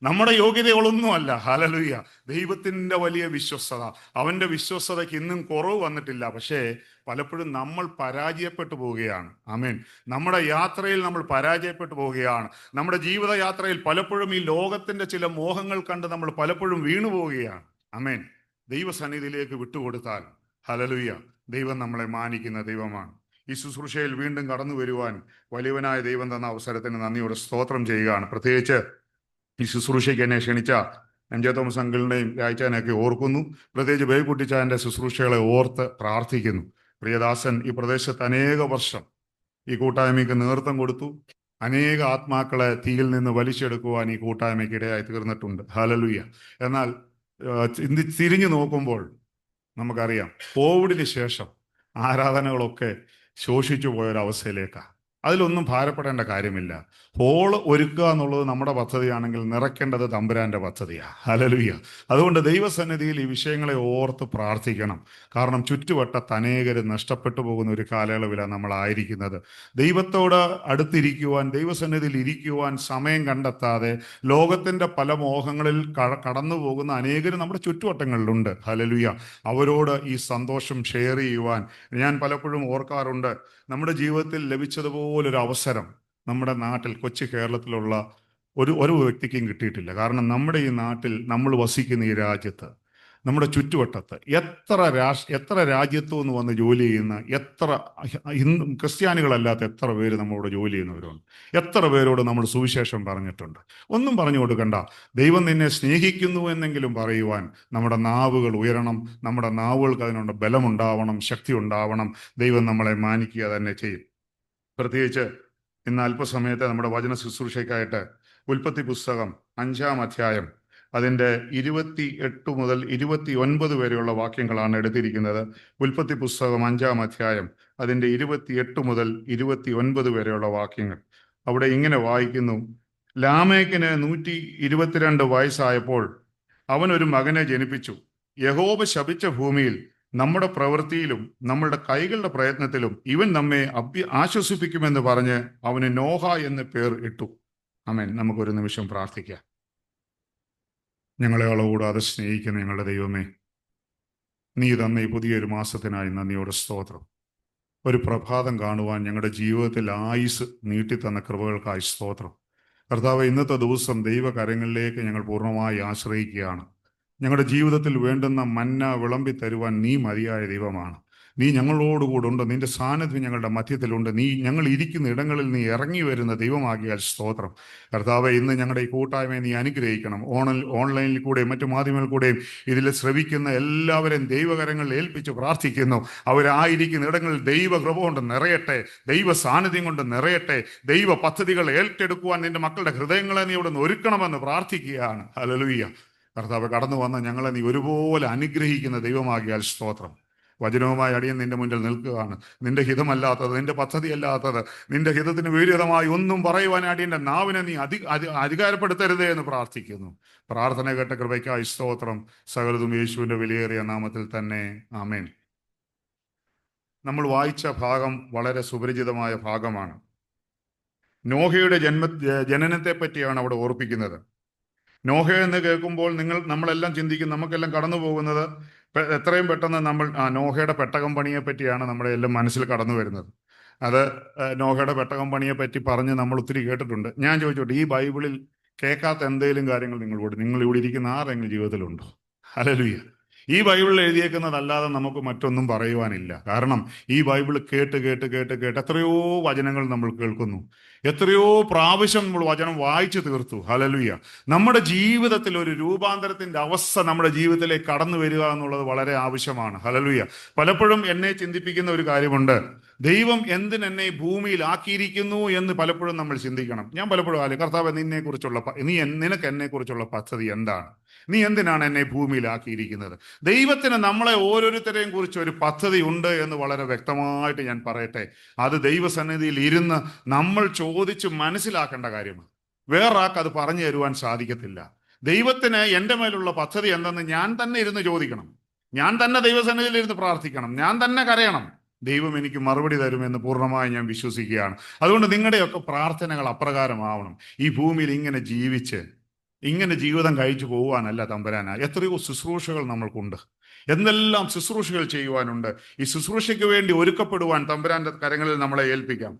നമ്മുടെ യോഗ്യതകളൊന്നുമല്ല. ഹല്ലേലൂയ. ദൈവത്തിന്റെ വലിയ വിശ്വസത, അവന്റെ വിശ്വസതയ്ക്ക് ഇന്നും കുറവ് വന്നിട്ടില്ല. പക്ഷേ പലപ്പോഴും നമ്മൾ പരാജയപ്പെട്ടു പോവുകയാണ്. ആമേൻ. നമ്മുടെ യാത്രയിൽ നമ്മൾ പരാജയപ്പെട്ടു പോവുകയാണ്. നമ്മുടെ ജീവിതയാത്രയിൽ പലപ്പോഴും ഈ ലോകത്തിന്റെ ചില മോഹങ്ങൾ കണ്ട് നമ്മൾ പലപ്പോഴും വീണു പോവുകയാണ്. ആമേൻ. ദൈവസന്നിധിയിലേക്ക് വിട്ടുകൊടുത്താൽ ഹല്ലേലൂയ, ദൈവം നമ്മളെ മാനിക്കുന്ന ദൈവമാണ്. ഈ ശുശ്രൂഷയിൽ വീണ്ടും കടന്നു വരുവാൻ വലിയവനായ ദൈവം തന്ന അവസരത്തിന് നന്ദിയോടെ സ്തോത്രം ചെയ്യുകയാണ്. പ്രത്യേകിച്ച് ഈ ശുശ്രൂഷയ്ക്ക് എന്നെ ക്ഷണിച്ച എം.ജെ. തോമസ് അങ്കിളിനെയും രായ്ച്ചാനെയൊക്കെ ഓർക്കുന്നു. പ്രത്യേകിച്ച് ബേബുക്കുട്ടിച്ചാൻ്റെ ശുശ്രൂഷകളെ ഓർത്ത് പ്രാർത്ഥിക്കുന്നു. പ്രിയദാസൻ ഈ പ്രദേശത്ത് അനേക വർഷം ഈ കൂട്ടായ്മയ്ക്ക് നേതൃത്വം കൊടുത്തു. അനേക ആത്മാക്കളെ തീയിൽ നിന്ന് വലിച്ചെടുക്കുവാൻ ഈ കൂട്ടായ്മയ്ക്ക് ഇടയായി തീർന്നിട്ടുണ്ട്. ഹല്ലേലൂയ. എന്നാൽ തിരിഞ്ഞു നോക്കുമ്പോൾ നമുക്കറിയാം, കോവിഡിന് ശേഷം ആരാധനകളൊക്കെ ശോഷിച്ചു പോയൊരവസ്ഥയിലേക്കാണ്. അതിലൊന്നും ഭാരപ്പെടേണ്ട കാര്യമില്ല. ഹോള് ഒരുക്കുക എന്നുള്ളത് നമ്മുടെ പദ്ധതിയാണെങ്കിൽ നിറയ്ക്കേണ്ടത് തമ്പുരാന്റെ പദ്ധതിയാണ്. ഹല്ലേലൂയ. അതുകൊണ്ട് ദൈവസന്നിധിയിൽ ഈ വിഷയങ്ങളെ ഓർത്ത് പ്രാർത്ഥിക്കണം. കാരണം ചുറ്റുവട്ടത്ത് അനേകരും നഷ്ടപ്പെട്ടു പോകുന്ന ഒരു കാലയളവിലാണ് നമ്മളായിരിക്കുന്നത്. ദൈവത്തോട് അടുത്തിരിക്കുവാൻ, ദൈവസന്നിധിയിൽ ഇരിക്കുവാൻ സമയം കണ്ടെത്താതെ ലോകത്തിൻ്റെ പല മോഹങ്ങളിൽ കടന്നു പോകുന്ന അനേകരും നമ്മുടെ ചുറ്റുവട്ടങ്ങളിലുണ്ട്. ഹല്ലേലൂയ. അവരോട് ഈ സന്തോഷം ഷെയർ ചെയ്യുവാൻ ഞാൻ പലപ്പോഴും ഓർക്കാറുണ്ട്. നമ്മുടെ ജീവിതത്തിൽ ലഭിച്ചതുപോലൊരു അവസരം നമ്മുടെ നാട്ടിൽ, കൊച്ചു കേരളത്തിലുള്ള ഒരു വ്യക്തിക്കും കിട്ടിയിട്ടില്ല. കാരണം നമ്മുടെ ഈ നാട്ടിൽ, നമ്മൾ വസിക്കുന്ന ഈ രാജ്യത്ത്, നമ്മുടെ ചുറ്റുവട്ടത്ത് എത്ര രാജ്യത്തു നിന്ന് വന്ന് ജോലി ചെയ്യുന്ന ക്രിസ്ത്യാനികളല്ലാത്ത എത്ര പേര് നമ്മളോട് ജോലി ചെയ്യുന്നവരുണ്ട്. എത്ര പേരോട് നമ്മൾ സുവിശേഷം പറഞ്ഞിട്ടുണ്ട്. ഒന്നും പറഞ്ഞു കൊടുക്കണ്ട. ദൈവം നിന്നെ സ്നേഹിക്കുന്നു എന്നെങ്കിലും പറയുവാൻ നമ്മുടെ നാവുകൾ ഉയരണം. നമ്മുടെ നാവുകൾക്ക് അതിനുള്ള ബലമുണ്ടാവണം, ശക്തി ഉണ്ടാവണം. ദൈവം നമ്മളെ മാനിക്കുക തന്നെ ചെയ്യും. പ്രത്യേകിച്ച് ഇന്ന് അല്പസമയത്തെ നമ്മുടെ വചന ശുശ്രൂഷയ്ക്കായിട്ട് ഉൽപ്പത്തി പുസ്തകം 5-ാം അധ്യായം അതിൻ്റെ 28 മുതൽ 29 വരെയുള്ള വാക്യങ്ങളാണ് എടുത്തിരിക്കുന്നത്. ഉൽപ്പത്തി പുസ്തകം 5-ാം അധ്യായം അതിൻ്റെ 28 മുതൽ 29 വരെയുള്ള വാക്യങ്ങൾ. അവിടെ ഇങ്ങനെ വായിക്കുന്നു: ലാമേക്കിന് 122 വയസ്സായപ്പോൾ അവൻ ഒരു മകനെ ജനിപ്പിച്ചു. യഹോവ ശപിച്ച ഭൂമിയിൽ നമ്മുടെ പ്രവൃത്തിയിലും നമ്മളുടെ കൈകളുടെ പ്രയത്നത്തിലും ഇവൻ നമ്മെ ആശ്വസിപ്പിക്കുമെന്ന് പറഞ്ഞ് അവന് നോഹ എന്ന് പേർ ഇട്ടു. ആമേൻ. നമുക്കൊരു നിമിഷം പ്രാർത്ഥിക്കാം. ഞങ്ങളെ അളവുകൂടാതെ സ്നേഹിക്കുന്ന ഞങ്ങളുടെ ദൈവമേ, നീ തന്ന ഈ പുതിയൊരു മാസത്തിനായി നന്ദിയോടെ സ്തോത്രം. ഒരു പ്രഭാതം കാണുവാൻ ഞങ്ങളുടെ ജീവിതത്തിൽ ആയുസ് നീട്ടിത്തന്ന കൃപകൾക്കായി സ്തോത്രം. കർത്താവേ, ഇന്നത്തെ ദിവസം ദൈവകരങ്ങളിലേക്ക് ഞങ്ങൾ പൂർണ്ണമായി ആശ്രയിക്കുകയാണ്. ഞങ്ങളുടെ ജീവിതത്തിൽ വേണ്ടുന്ന മന്ന വിളമ്പി തരുവാൻ നീ മതിയായ ദൈവമാണ്. നീ ഞങ്ങളോടുകൂടെ ഉണ്ട്. നിന്റെ സാന്നിധ്യം ഞങ്ങളുടെ മധ്യത്തിലുണ്ട്. നീ ഞങ്ങൾ ഇരിക്കുന്ന ഇടങ്ങളിൽ നീ ഇറങ്ങി വരുന്ന ദൈവമാകിയാൽ സ്തോത്രം. കർത്താവേ, ഇന്ന് ഞങ്ങളുടെ ഈ കൂട്ടായ്മയെ നീ അനുഗ്രഹിക്കണം. ഓൺലൈനിൽ കൂടെയും മറ്റു മാധ്യമങ്ങളിൽ കൂടെയും ഇതിൽ ശ്രവിക്കുന്ന എല്ലാവരെയും ദൈവകരങ്ങളിൽ ഏൽപ്പിച്ച് പ്രാർത്ഥിക്കുന്നു. അവരായിരിക്കുന്ന ഇടങ്ങളിൽ ദൈവകൃപ കൊണ്ട് നിറയട്ടെ, ദൈവ സാന്നിധ്യം കൊണ്ട് നിറയട്ടെ. ദൈവ പദ്ധതികൾ ഏറ്റെടുക്കുവാൻ നിന്റെ മക്കളുടെ ഹൃദയങ്ങളെ നീ ഇവിടെ നിന്ന് ഒരുക്കണമെന്ന് പ്രാർത്ഥിക്കുകയാണ്. ഹല്ലേലൂയ. കർത്താവ്, കടന്നു വന്ന ഞങ്ങളെ നീ ഒരുപോലെ അനുഗ്രഹിക്കുന്ന ദൈവമാകിയാൽ സ്തോത്രം. വചനവുമായി അടിയൻ നിന്റെ മുന്നിൽ നിൽക്കുകയാണ്. നിന്റെ ഹിതമല്ലാത്തത്, നിന്റെ പദ്ധതിയല്ലാത്തത്, നിന്റെ ഹിതത്തിന് വിപരീതമായി ഒന്നും പറയുവാൻ അടിയന്റെ നാവിനെ നീ അധികാരപ്പെടുത്തരുതേ എന്ന് പ്രാർത്ഥിക്കുന്നു. പ്രാർത്ഥന കേട്ട കൃപയ്ക്കായി സ്തോത്രം. സകലതും യേശുവിന്റെ വിലയേറിയ നാമത്തിൽ തന്നെ. ആമേൻ. നമ്മൾ വായിച്ച ഭാഗം വളരെ സുപരിചിതമായ ഭാഗമാണ്. നോഹയുടെ ജനനത്തെ പറ്റിയാണ് അവിടെ ഓർപ്പിക്കുന്നത്. നോഹ എന്ന് കേൾക്കുമ്പോൾ നമ്മളെല്ലാം ചിന്തിക്കും, നമുക്കെല്ലാം കടന്നു പോകുന്നത് എത്രയും പെട്ടെന്ന് നോഹയുടെ പെട്ടകം പണിയെ പറ്റിയാണ് നമ്മുടെ എല്ലാം മനസ്സിൽ കടന്നു വരുന്നത്. അത് നോഹയുടെ പെട്ടകം പണിയെ പറ്റി പറഞ്ഞ് നമ്മൾ ഒത്തിരി കേട്ടിട്ടുണ്ട്. ഞാൻ ചോദിച്ചോട്ടെ, ഈ ബൈബിളിൽ കേൾക്കാത്ത എന്തെങ്കിലും കാര്യങ്ങൾ നിങ്ങൾ ഇവിടെ ഇരിക്കുന്ന ആരെങ്കിലും ജീവിതത്തിലുണ്ടോ? ഹല്ലേലൂയ. ഈ ബൈബിളിൽ എഴുതിയേക്കുന്നതല്ലാതെ നമുക്ക് മറ്റൊന്നും പറയുവാനില്ല. കാരണം ഈ ബൈബിൾ കേട്ട് കേട്ട് കേട്ട് കേട്ട് എത്രയോ വചനങ്ങൾ നമ്മൾ കേൾക്കുന്നു. എത്രയോ പ്രാവശ്യം നമ്മൾ വചനം വായിച്ചു തീർത്തു. ഹല്ലേലൂയ. നമ്മുടെ ജീവിതത്തിൽ ഒരു രൂപാന്തരത്തിന്റെ അവസ്ഥ നമ്മുടെ ജീവിതത്തിലേക്ക് കടന്നു വരിക എന്നുള്ളത് വളരെ ആവശ്യമാണ്. ഹല്ലേലൂയ. പലപ്പോഴും എന്നെ ചിന്തിപ്പിക്കുന്ന ഒരു കാര്യമുണ്ട്. ദൈവം എന്തിനെന്നെ ഭൂമിയിൽ ആക്കിയിരിക്കുന്നു എന്ന് പലപ്പോഴും നമ്മൾ ചിന്തിക്കണം. ഞാൻ പലപ്പോഴും കർത്താവ്, നിനക്ക് എന്നെ കുറിച്ചുള്ള പദ്ധതി എന്താണ്? നീ എന്തിനാണ് എന്നെ ഭൂമിയിലാക്കിയിരിക്കുന്നത്? ദൈവത്തിന് നമ്മളെ ഓരോരുത്തരെയും കുറിച്ച് ഒരു പദ്ധതി ഉണ്ട് എന്ന് വളരെ വ്യക്തമായിട്ട് ഞാൻ പറയട്ടെ. അത് ദൈവസന്നിധിയിൽ ഇരുന്ന് നമ്മൾ ചോദിച്ച് മനസ്സിലാക്കേണ്ട കാര്യമാണ്. വേറൊരാൾക്ക് അത് പറഞ്ഞു തരുവാൻ സാധിക്കത്തില്ല. ദൈവത്തിന് എൻ്റെ മേലുള്ള പദ്ധതി എന്തെന്ന് ഞാൻ തന്നെ ഇരുന്ന് ചോദിക്കണം. ഞാൻ തന്നെ ദൈവസന്നിധിയിൽ ഇരുന്ന് പ്രാർത്ഥിക്കണം. ഞാൻ തന്നെ കരയണം. ദൈവം എനിക്ക് മറുപടി തരുമെന്ന് പൂർണ്ണമായി ഞാൻ വിശ്വസിക്കുകയാണ്. അതുകൊണ്ട് നിങ്ങളുടെയൊക്കെ പ്രാർത്ഥനകൾ അപ്രകാരമാവണം. ഈ ഭൂമിയിൽ ഇങ്ങനെ ജീവിതം കഴിച്ചു പോകാനല്ല തമ്പുരാന. എത്രയോ ശുശ്രൂഷകൾ നമ്മൾക്കുണ്ട്. എന്തെല്ലാം ശുശ്രൂഷകൾ ചെയ്യുവാനുണ്ട്. ഈ ശുശ്രൂഷയ്ക്ക് വേണ്ടി ഒരുക്കപ്പെടുവാൻ തമ്പുരാന്റെ കരങ്ങളിൽ നമ്മളെ ഏൽപ്പിക്കാം.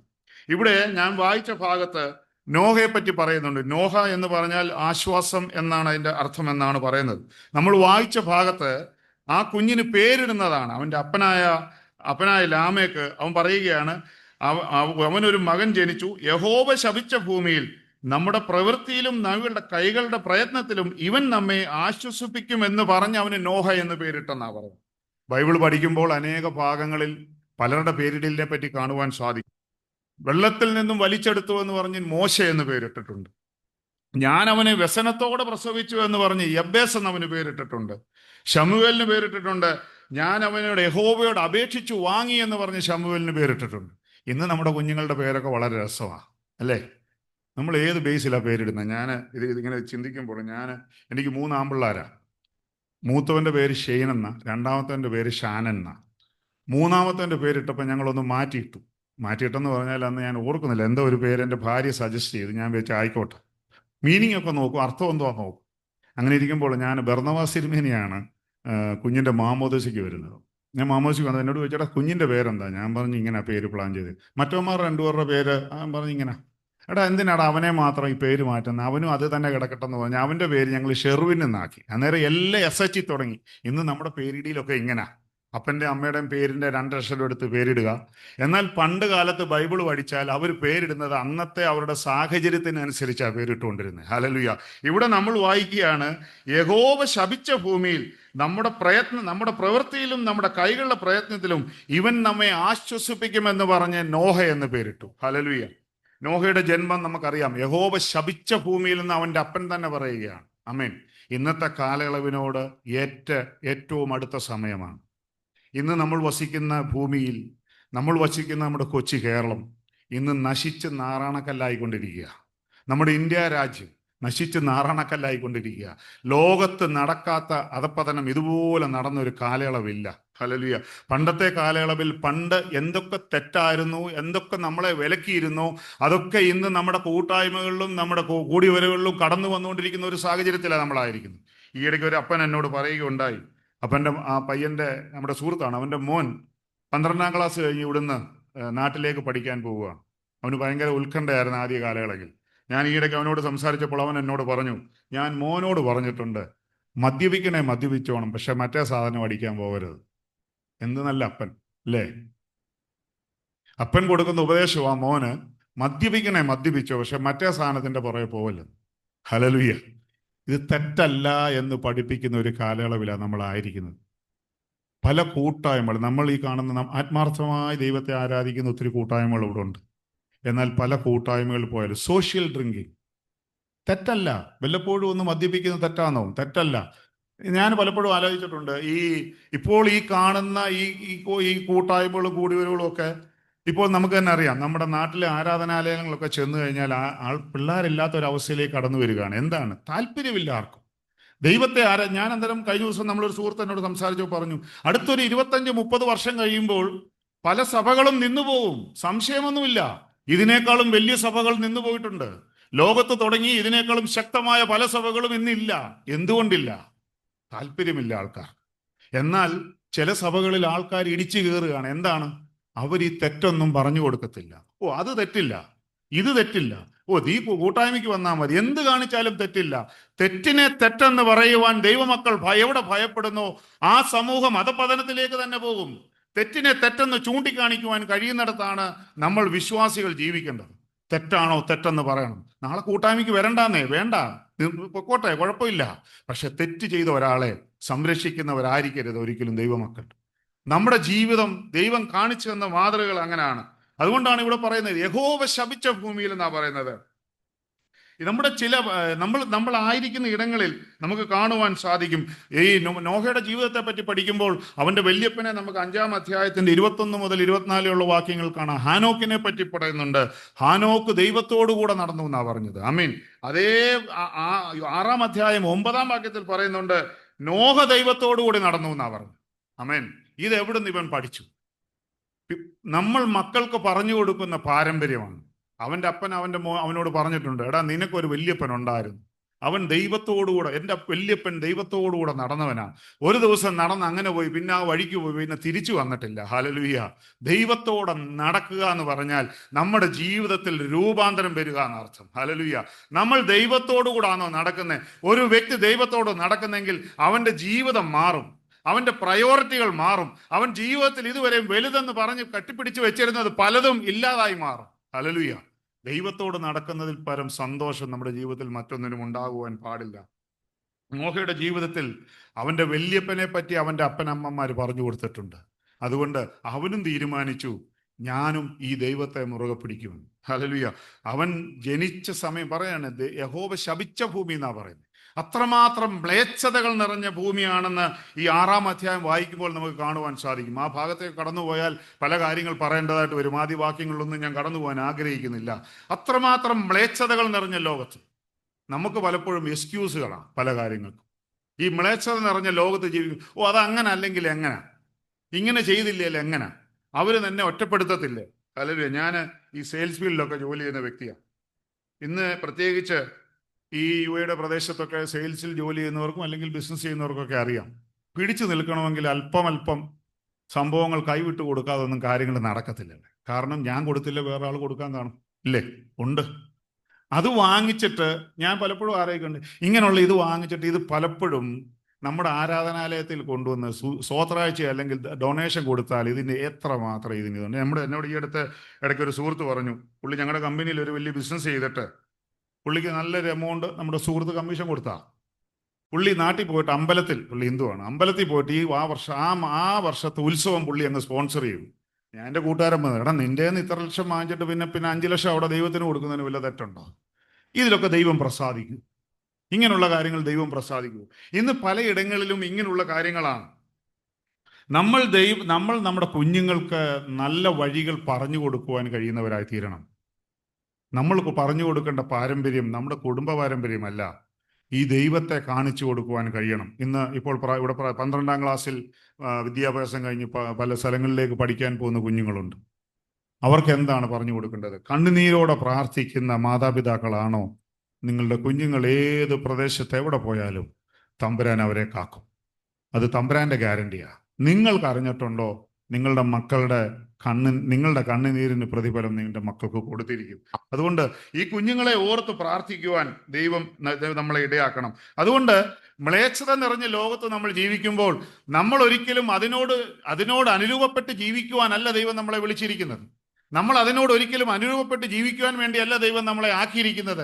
ഇവിടെ ഞാൻ വായിച്ച ഭാഗത്ത് നോഹയെ പറ്റി പറയുന്നുണ്ട്. നോഹ എന്ന് പറഞ്ഞാൽ ആശ്വാസം എന്നാണ് അതിൻ്റെ അർത്ഥം എന്നാണ് പറയുന്നത്. നമ്മൾ വായിച്ച ഭാഗത്ത് ആ കുഞ്ഞിന് പേരിടുന്നതാണ്. അവൻ്റെ അപ്പനായ അപ്പനായ ലാമേക്ക് അവൻ പറയുകയാണ്, അവനൊരു മകൻ ജനിച്ചു. യഹോവ ശപിച്ച ഭൂമിയിൽ നമ്മുടെ പ്രവൃത്തിയിലും നമ്മുടെ കൈകളുടെ പ്രയത്നത്തിലും ഇവൻ നമ്മെ ആശ്വസിപ്പിക്കുമെന്ന് പറഞ്ഞ് അവന് നോഹ എന്ന് പേരിട്ടെന്നാ പറഞ്ഞു. ബൈബിൾ പഠിക്കുമ്പോൾ അനേക ഭാഗങ്ങളിൽ പലരുടെ പേരിടലിനെ പറ്റി കാണുവാൻ സാധിക്കും. വെള്ളത്തിൽ നിന്നും വലിച്ചെടുത്തു എന്ന് പറഞ്ഞ് മോശ എന്ന് പേരിട്ടിട്ടുണ്ട്. ഞാൻ അവനെ വ്യസനത്തോടെ പ്രസവിച്ചു എന്ന് പറഞ്ഞ് യബ്ബേസ് എന്ന് അവന് പേരിട്ടിട്ടുണ്ട്. ശമൂവേലിന് പേരിട്ടിട്ടുണ്ട്. ഞാൻ അവനോട് യഹോവയോട് അപേക്ഷിച്ചു വാങ്ങി എന്ന് പറഞ്ഞ് ശമൂവേലിന് പേരിട്ടിട്ടുണ്ട്. ഇന്ന് നമ്മുടെ കുഞ്ഞുങ്ങളുടെ പേരൊക്കെ വളരെ രസമാണ് അല്ലേ? നമ്മൾ ഏത് ബേസിലാണ് പേരിടുന്നത്? ഞാൻ ഇതിങ്ങനെ ചിന്തിക്കുമ്പോൾ എനിക്ക് 3 ആൺപിള്ളാരാ. മൂത്തവൻ്റെ പേര് ഷെയ്ൻ എന്ന, രണ്ടാമത്തവൻ്റെ പേര് ഷാനൻ എന്ന. മൂന്നാമത്തവൻ്റെ പേരിട്ടപ്പോൾ ഞങ്ങളൊന്ന് മാറ്റിയിട്ടെന്ന് പറഞ്ഞാൽ അന്ന് ഞാൻ ഓർക്കുന്നില്ല, എന്തോ ഒരു പേര് എൻ്റെ ഭാര്യ സജസ്റ്റ് ചെയ്തു. ഞാൻ വെച്ച് ആയിക്കോട്ടെ, മീനിങ് ഒക്കെ നോക്കും, അർത്ഥം എന്തോ നോക്കും. അങ്ങനെ ഇരിക്കുമ്പോൾ ഞാൻ ബർന്നവാസ് തിരുമേനിയാണ് കുഞ്ഞിൻ്റെ മാമോദിസയ്ക്ക് വരുന്നത്. ഞാൻ മാമോദിസയ്ക്ക് വന്നത് എന്നോട് ചോദിച്ചാൽ കുഞ്ഞിൻ്റെ പേരെന്താ? ഞാൻ പറഞ്ഞു ഇങ്ങനെ പേര് പ്ലാൻ ചെയ്ത്. മറ്റവന്മാർ 2 പേരുടെ പേര് ഞാൻ പറഞ്ഞു ഇങ്ങനെ. എടാ എന്തിനാടാ അവനെ മാത്രം ഈ പേര് മാറ്റുന്നത്? അവനും അത് തന്നെ കിടക്കട്ടെന്ന് പറഞ്ഞാൽ അവൻ്റെ പേര് ഞങ്ങൾ ഷെർവിൻ എന്നാക്കി. അന്നേരം എല്ലാം SH തുടങ്ങി. ഇന്ന് നമ്മുടെ പേരിടിയിലൊക്കെ ഇങ്ങനെ അപ്പൻ്റെ അമ്മയുടെയും പേരിൻ്റെ 2 അക്ഷരം എടുത്ത് പേരിടുക. എന്നാൽ പണ്ട് കാലത്ത് ബൈബിൾ പഠിച്ചാൽ അവർ പേരിടുന്നത് അന്നത്തെ അവരുടെ സാഹചര്യത്തിനനുസരിച്ചാണ് പേരിട്ടുകൊണ്ടിരുന്നത്. ഹല്ലേലൂയ. ഇവിടെ നമ്മൾ വായിക്കുകയാണ്, യഹോവ ശപിച്ച ഭൂമിയിൽ നമ്മുടെ പ്രവൃത്തിയിലും നമ്മുടെ കൈകളുടെ പ്രയത്നത്തിലും ഇവൻ നമ്മെ ആശ്വസിപ്പിക്കുമെന്ന് പറഞ്ഞ് നോഹ എന്ന് പേരിട്ടു. ഹല്ലേലൂയ. നോഹയുടെ ജന്മം നമുക്കറിയാം. യഹോവ ശപിച്ച ഭൂമിയിൽ നിന്ന് അവൻ്റെ അപ്പൻ തന്നെ പറയുകയാണ്. ആമേൻ. ഇന്നത്തെ കാലയളവിനോട് ഏറ്റവും അടുത്ത സമയമാണ്. ഇന്ന് നമ്മൾ വസിക്കുന്ന ഭൂമിയിൽ, നമ്മൾ വസിക്കുന്ന നമ്മുടെ കൊച്ചു കേരളം ഇന്ന് നശിച്ച് നാറാണക്കല്ലായിക്കൊണ്ടിരിക്കുക. നമ്മുടെ ഇന്ത്യ രാജ്യം നശിച്ച് നാറാണക്കല്ലായിക്കൊണ്ടിരിക്കുക. ലോകത്ത് നടക്കാത്ത അധപ്പതനം ഇതുപോലെ നടന്നൊരു കാലയളവില്ല. ഹല്ലേലൂയ. പണ്ടത്തെ കാലയളവിൽ പണ്ട് എന്തൊക്കെ തെറ്റായിരുന്നു, എന്തൊക്കെ നമ്മളെ വിലക്കിയിരുന്നു, അതൊക്കെ ഇന്ന് നമ്മുടെ കൂട്ടായ്മകളിലും നമ്മുടെ കൂടിവരവുകളിലും കടന്നു വന്നുകൊണ്ടിരിക്കുന്ന ഒരു സാഹചര്യത്തിലാണ് നമ്മളായിരിക്കുന്നത്. ഈയിടയ്ക്ക് ഒരു അപ്പൻ എന്നോട് പറയുകയുണ്ടായി. അപ്പൻ്റെ ആ പയ്യൻ്റെ, നമ്മുടെ സുഹൃത്താണ്, അവൻ്റെ മോൻ 12ാം ക്ലാസ് കഴിഞ്ഞ് ഇവിടുന്ന് നാട്ടിലേക്ക് പഠിക്കാൻ പോവുകയാണ്. അവന് ഭയങ്കര ഉത്കണ്ഠയായിരുന്നു ആദ്യ കാലയളവിൽ. ഞാൻ ഈയിടയ്ക്ക് അവനോട് സംസാരിച്ചപ്പോൾ അവൻ എന്നോട് പറഞ്ഞു, ഞാൻ മോനോട് പറഞ്ഞിട്ടുണ്ട് മദ്യപിച്ചോണം, പക്ഷെ മറ്റേ സാധനം അടിക്കാൻ പോകരുത്. എന്ത് നല്ല അപ്പൻ അല്ലേ? അപ്പൻ കൊടുക്കുന്ന ഉപദേശം ആ മോന്, മദ്യപിച്ചോ, പക്ഷെ മറ്റേ സാധനത്തിൻ്റെ പുറകെ പോകല്ലോ. ഹല്ലേലൂയ. ഇത് തെറ്റല്ല എന്ന് പഠിപ്പിക്കുന്ന ഒരു കാലയളവിലാണ് നമ്മളായിരിക്കുന്നത്. പല കൂട്ടായ്മകൾ, നമ്മൾ ഈ കാണുന്ന ആത്മാർത്ഥമായി ദൈവത്തെ ആരാധിക്കുന്ന ഒത്തിരി കൂട്ടായ്മകൾ ഇവിടെ ഉണ്ട്. എന്നാൽ പല കൂട്ടായ്മകളിൽ പോയാലും സോഷ്യൽ ഡ്രിങ്കിങ് തെറ്റല്ല. വല്ലപ്പോഴും ഒന്ന് മദ്യപിക്കുന്നത് തെറ്റാണോ? തെറ്റല്ല. ഞാൻ പലപ്പോഴും ആലോചിച്ചിട്ടുണ്ട്, ഇപ്പോൾ ഈ കാണുന്ന ഈ കൂട്ടായ്മകളും കൂടിവരവുകളും ഒക്കെ ഇപ്പോൾ നമുക്ക് തന്നെ അറിയാം. നമ്മുടെ നാട്ടിലെ ആരാധനാലയങ്ങളൊക്കെ ചെന്ന് കഴിഞ്ഞാൽ പിള്ളേരില്ലാത്ത ഒരു അവസ്ഥയിലേക്ക് കടന്നു വരികയാണ്. എന്താണ്? താല്പര്യമില്ല ആർക്കും ദൈവത്തെ ഞാൻ അന്നേരം കഴിഞ്ഞ ദിവസം നമ്മളൊരു സുഹൃത്ത് എന്നോട് സംസാരിച്ചു പറഞ്ഞു, അടുത്തൊരു 25-30 വർഷം കഴിയുമ്പോൾ പല സഭകളും നിന്നുപോകും. സംശയമൊന്നുമില്ല. ഇതിനേക്കാളും വലിയ സഭകൾ നിന്നു പോയിട്ടുണ്ട്. ലോകത്ത് തുടങ്ങി ഇതിനേക്കാളും ശക്തമായ പല സഭകളും ഇന്നില്ല. എന്തുകൊണ്ടില്ല? താല്പര്യമില്ല ആൾക്കാർ. എന്നാൽ ചില സഭകളിൽ ആൾക്കാർ ഇടിച്ചു കയറുകയാണ്. എന്താണ്? അവർ ഈ തെറ്റൊന്നും പറഞ്ഞു കൊടുക്കത്തില്ല. അത് തെറ്റില്ല, ഇത് തെറ്റില്ല, നീ കൂട്ടായ്മയ്ക്ക് വന്നാൽ മതി, എന്ത് കാണിച്ചാലും തെറ്റില്ല. തെറ്റിനെ തെറ്റെന്ന് പറയുവാൻ ദൈവമക്കൾ എവിടെ ഭയപ്പെടുന്നോ ആ സമൂഹം അധപതനത്തിലേക്ക് തന്നെ പോകും. തെറ്റിനെ തെറ്റെന്ന് ചൂണ്ടിക്കാണിക്കുവാൻ കഴിയുന്നിടത്താണ് നമ്മൾ വിശ്വാസികൾ ജീവിക്കേണ്ടത്. തെറ്റാണോ തെറ്റെന്ന് പറയണം. നാളെ കൂട്ടായ്മയ്ക്ക് വരണ്ടാന്നേ, വേണ്ട, പൊക്കോട്ടെ, കുഴപ്പമില്ല. പക്ഷെ തെറ്റ് ചെയ്ത ഒരാളെ സംരക്ഷിക്കുന്നവരായിരിക്കരുത് ഒരിക്കലും ദൈവമക്കൾ. നമ്മുടെ ജീവിതം ദൈവം കാണിച്ചു തന്ന മാതൃകകൾ അങ്ങനെയാണ്. അതുകൊണ്ടാണ് ഇവിടെ പറയുന്നത് യഹോവ ശപിച്ച ഭൂമിയിൽ എന്നാ പറയുന്നത്. നമ്മുടെ നമ്മളായിരിക്കുന്ന ഇടങ്ങളിൽ നമുക്ക് കാണുവാൻ സാധിക്കും. ഈ നോഹയുടെ ജീവിതത്തെ പറ്റി പഠിക്കുമ്പോൾ അവന്റെ വല്യപ്പനെ നമുക്ക് 5-ാം അധ്യായത്തിന്റെ 21 മുതൽ 24 വാക്യങ്ങൾ കാണാം. ഹാനോക്കിനെ പറ്റി പറയുന്നുണ്ട്. ഹാനോക്ക് ദൈവത്തോടു കൂടെ നടന്നു എന്നാ പറഞ്ഞത്. ആമീൻ. അതേ 6-ാം അധ്യായം 9-ാം വാക്യത്തിൽ പറയുന്നുണ്ട് നോഹ ദൈവത്തോടു കൂടി നടന്നു എന്നാ പറഞ്ഞത്. ആമേൻ. ഇത് എവിടുന്ന് ഇവൻ പഠിച്ചു? നമ്മൾ മക്കൾക്ക് പറഞ്ഞു കൊടുക്കുന്ന പാരമ്പര്യമാണ്. അവൻ്റെ അപ്പൻ അവനോട് പറഞ്ഞിട്ടുണ്ട്, എടാ നിനക്കൊരു വല്യപ്പൻ ഉണ്ടായിരുന്നു, അവൻ ദൈവത്തോടുകൂടെ, എൻ്റെ വല്യപ്പൻ ദൈവത്തോടുകൂടെ നടന്നവനാ. ഒരു ദിവസം നടന്ന് അങ്ങനെ പോയി, പിന്നെ ആ വഴിക്ക് പോയി, പിന്നെ തിരിച്ചു വന്നിട്ടില്ല. ഹല്ലേലൂയ. ദൈവത്തോടെ നടക്കുക എന്ന് പറഞ്ഞാൽ നമ്മുടെ ജീവിതത്തിൽ രൂപാന്തരം വരിക എന്നർത്ഥം. ഹല്ലേലൂയ. നമ്മൾ ദൈവത്തോടുകൂടാണോ നടക്കുന്നത്? ഒരു വ്യക്തി ദൈവത്തോട് നടക്കുന്നെങ്കിൽ അവൻ്റെ ജീവിതം മാറും. അവൻ്റെ പ്രയോറിറ്റികൾ മാറും. അവൻ ജീവിതത്തിൽ ഇതുവരെ വലുതെന്ന് പറഞ്ഞ് കെട്ടിപ്പിടിച്ച് വെച്ചിരുന്നത് പലതും ഇല്ലാതായി മാറും. ഹല്ലേലൂയ. ദൈവത്തോട് നടക്കുന്നതിൽ പരം സന്തോഷം നമ്മുടെ ജീവിതത്തിൽ മറ്റൊന്നിനും ഉണ്ടാകുവാൻ പാടില്ല. നോഹയുടെ ജീവിതത്തിൽ അവൻ്റെ വല്യപ്പനെ പറ്റി അവൻ്റെ അപ്പനമ്മമാർ പറഞ്ഞു കൊടുത്തിട്ടുണ്ട്. അതുകൊണ്ട് അവനും തീരുമാനിച്ചു, ഞാനും ഈ ദൈവത്തെ മുറുകെ പിടിക്കും. ഹല്ലേലൂയ. അവൻ ജനിച്ച സമയം പറയാണ്, യഹോവ ശപിച്ച ഭൂമി എന്നാ പറയുന്നത്. അത്രമാത്രം മ്ലേച്ഛതകൾ നിറഞ്ഞ ഭൂമിയാണെന്ന് ഈ 6-ാം അധ്യായം വായിക്കുമ്പോൾ നമുക്ക് കാണുവാൻ സാധിക്കും. ആ ഭാഗത്തേക്ക് കടന്നുപോയാൽ പല കാര്യങ്ങൾ പറയേണ്ടതായിട്ട് വരും. ആദ്യ വാക്യങ്ങളിലൊന്നും ഞാൻ കടന്നു പോകാൻ ആഗ്രഹിക്കുന്നില്ല. അത്രമാത്രം മ്ലേച്ഛതകൾ നിറഞ്ഞ ലോകത്ത് നമുക്ക് പലപ്പോഴും എക്സ്ക്യൂസുകളാണ് പല കാര്യങ്ങൾക്കും. ഈ മ്ലേച്ഛത നിറഞ്ഞ ലോകത്ത് ജീവിക്കും. അതങ്ങനെ അല്ലെങ്കിൽ എങ്ങനെ, ഇങ്ങനെ ചെയ്തില്ലേ എങ്ങനെ, അവർ തന്നെ ഒറ്റപ്പെടുത്തത്തില്ലേ. അല്ലെങ്കിൽ ഞാൻ ഈ സെയിൽസ് ഫീൽഡിലൊക്കെ ജോലി ചെയ്യുന്ന വ്യക്തിയാണ്. ഇന്ന് പ്രത്യേകിച്ച് ഈ യുഎയുടെ പ്രദേശത്തൊക്കെ സെയിൽസിൽ ജോലി ചെയ്യുന്നവർക്കും അല്ലെങ്കിൽ ബിസിനസ് ചെയ്യുന്നവർക്കൊക്കെ അറിയാം, പിടിച്ചു നിൽക്കണമെങ്കിൽ അല്പം സംഭവങ്ങൾ കൈവിട്ട് കൊടുക്കാതെ ഒന്നും കാര്യങ്ങൾ നടക്കത്തില്ല. കാരണം ഞാൻ കൊടുത്തില്ല, വേറെ ആൾ കൊടുക്കാൻ കാണും, ഇല്ലേ? ഉണ്ട്. അത് വാങ്ങിച്ചിട്ട് ഞാൻ പലപ്പോഴും ആലോചിക്കുന്നുണ്ട്, ഇങ്ങനെയുള്ള ഇത് വാങ്ങിച്ചിട്ട് ഇത് പലപ്പോഴും നമ്മുടെ ആരാധനാലയത്തിൽ കൊണ്ടുവന്ന് സ്വോത്രാഴ്ച അല്ലെങ്കിൽ ഡൊണേഷൻ കൊടുത്താൽ ഇതിന് എത്ര മാത്രം ഇതിന്. എന്നോട് ഈ അടുത്ത് ഇടയ്ക്ക് ഒരു സുഹൃത്ത് പറഞ്ഞു, പുള്ളി ഞങ്ങളുടെ കമ്പനിയിൽ ഒരു വലിയ ബിസിനസ് ചെയ്തിട്ട് പുള്ളിക്ക് നല്ലൊരു എമൗണ്ട് നമ്മുടെ സുഹൃത്ത് കമ്മീഷൻ കൊടുത്താ. പുള്ളി നാട്ടിൽ പോയിട്ട് അമ്പലത്തിൽ, പുള്ളി ഹിന്ദുവാണ്, അമ്പലത്തിൽ പോയിട്ട് ആ വർഷത്തെ ഉത്സവം പുള്ളി അങ്ങ് സ്പോൺസർ ചെയ്യും. ഞാൻ എൻ്റെ കൂട്ടുകാരൻ വന്നത്, എടാ നിൻ്റെ ഇത്ര ലക്ഷം വാങ്ങിച്ചിട്ട് പിന്നെ 5 ലക്ഷം അവിടെ ദൈവത്തിന് കൊടുക്കുന്നതിന് വല്ല തെറ്റുണ്ടോ? ഇതിലൊക്കെ ദൈവം പ്രസാദിക്കും. ഇങ്ങനെയുള്ള കാര്യങ്ങൾ ദൈവം പ്രസാദിക്കൂ. ഇന്ന് പലയിടങ്ങളിലും ഇങ്ങനെയുള്ള കാര്യങ്ങളാണ്. നമ്മൾ നമ്മുടെ കുഞ്ഞുങ്ങൾക്ക് നല്ല വഴികൾ പറഞ്ഞു കൊടുക്കുവാൻ കഴിയുന്നവരായി തീരണം. നമ്മൾക്ക് പറഞ്ഞു കൊടുക്കേണ്ട പാരമ്പര്യം നമ്മുടെ കുടുംബ പാരമ്പര്യമല്ല, ഈ ദൈവത്തെ കാണിച്ചു കൊടുക്കുവാൻ കഴിയണം. ഇപ്പോൾ ഇവിടെ 12ാം ക്ലാസ്സിൽ വിദ്യാഭ്യാസം കഴിഞ്ഞ് പല സ്ഥലങ്ങളിലേക്ക് പഠിക്കാൻ പോകുന്ന കുഞ്ഞുങ്ങളുണ്ട്. അവർക്ക് എന്താണ് പറഞ്ഞു കൊടുക്കേണ്ടത്? കണ്ണുനീരോടെ പ്രാർത്ഥിക്കുന്ന മാതാപിതാക്കളാണോ? നിങ്ങളുടെ കുഞ്ഞുങ്ങൾ ഏത് പ്രദേശത്ത് എവിടെ പോയാലും തമ്പുരാൻ അവരെ കാക്കും. അത് തമ്പുരാന്റെ ഗ്യാരണ്ടിയാണ്. നിങ്ങൾക്ക് അറിഞ്ഞിട്ടുണ്ടോ നിങ്ങളുടെ കണ്ണുനീരിന് പ്രതിഫലം നിങ്ങളുടെ മക്കൾക്ക് കൊടുത്തിരിക്കും. അതുകൊണ്ട് ഈ കുഞ്ഞുങ്ങളെ ഓർത്ത് പ്രാർത്ഥിക്കുവാൻ ദൈവം നമ്മളെ ഇടയാക്കണം. അതുകൊണ്ട് മ്ലേച്ഛത നിറഞ്ഞ ലോകത്ത് നമ്മൾ ജീവിക്കുമ്പോൾ നമ്മൾ ഒരിക്കലും അതിനോട് അനുരൂപപ്പെട്ട് ജീവിക്കുവാനല്ല ദൈവം നമ്മളെ വിളിച്ചിരിക്കുന്നത്. നമ്മൾ അതിനോട് ഒരിക്കലും അനുരൂപപ്പെട്ട് ജീവിക്കുവാൻ വേണ്ടിയല്ല ദൈവം നമ്മളെ ആക്കിയിരിക്കുന്നത്.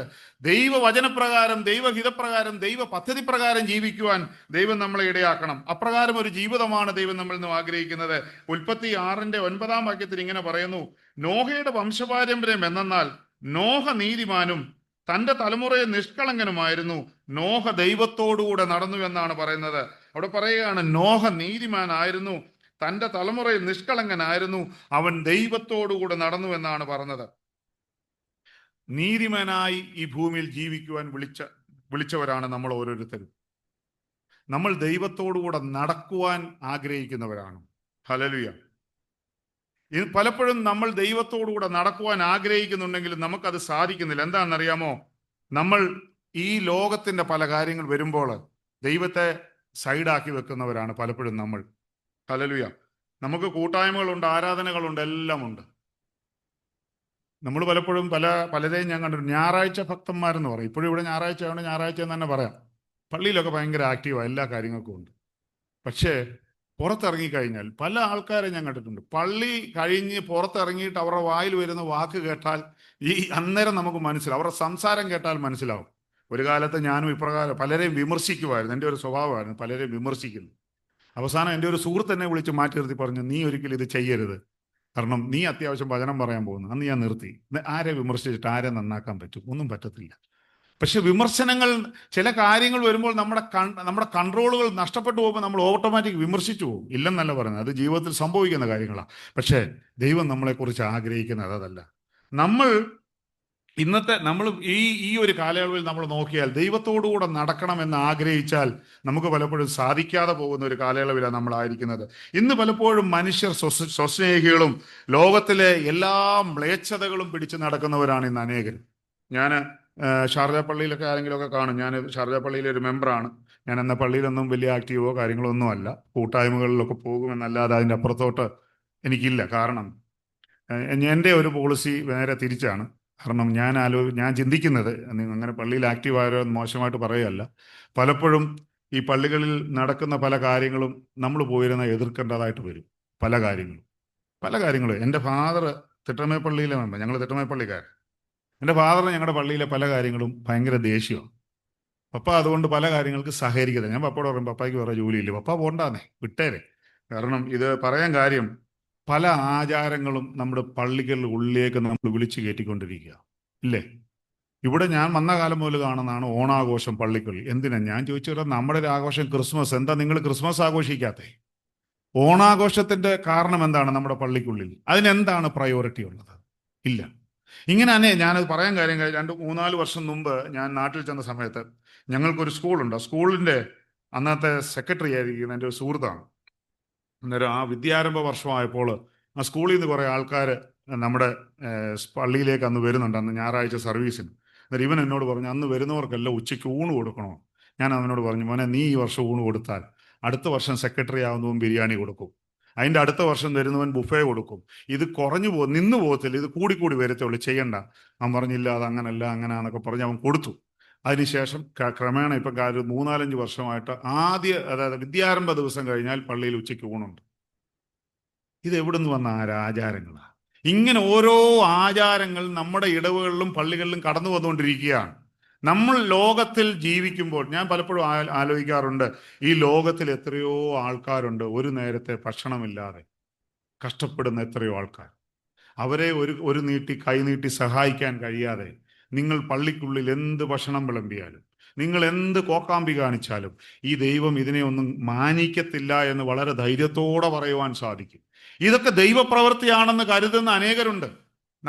ദൈവവചനപ്രകാരം, ദൈവഹിതപ്രകാരം, ദൈവ പദ്ധതി പ്രകാരം ജീവിക്കുവാൻ ദൈവം നമ്മളെ ഇടയാക്കണം. അപ്രകാരം ഒരു ജീവിതമാണ് ദൈവം നമ്മളിൽ നിന്നും ആഗ്രഹിക്കുന്നത്. ഉൽപ്പത്തി 6-ന്റെ 9-ാം വാക്യത്തിൽ ഇങ്ങനെ പറയുന്നു, നോഹയുടെ വംശപാരമ്പര്യം എന്നാൽ നോഹ നീതിമാനും തൻ്റെ തലമുറയെ നിഷ്കളങ്കനുമായിരുന്നു, നോഹ ദൈവത്തോടുകൂടെ നടന്നു എന്നാണ് പറയുന്നത്. അവിടെ പറയുകയാണ്, നോഹ നീതിമാനായിരുന്നു, തൻ്റെ തലമുറയിൽ നിഷ്കളങ്കനായിരുന്നു, അവൻ ദൈവത്തോടുകൂടെ നടന്നു എന്നാണ് പറഞ്ഞത്. നീതിമാനായി ഈ ഭൂമിയിൽ ജീവിക്കുവാൻ വിളിച്ചവരാണ് നമ്മൾ ഓരോരുത്തരും. നമ്മൾ ദൈവത്തോടുകൂടെ നടക്കുവാൻ ആഗ്രഹിക്കുന്നവരാണ്. ഹല്ലേലൂയ. പലപ്പോഴും നമ്മൾ ദൈവത്തോടുകൂടെ നടക്കുവാൻ ആഗ്രഹിക്കുന്നുണ്ടെങ്കിലും നമുക്കത് സാധിക്കുന്നില്ല. എന്താണെന്നറിയാമോ? നമ്മൾ ഈ ലോകത്തിന്റെ പല കാര്യങ്ങൾ വരുമ്പോൾ ദൈവത്തെ സൈഡാക്കി വെക്കുന്നവരാണ് പലപ്പോഴും നമ്മൾ. ഹല്ലേലൂയ. നമുക്ക് കൂട്ടായ്മകളുണ്ട്, ആരാധനകളുണ്ട്, എല്ലാം ഉണ്ട്. നമ്മൾ പലപ്പോഴും പലരെയും ഞാൻ കണ്ടിട്ടുണ്ട്, ഞായറാഴ്ച ഭക്തന്മാരെന്ന് പറയും. ഇപ്പോഴും ഇവിടെ ഞായറാഴ്ച ആയതുകൊണ്ട് ഞായറാഴ്ച എന്ന് തന്നെ പറയാം. പള്ളിയിലൊക്കെ ഭയങ്കര ആക്റ്റീവാണ്, എല്ലാ കാര്യങ്ങൾക്കും ഉണ്ട്. പക്ഷേ പുറത്തിറങ്ങിക്കഴിഞ്ഞാൽ പല ആൾക്കാരെ ഞാൻ കണ്ടിട്ടുണ്ട്, പള്ളി കഴിഞ്ഞ് പുറത്തിറങ്ങിയിട്ട് അവരുടെ വായിൽ വരുന്ന വാക്ക് കേട്ടാൽ അന്നേരം നമുക്ക് മനസ്സിലാവും, അവരുടെ സംസാരം കേട്ടാൽ മനസ്സിലാവും. ഒരു കാലത്ത് ഞാനും ഇപ്രകാരം പലരെയും വിമർശിക്കുമായിരുന്നു. എൻ്റെ ഒരു സ്വഭാവമായിരുന്നു പലരെയും വിമർശിക്കുന്നു. അവസാനം എൻ്റെ ഒരു സുഹൃത്ത് എന്നെ വിളിച്ച് മാറ്റി നിർത്തി പറഞ്ഞു, നീ ഒരിക്കലും ഇത് ചെയ്യരുത്, കാരണം നീ അത്യാവശ്യം വചനം പറയാൻ പോകുന്നു. അന്ന് ഞാൻ നിർത്തി. ആരെ വിമർശിച്ചിട്ട് ആരെ നന്നാക്കാൻ പറ്റും? ഒന്നും പറ്റത്തില്ല. പക്ഷെ വിമർശനങ്ങൾ, ചില കാര്യങ്ങൾ വരുമ്പോൾ നമ്മുടെ കൺട്രോളുകൾ നഷ്ടപ്പെട്ടു പോകുമ്പോൾ നമ്മൾ ഓട്ടോമാറ്റിക് വിമർശിച്ചു പോകും. ഇല്ലെന്നല്ല പറയുന്നത്, അത് ജീവിതത്തിൽ സംഭവിക്കുന്ന കാര്യങ്ങളാണ്. പക്ഷേ ദൈവം നമ്മളെക്കുറിച്ച് ആഗ്രഹിക്കുന്നത് അതല്ല. നമ്മൾ ഈ ഒരു കാലയളവിൽ നമ്മൾ നോക്കിയാൽ ദൈവത്തോടുകൂടെ നടക്കണമെന്ന് ആഗ്രഹിച്ചാൽ നമുക്ക് പലപ്പോഴും സാധിക്കാതെ പോകുന്ന ഒരു കാലയളവിലാണ് നമ്മളായിരിക്കുന്നത്. ഇന്ന് പലപ്പോഴും മനുഷ്യർ സ്വസ്നേഹികളും ലോകത്തിലെ എല്ലാ മ്ലേച്ഛതകളും പിടിച്ചു നടക്കുന്നവരാണ് ഇന്ന് അനേകരും. ഞാൻ ഷാർജ പള്ളിയിലൊക്കെ ആരെങ്കിലുമൊക്കെ കാണും. ഞാൻ ഷാർജ പള്ളിയിലെ ഒരു മെമ്പറാണ്. ഞാൻ എന്ന പള്ളിയിലൊന്നും വലിയ ആക്റ്റീവോ കാര്യങ്ങളോ ഒന്നും അല്ല. കൂട്ടായ്മകളിലൊക്കെ പോകുമെന്നല്ലാതെ അതിൻ്റെ അപ്പുറത്തോട്ട് എനിക്കില്ല. കാരണം എൻ്റെ ഒരു പോളിസി നേരെ തിരിച്ചാണ്. കാരണം ഞാൻ ചിന്തിക്കുന്നത്, അങ്ങനെ പള്ളിയിൽ ആക്റ്റീവ് ആരോ മോശമായിട്ട് പറയുകയല്ല, പലപ്പോഴും ഈ പള്ളികളിൽ നടക്കുന്ന പല കാര്യങ്ങളും നമ്മൾ പോയിരുന്ന എതിർക്കേണ്ടതായിട്ട് വരും. പല കാര്യങ്ങളും എൻ്റെ ഫാദർ തിട്ടമേപ്പള്ളിയിലെ മെമ്പർ, ഞങ്ങൾ തിട്ടമേപ്പള്ളിക്കാർ. എൻ്റെ ഫാദറിന് ഞങ്ങളുടെ പള്ളിയിലെ പല കാര്യങ്ങളും ഭയങ്കര ദേഷ്യമാണ്. പപ്പ അതുകൊണ്ട് പല കാര്യങ്ങൾക്ക് സഹകരിക്കത്തില്ല. ഞാൻ പപ്പയോട് പറയും, പപ്പായ്ക്ക് വേറെ ജോലിയില്ല, പപ്പ പോണ്ടാന്നേ, വിട്ടേരെ. കാരണം ഇത് പറയാൻ കാര്യം, പല ആചാരങ്ങളും നമ്മുടെ പള്ളികളുടെ ഉള്ളിലേക്ക് നമ്മൾ വിളിച്ചു കയറ്റിക്കൊണ്ടിരിക്കുക ഇല്ലേ? ഇവിടെ ഞാൻ വന്ന കാലം മുതൽ കാണുന്നതാണ് ഓണാഘോഷം പള്ളിക്കുള്ളിൽ. എന്തിനാ ഞാൻ ചോദിച്ചു, നമ്മുടെ ഒരു ആഘോഷം ക്രിസ്മസ്, എന്താ നിങ്ങൾ ക്രിസ്മസ് ആഘോഷിക്കാത്തേ? ഓണാഘോഷത്തിന്റെ കാരണം എന്താണ്? നമ്മുടെ പള്ളിക്കുള്ളിൽ അതിനെന്താണ് പ്രയോറിറ്റി ഉള്ളത്? ഇല്ല. ഇങ്ങനെ തന്നെ ഞാനത് പറയാൻ കാര്യം, 2-3-4 വർഷം മുമ്പ് ഞാൻ നാട്ടിൽ ചെന്ന സമയത്ത് ഞങ്ങൾക്കൊരു സ്കൂളുണ്ട്. ആ സ്കൂളിന്റെ അന്നത്തെ സെക്രട്ടറി ആയിരിക്കുന്ന എൻ്റെ ഒരു സുഹൃത്താണ്. അന്നേരം ആ വിദ്യാരംഭ വർഷമായപ്പോൾ ആ സ്കൂളിൽ നിന്ന് കുറേ ആൾക്കാർ നമ്മുടെ പള്ളിയിലേക്ക് അന്ന് വരുന്നുണ്ട്, അന്ന് ഞായറാഴ്ച സർവീസിന്. അന്നേരം ഇവൻ എന്നോട് പറഞ്ഞു, അന്ന് വരുന്നവർക്കെല്ലാം ഉച്ചയ്ക്ക് ഊണ് കൊടുക്കണോ? ഞാൻ അവനോട് പറഞ്ഞു, മോനെ നീ ഈ വർഷം ഊണ് കൊടുത്താൽ അടുത്ത വർഷം സെക്രട്ടറി ആവുന്നവൻ ബിരിയാണി കൊടുക്കും, അതിൻ്റെ അടുത്ത വർഷം വരുന്നവൻ ബുഫേ കൊടുക്കും. ഇത് നിന്ന് പോകത്തില്ല, ഇത് കൂടി വരത്തുള്ളൂ, ചെയ്യണ്ട. അവൻ പറഞ്ഞില്ല, അത് അങ്ങനല്ല അങ്ങനെയാന്നൊക്കെ പറഞ്ഞ് അവൻ കൊടുത്തു. അതിനുശേഷം ക്രമേണ ഇപ്പം 3-4-5 വർഷമായിട്ട് അതായത് വിദ്യാരംഭ ദിവസം കഴിഞ്ഞാൽ പള്ളിയിൽ ഉച്ചയ്ക്ക് ഊണുണ്ട്. ഇത് എവിടെ നിന്ന് വന്ന ആചാരങ്ങളാണ്? ഇങ്ങനെ ഓരോ ആചാരങ്ങൾ നമ്മുടെ ഇടവുകളിലും പള്ളികളിലും കടന്നു വന്നുകൊണ്ടിരിക്കുകയാണ്. നമ്മൾ ലോകത്തിൽ ജീവിക്കുമ്പോൾ ഞാൻ പലപ്പോഴും ആലോചിക്കാറുണ്ട്, ഈ ലോകത്തിൽ എത്രയോ ആൾക്കാരുണ്ട് ഒരു നേരത്തെ ഭക്ഷണമില്ലാതെ കഷ്ടപ്പെടുന്ന എത്രയോ ആൾക്കാർ. അവരെ ഒരു കൈ നീട്ടി സഹായിക്കാൻ കഴിയാതെ നിങ്ങൾ പള്ളിക്കുള്ളിൽ എന്ത് ഭക്ഷണം വിളമ്പിയാലും, നിങ്ങൾ എന്ത് കോക്കാമ്പി കാണിച്ചാലും ഈ ദൈവം ഇതിനെ ഒന്നും മാനിക്കത്തില്ല എന്ന് വളരെ ധൈര്യത്തോടെ പറയുവാൻ സാധിക്കും. ഇതൊക്കെ ദൈവപ്രവൃത്തിയാണെന്ന് കരുതുന്ന അനേകരുണ്ട്.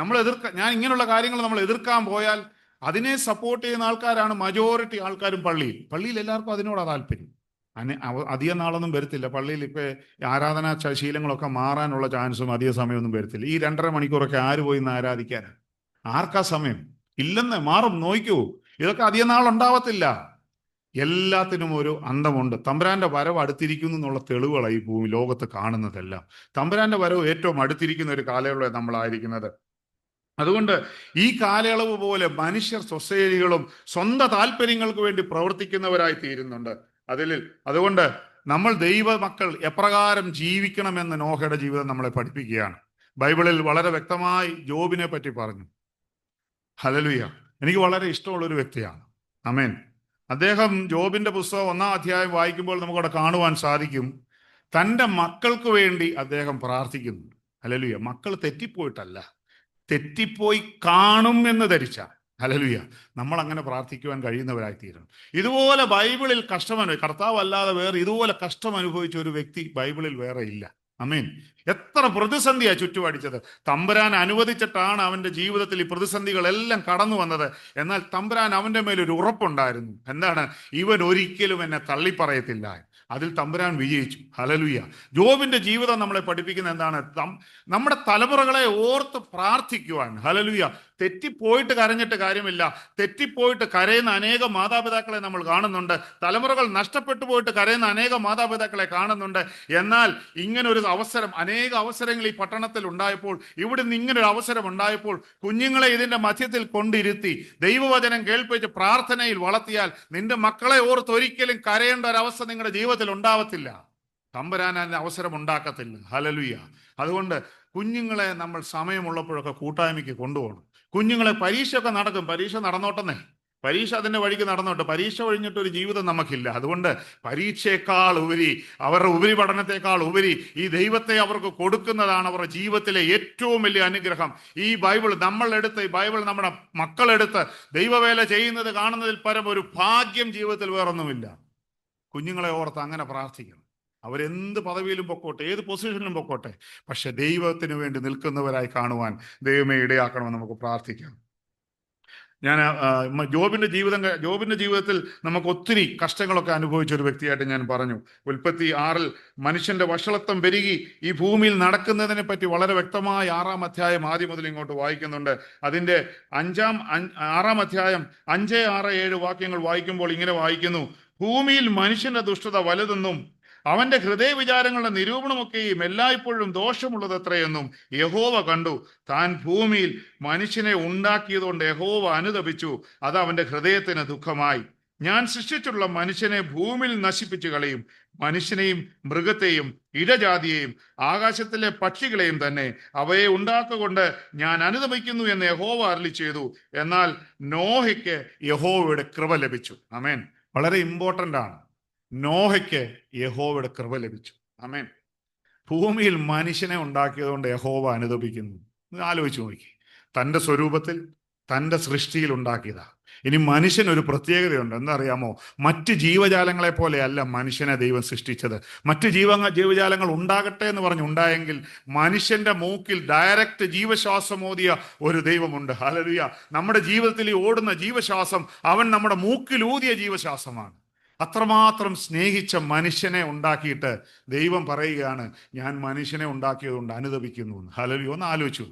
ഞാൻ ഇങ്ങനെയുള്ള കാര്യങ്ങൾ നമ്മൾ എതിർക്കാൻ പോയാൽ അതിനെ സപ്പോർട്ട് ചെയ്യുന്ന ആൾക്കാരാണ് മജോറിറ്റി ആൾക്കാരും. പള്ളിയിൽ എല്ലാവർക്കും അതിനോടാ താല്പര്യം. അധികം നാളൊന്നും വരത്തില്ല പള്ളിയിൽ. ഇപ്പൊ ആരാധനാ ശീലങ്ങളൊക്കെ മാറാനുള്ള ചാൻസും അധിക സമയമൊന്നും വരത്തില്ല. ഈ 2.5 മണിക്കൂറൊക്കെ ആര് പോയി ഇന്ന് ആരാധിക്കാൻ? ആർക്കാ സമയം? ഇല്ലെന്ന് മാറും, നോക്കൂ. ഇതൊക്കെ അധികം നാളുണ്ടാവത്തില്ല. എല്ലാത്തിനും ഒരു അന്തമുണ്ട്. തമ്പുരാന്റെ വരവ് അടുത്തിരിക്കുന്നു എന്നുള്ള തെളിവുകളായി ഭൂമി ലോകത്ത് കാണുന്നതെല്ലാം. തമ്പുരാന്റെ വരവ് ഏറ്റവും അടുത്തിരിക്കുന്ന ഒരു കാലയളവ് നമ്മളായിരിക്കുന്നത്. അതുകൊണ്ട് ഈ കാലയളവ് പോലെ മനുഷ്യർ സൊസൈറ്റികളും സ്വന്തം താല്പര്യങ്ങൾക്ക് വേണ്ടി പ്രവർത്തിക്കുന്നവരായി തീരുന്നുണ്ട്. അതുകൊണ്ട് നമ്മൾ ദൈവമക്കൾ എപ്രകാരം ജീവിക്കണമെന്ന് നോഹയുടെ ജീവിതം നമ്മളെ പഠിപ്പിക്കുകയാണ്. ബൈബിളിൽ വളരെ വ്യക്തമായി ജോബിനെ പറ്റി പറഞ്ഞു. ഹല്ലേലൂയ. എനിക്ക് വളരെ ഇഷ്ടമുള്ള ഒരു വ്യക്തിയാണ്. ആമേൻ. അദ്ദേഹം ജോബിന്റെ പുസ്തകം 1-ാം അധ്യായം വായിക്കുമ്പോൾ നമുക്കവിടെ കാണുവാൻ സാധിക്കും, തൻ്റെ മക്കൾക്ക് വേണ്ടി അദ്ദേഹം പ്രാർത്ഥിക്കുന്നു. ഹല്ലേലൂയ. മക്കൾ തെറ്റിപ്പോയിട്ടല്ല, തെറ്റിപ്പോയി കാണും എന്ന് ധരിച്ച. ഹല്ലേലൂയ. നമ്മൾ അങ്ങനെ പ്രാർത്ഥിക്കുവാൻ കഴിയുന്നവരായി തീരണം. ഇതുപോലെ ബൈബിളിൽ കർത്താവ് അല്ലാതെ വേറെ ഇതുപോലെ കഷ്ടം അനുഭവിച്ച ഒരു വ്യക്തി ബൈബിളിൽ വേറെ ഇല്ല. ആമേൻ. എത്ര പ്രതിസന്ധിയാ ചുറ്റുപടിച്ചത്. തമ്പുരാൻ അനുവദിച്ചിട്ടാണ് അവന്റെ ജീവിതത്തിൽ ഈ പ്രതിസന്ധികളെല്ലാം കടന്നു വന്നത്. എന്നാൽ തമ്പുരാൻ അവന്റെ മേലൊരു ഉറപ്പുണ്ടായിരുന്നു. എന്താണ്? ഇവൻ ഒരിക്കലും എന്നെ തള്ളിപ്പറയത്തില്ല. അതിൽ തമ്പുരാൻ വിജയിച്ചു. ഹല്ലേലൂയ. ജോബിന്റെ ജീവിതം നമ്മളെ പഠിപ്പിക്കുന്ന എന്താണ്? നമ്മുടെ തലമുറകളെ ഓർത്ത് പ്രാർത്ഥിക്കുവാൻ. ഹല്ലേലൂയ. തെറ്റിപ്പോയിട്ട് കരഞ്ഞിട്ട് കാര്യമില്ല. തെറ്റിപ്പോയിട്ട് കരയുന്ന അനേകം മാതാപിതാക്കളെ നമ്മൾ കാണുന്നുണ്ട്. തലമുറകൾ നഷ്ടപ്പെട്ടു പോയിട്ട് കരയുന്ന അനേകം മാതാപിതാക്കളെ കാണുന്നുണ്ട്. എന്നാൽ ഇങ്ങനെ ഒരു അവസരം, അനേക അവസരങ്ങൾ ഈ പട്ടണത്തിൽ ഉണ്ടായപ്പോൾ, ഇവിടുന്ന് ഇങ്ങനൊരു അവസരം ഉണ്ടായപ്പോൾ കുഞ്ഞുങ്ങളെ ഇതിന്റെ മധ്യത്തിൽ കൊണ്ടിരുത്തി ദൈവവചനം കേൾപ്പിച്ച് പ്രാർത്ഥനയിൽ വളർത്തിയാൽ നിന്റെ മക്കളെ ഓർത്ത് ഒരിക്കലും കരയേണ്ട ഒരവസ്ഥ നിങ്ങളുടെ ജീവിതത്തിൽ ഉണ്ടാവത്തില്ല. തമ്പുരാൻ അതിന് അവസരം ഉണ്ടാക്കത്തില്ല. ഹല്ലേലൂയ. അതുകൊണ്ട് കുഞ്ഞുങ്ങളെ നമ്മൾ സമയമുള്ളപ്പോഴൊക്കെ കൂട്ടായ്മയ്ക്ക് കൊണ്ടുപോകണം. കുഞ്ഞുങ്ങളെ പരീക്ഷയൊക്കെ നടക്കും, പരീക്ഷ നടന്നോട്ടെന്നേ, പരീക്ഷ അതിൻ്റെ വഴിക്ക് നടന്നോട്ടെ. പരീക്ഷ കഴിഞ്ഞിട്ടൊരു ജീവിതം നമുക്കില്ല. അതുകൊണ്ട് പരീക്ഷയേക്കാൾ ഉപരി, അവരുടെ ഉപരിപഠനത്തെക്കാൾ ഉപരി ഈ ദൈവത്തെ അവർക്ക് കൊടുക്കുന്നതാണ് അവരുടെ ജീവിതത്തിലെ ഏറ്റവും വലിയ അനുഗ്രഹം. ഈ ബൈബിൾ ഈ ബൈബിൾ നമ്മുടെ മക്കളെടുത്ത് ദൈവവേല ചെയ്യുന്നത് കാണുന്നതിൽ പരം ഒരു ഭാഗ്യം ജീവിതത്തിൽ വേറൊന്നുമില്ല. കുഞ്ഞുങ്ങളെ ഓർത്ത് അങ്ങനെ പ്രാർത്ഥിക്കണം. അവരെന്ത് പദവിയിലും പൊക്കോട്ടെ, ഏത് പൊസിഷനിലും പൊക്കോട്ടെ, പക്ഷെ ദൈവത്തിന് വേണ്ടി നിൽക്കുന്നവരായി കാണുവാൻ ദൈവമേ ഇടയാക്കണമെന്ന് നമുക്ക് പ്രാർത്ഥിക്കാം. ഞാൻ ജോബിന്റെ ജീവിതത്തിൽ നമുക്ക് ഒത്തിരി കഷ്ടങ്ങളൊക്കെ അനുഭവിച്ച ഒരു വ്യക്തിയായിട്ട് ഞാൻ പറഞ്ഞു. ഉൽപ്പത്തി 6 മനുഷ്യന്റെ വഷളത്വം പെരുകി ഈ ഭൂമിയിൽ നടക്കുന്നതിനെ പറ്റി വളരെ വ്യക്തമായി 6-ാം അധ്യായം ആദ്യം മുതൽ ഇങ്ങോട്ട് വായിക്കുന്നുണ്ട്. അതിന്റെ 6-ാം അധ്യായം 5, 6, 7 വാക്യങ്ങൾ വായിക്കുമ്പോൾ ഇങ്ങനെ വായിക്കുന്നു: ഭൂമിയിൽ മനുഷ്യന്റെ ദുഷ്ടത വലുതെന്നും അവന്റെ ഹൃദയവിചാരങ്ങളുടെ നിരൂപണമൊക്കെയും എല്ലായ്പ്പോഴും ദോഷമുള്ളത് എത്രയെന്നും യഹോവ കണ്ടു. താൻ ഭൂമിയിൽ മനുഷ്യനെ ഉണ്ടാക്കിയതുകൊണ്ട് യഹോവ അനുതപിച്ചു. അത് അവന്റെ ഹൃദയത്തിന് ദുഃഖമായി. ഞാൻ സൃഷ്ടിച്ചിട്ടുള്ള മനുഷ്യനെ ഭൂമിയിൽ നശിപ്പിച്ചു കളയും. മനുഷ്യനെയും മൃഗത്തെയും ഇഴജാതിയെയും ആകാശത്തിലെ പക്ഷികളെയും തന്നെ അവയെ ഉണ്ടാക്കുകൊണ്ട് ഞാൻ അനുദമിക്കുന്നു എന്ന് യഹോവ അരുളി ചെയ്തു. എന്നാൽ നോഹയ്ക്ക് യഹോവയുടെ കൃപ ലഭിച്ചു. ആമേൻ. വളരെ ഇമ്പോർട്ടൻ്റ് ആണ്. നോഹയ്ക്ക് യഹോവയുടെ കൃപ ലഭിച്ചു. ആമേൻ. ഭൂമിയിൽ മനുഷ്യനെ ഉണ്ടാക്കിയതുകൊണ്ട് യഹോവ അനുദപിക്കുന്നു. ആലോചിച്ച് നോക്കി. തൻ്റെ സ്വരൂപത്തിൽ തൻ്റെ സൃഷ്ടിയിൽ ഉണ്ടാക്കിയതാ. ഇനി മനുഷ്യനൊരു പ്രത്യേകതയുണ്ട്. എന്താ? മറ്റ് ജീവജാലങ്ങളെ പോലെയല്ല മനുഷ്യനെ ദൈവം സൃഷ്ടിച്ചത്. മറ്റ് ജീവജാലങ്ങൾ ഉണ്ടാകട്ടെ എന്ന് പറഞ്ഞ് ഉണ്ടായെങ്കിൽ മനുഷ്യന്റെ മൂക്കിൽ ഡയറക്റ്റ് ജീവശ്വാസം ഓതിയ ഒരു ദൈവമുണ്ട്. ഹല്ലേലൂയ. നമ്മുടെ ജീവിതത്തിൽ ഈ ഓടുന്ന ജീവശ്വാസം അവൻ നമ്മുടെ മൂക്കിൽ ഊതിയ ജീവശ്വാസമാണ്. അത്രമാത്രം സ്നേഹിച്ച മനുഷ്യനെ ഉണ്ടാക്കിയിട്ട് ദൈവം പറയുകയാണ്, ഞാൻ മനുഷ്യനെ ഉണ്ടാക്കിയതുകൊണ്ട് അനുദപിക്കുന്നു. ഹല്ലേലൂയ. ഒന്ന് ആലോചിച്ചു.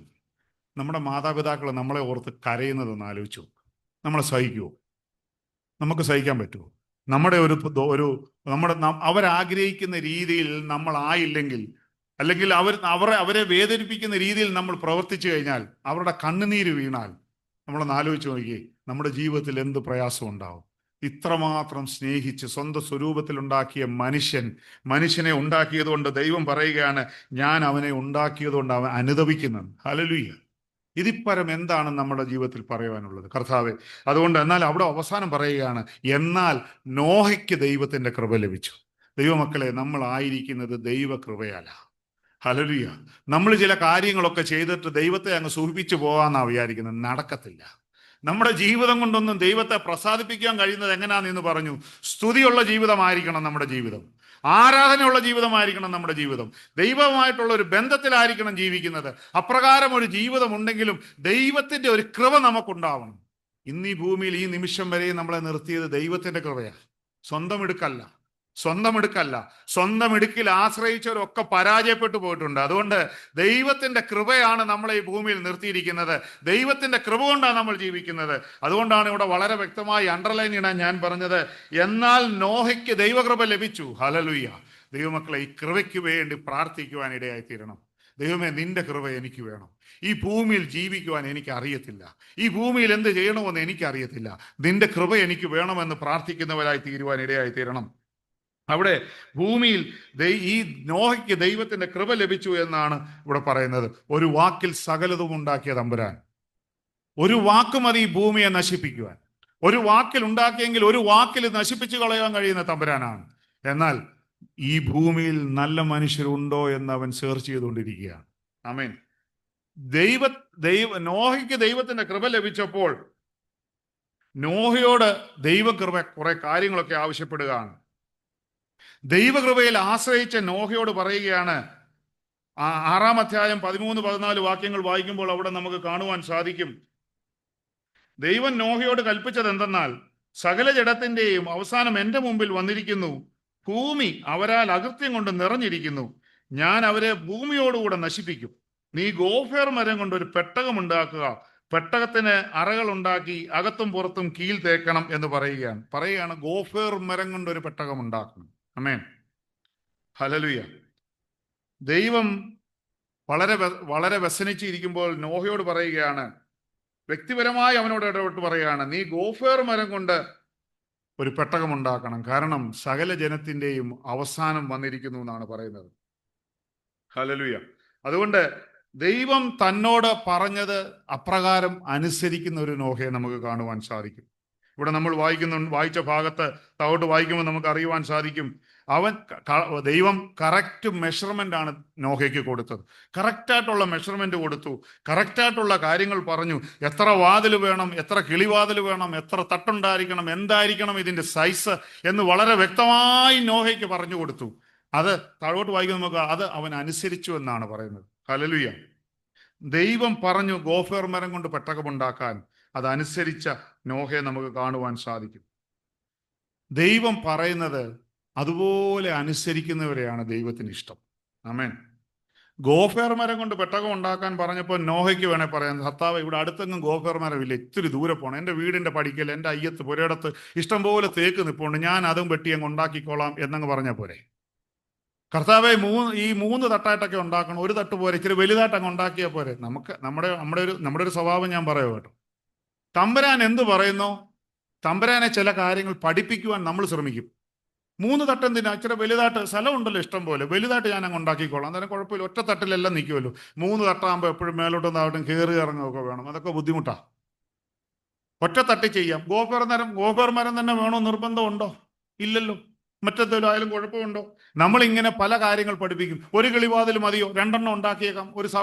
നമ്മുടെ മാതാപിതാക്കൾ നമ്മളെ ഓർത്ത് കരയുന്നതൊന്ന് ആലോചിച്ചു. നമ്മളെ സഹിക്കുമോ? നമുക്ക് സഹിക്കാൻ പറ്റുമോ? നമ്മുടെ അവരാഗ്രഹിക്കുന്ന രീതിയിൽ നമ്മൾ ആയില്ലെങ്കിൽ, അല്ലെങ്കിൽ അവരെ വേദനിപ്പിക്കുന്ന രീതിയിൽ നമ്മൾ പ്രവർത്തിച്ചു കഴിഞ്ഞാൽ, അവരുടെ കണ്ണുനീര് വീണാൽ, നമ്മളൊന്ന് ആലോചിച്ച് നോക്കിയേ, നമ്മുടെ ജീവിതത്തിൽ എന്ത് പ്രയാസം ഉണ്ടാവും. ഇത്രമാത്രം സ്നേഹിച്ച് സ്വന്തം സ്വരൂപത്തിൽ ഉണ്ടാക്കിയ മനുഷ്യനെ ഉണ്ടാക്കിയതുകൊണ്ട് ദൈവം പറയുകയാണ്, ഞാൻ അവനെ ഉണ്ടാക്കിയതുകൊണ്ട് അവൻ അനുദപിക്കുന്നു. ഹല്ലേലൂയ. ഇതിപ്പരം എന്താണ് നമ്മുടെ ജീവിതത്തിൽ പറയുവാനുള്ളത് കർത്താവേ? അതുകൊണ്ട് എന്നാൽ അവിടെ അവസാനം പറയുകയാണ്, എന്നാൽ നോഹയ്ക്ക് ദൈവത്തിന്റെ കൃപ ലഭിച്ചു. ദൈവമക്കളെ, നമ്മൾ ആയിരിക്കുന്നത് ദൈവകൃപയല്ല. ഹല്ലേലൂയ. നമ്മൾ ചില കാര്യങ്ങളൊക്കെ ചെയ്തിട്ട് ദൈവത്തെ അങ്ങ് സൂഹിപ്പിച്ചു പോകാന്നാ വിചാരിക്കുന്നത്. നടക്കത്തില്ല. നമ്മുടെ ജീവിതം കൊണ്ടൊന്നും ദൈവത്തെ പ്രസാദിപ്പിക്കാൻ കഴിയുന്നത് എങ്ങനെയാണെന്ന് പറഞ്ഞു. സ്തുതിയുള്ള ജീവിതമായിരിക്കണം നമ്മുടെ ജീവിതം. ആരാധനയുള്ള ജീവിതമായിരിക്കണം നമ്മുടെ ജീവിതം. ദൈവവുമായിട്ടുള്ള ഒരു ബന്ധത്തിലായിരിക്കണം ജീവിക്കുന്നത്. അപ്രകാരം ഒരു ജീവിതം ഉണ്ടെങ്കിലും ദൈവത്തിന്റെ ഒരു കൃപ നമുക്കുണ്ടാവണം. ഇന്ന് ഈ ഭൂമിയിൽ ഈ നിമിഷം വരെ നമ്മളെ നിർത്തിയത് ദൈവത്തിന്റെ കൃപയാണ്. സ്വന്തം എടുക്കല്ല. സ്വന്തം എടുക്കിൽ ആശ്രയിച്ചവരൊക്കെ പരാജയപ്പെട്ടു പോയിട്ടുണ്ട്. അതുകൊണ്ട് ദൈവത്തിന്റെ കൃപയാണ് നമ്മളെ ഈ ഭൂമിയിൽ നിർത്തിയിരിക്കുന്നത്. ദൈവത്തിന്റെ കൃപ കൊണ്ടാണ് നമ്മൾ ജീവിക്കുന്നത്. അതുകൊണ്ടാണ് ഇവിടെ വളരെ വ്യക്തമായി അണ്ടർലൈൻ ഇടാൻ ഞാൻ പറഞ്ഞത്, എന്നാൽ നോഹയ്ക്ക് ദൈവകൃപ ലഭിച്ചു. ഹല്ലേലൂയ. ദൈവമക്കളെ, ഈ കൃപയ്ക്ക് വേണ്ടി പ്രാർത്ഥിക്കുവാൻ ഇടയായിത്തീരണം. ദൈവമേ, നിന്റെ കൃപ എനിക്ക് വേണം. ഈ ഭൂമിയിൽ ജീവിക്കുവാൻ എനിക്ക് അറിയത്തില്ല. ഈ ഭൂമിയിൽ എന്ത് ചെയ്യണമെന്ന് എനിക്കറിയത്തില്ല. നിന്റെ കൃപ എനിക്ക് വേണമെന്ന് പ്രാർത്ഥിക്കുന്നവരായി തീരുവാൻ ഇടയായിത്തീരണം. അവിടെ ഭൂമിയിൽ ഈ നോഹയ്ക്ക് ദൈവത്തിന്റെ കൃപ ലഭിച്ചു എന്നാണ് ഇവിടെ പറയുന്നത്. ഒരു വാക്കിൽ സകലതും ഉണ്ടാക്കിയ തമ്പുരാൻ. ഒരു വാക്ക് മതി ഈ ഭൂമിയെ നശിപ്പിക്കുവാൻ. ഒരു വാക്കിൽ ഉണ്ടാക്കിയെങ്കിൽ ഒരു വാക്കിൽ നശിപ്പിച്ചു കളയാൻ കഴിയുന്ന തമ്പുരാനാണ്. എന്നാൽ ഈ ഭൂമിയിൽ നല്ല മനുഷ്യരുണ്ടോ എന്ന് അവൻ സെർച്ച് ചെയ്തുകൊണ്ടിരിക്കുകയാണ്. ആമേൻ. നോഹയ്ക്ക് ദൈവത്തിന്റെ കൃപ ലഭിച്ചപ്പോൾ നോഹയോട് ദൈവകൃപ കുറെ കാര്യങ്ങളൊക്കെ ആവശ്യപ്പെടുകയാണ്. ദൈവകൃപയിൽ ആശ്രയിച്ച നോഹയോട് പറയുകയാണ്. 6-ാം അധ്യായം 13-14 വാക്യങ്ങൾ വായിക്കുമ്പോൾ അവിടെ നമുക്ക് കാണുവാൻ സാധിക്കും. ദൈവം നോഹയോട് കൽപ്പിച്ചത് എന്തെന്നാൽ, സകല ജഡത്തിന്റെയും അവസാനം എൻ്റെ മുമ്പിൽ വന്നിരിക്കുന്നു. ഭൂമി അവരാൽ അകൃത്യം കൊണ്ട് നിറഞ്ഞിരിക്കുന്നു. ഞാൻ അവരെ ഭൂമിയോടുകൂടെ നശിപ്പിക്കും. നീ ഗോഫേർ മരം കൊണ്ട് ഒരു പെട്ടകം ഉണ്ടാക്കുക. പെട്ടകത്തിന് അറകൾ ഉണ്ടാക്കി അകത്തും പുറത്തും കീൽ തേക്കണം എന്ന് പറയുകയാണ്. ഗോഫേർ മരം കൊണ്ട് ഒരു പെട്ടകം ഉണ്ടാക്കണം. ആമേൻ. ഹല്ലേലൂയ. ദൈവം വളരെ വ്യസനിച്ചിരിക്കുമ്പോൾ നോഹയോട് പറയുകയാണ്, വ്യക്തിപരമായി അവനോട് ഇടപെട്ട് പറയുകയാണ്, നീ ഗോഫേർ മരം കൊണ്ട് ഒരു പെട്ടകം ഉണ്ടാക്കണം. കാരണം സകല ജനത്തിന്റെയും അവസാനം വന്നിരിക്കുന്നു എന്നാണ് പറയുന്നത്. ഹല്ലേലൂയ. അതുകൊണ്ട് ദൈവം തന്നോട് പറഞ്ഞത് അപ്രകാരം അനുസരിക്കുന്ന ഒരു നോഹയെ നമുക്ക് കാണുവാൻ സാധിക്കും. ഇവിടെ നമ്മൾ വായിച്ച ഭാഗത്ത് താഴോട്ട് വായിക്കുമ്പോൾ നമുക്ക് അറിയുവാൻ സാധിക്കും, ദൈവം കറക്റ്റ് മെഷർമെന്റ് ആണ് നോഹയ്ക്ക് കൊടുത്തത്. കറക്റ്റായിട്ടുള്ള മെഷർമെന്റ് കൊടുത്തു. കറക്റ്റായിട്ടുള്ള കാര്യങ്ങൾ പറഞ്ഞു. എത്ര വാതിൽ വേണം, എത്ര കിളിവാതിൽ വേണം, എത്ര തട്ടുണ്ടായിരിക്കണം, എന്തായിരിക്കണം ഇതിന്റെ സൈസ് എന്ന് വളരെ വ്യക്തമായി നോഹയ്ക്ക് പറഞ്ഞു കൊടുത്തു. അത് താഴോട്ട് വായിക്കുമ്പോൾ നമുക്ക് അത് അവൻ അനുസരിച്ചു എന്നാണ് പറയുന്നത്. ഹല്ലേലൂയ. ദൈവം പറഞ്ഞു ഗോഫേർ മരം കൊണ്ട് പെട്ടകമുണ്ടാക്കാൻ. അതനുസരിച്ച നോഹയെ നമുക്ക് കാണുവാൻ സാധിക്കും. ദൈവം പറയുന്നത് അതുപോലെ അനുസരിക്കുന്നവരെയാണ് ദൈവത്തിന് ഇഷ്ടം. ആമേൻ. ഗോഫേർ മരം കൊണ്ട് പെട്ടകം ഉണ്ടാക്കാൻ പറഞ്ഞപ്പോൾ നോഹയ്ക്ക് വേണേൽ പറയാം, കർത്താവേ, ഇവിടെ അടുത്തെങ്ങും ഗോഫേർ മരമില്ല, ഇത്തിരി ദൂരെ പോകണം. എൻ്റെ വീടിൻ്റെ പടിക്കൽ, എൻ്റെ അയ്യത്ത് പുരയിടത്ത് ഇഷ്ടംപോലെ തേക്ക് നിൽപ്പുണ്ട്, ഞാൻ അതും വെട്ടി അങ്ങ് ഉണ്ടാക്കിക്കോളാം എന്നങ്ങ് പറഞ്ഞാൽ പോരെ. കർത്താവെ, ഈ 3 തട്ടായിട്ടൊക്കെ ഉണ്ടാക്കണം, ഒരു തട്ട് പോരെ, ഇച്ചിരി വലുതായിട്ട് അങ്ങ് ഉണ്ടാക്കിയാൽ പോരെ. നമ്മുടെ ഒരു സ്വഭാവം ഞാൻ പറയാം കേട്ടോ. തമ്പുരാൻ എന്ത് പറയുന്നു തമ്പുരാനെ ചില കാര്യങ്ങൾ പഠിപ്പിക്കുവാൻ നമ്മൾ ശ്രമിക്കും. 3 തട്ട് എന്തിനാ? ഇച്ചിരി വലുതായിട്ട് സ്ഥലമുണ്ടല്ലോ ഇഷ്ടം പോലെ, വലുതായിട്ട് ഞാൻ അങ്ങ് ഉണ്ടാക്കിക്കോളാം, അന്നേരം കുഴപ്പമില്ല, ഒറ്റ തട്ടിലെല്ലാം നിൽക്കുമല്ലോ. 3 തട്ടാകുമ്പോൾ എപ്പോഴും മേലോട്ടും താഴോട്ടും കയറി ഇറങ്ങുകയൊക്കെ വേണം, അതൊക്കെ ബുദ്ധിമുട്ടാണ്. ഒറ്റ തട്ടി ചെയ്യാം. ഗോപർ മരം തന്നെ വേണോ നിർബന്ധമുണ്ടോ? ഇല്ലല്ലോ. മറ്റെന്തെങ്കിലും ആയാലും കുഴപ്പമുണ്ടോ? നമ്മളിങ്ങനെ പല കാര്യങ്ങൾ പഠിപ്പിക്കും. ഒരു കിളിവാതിൽ മതിയോ? 2 എണ്ണം ഉണ്ടാക്കിയേക്കാം.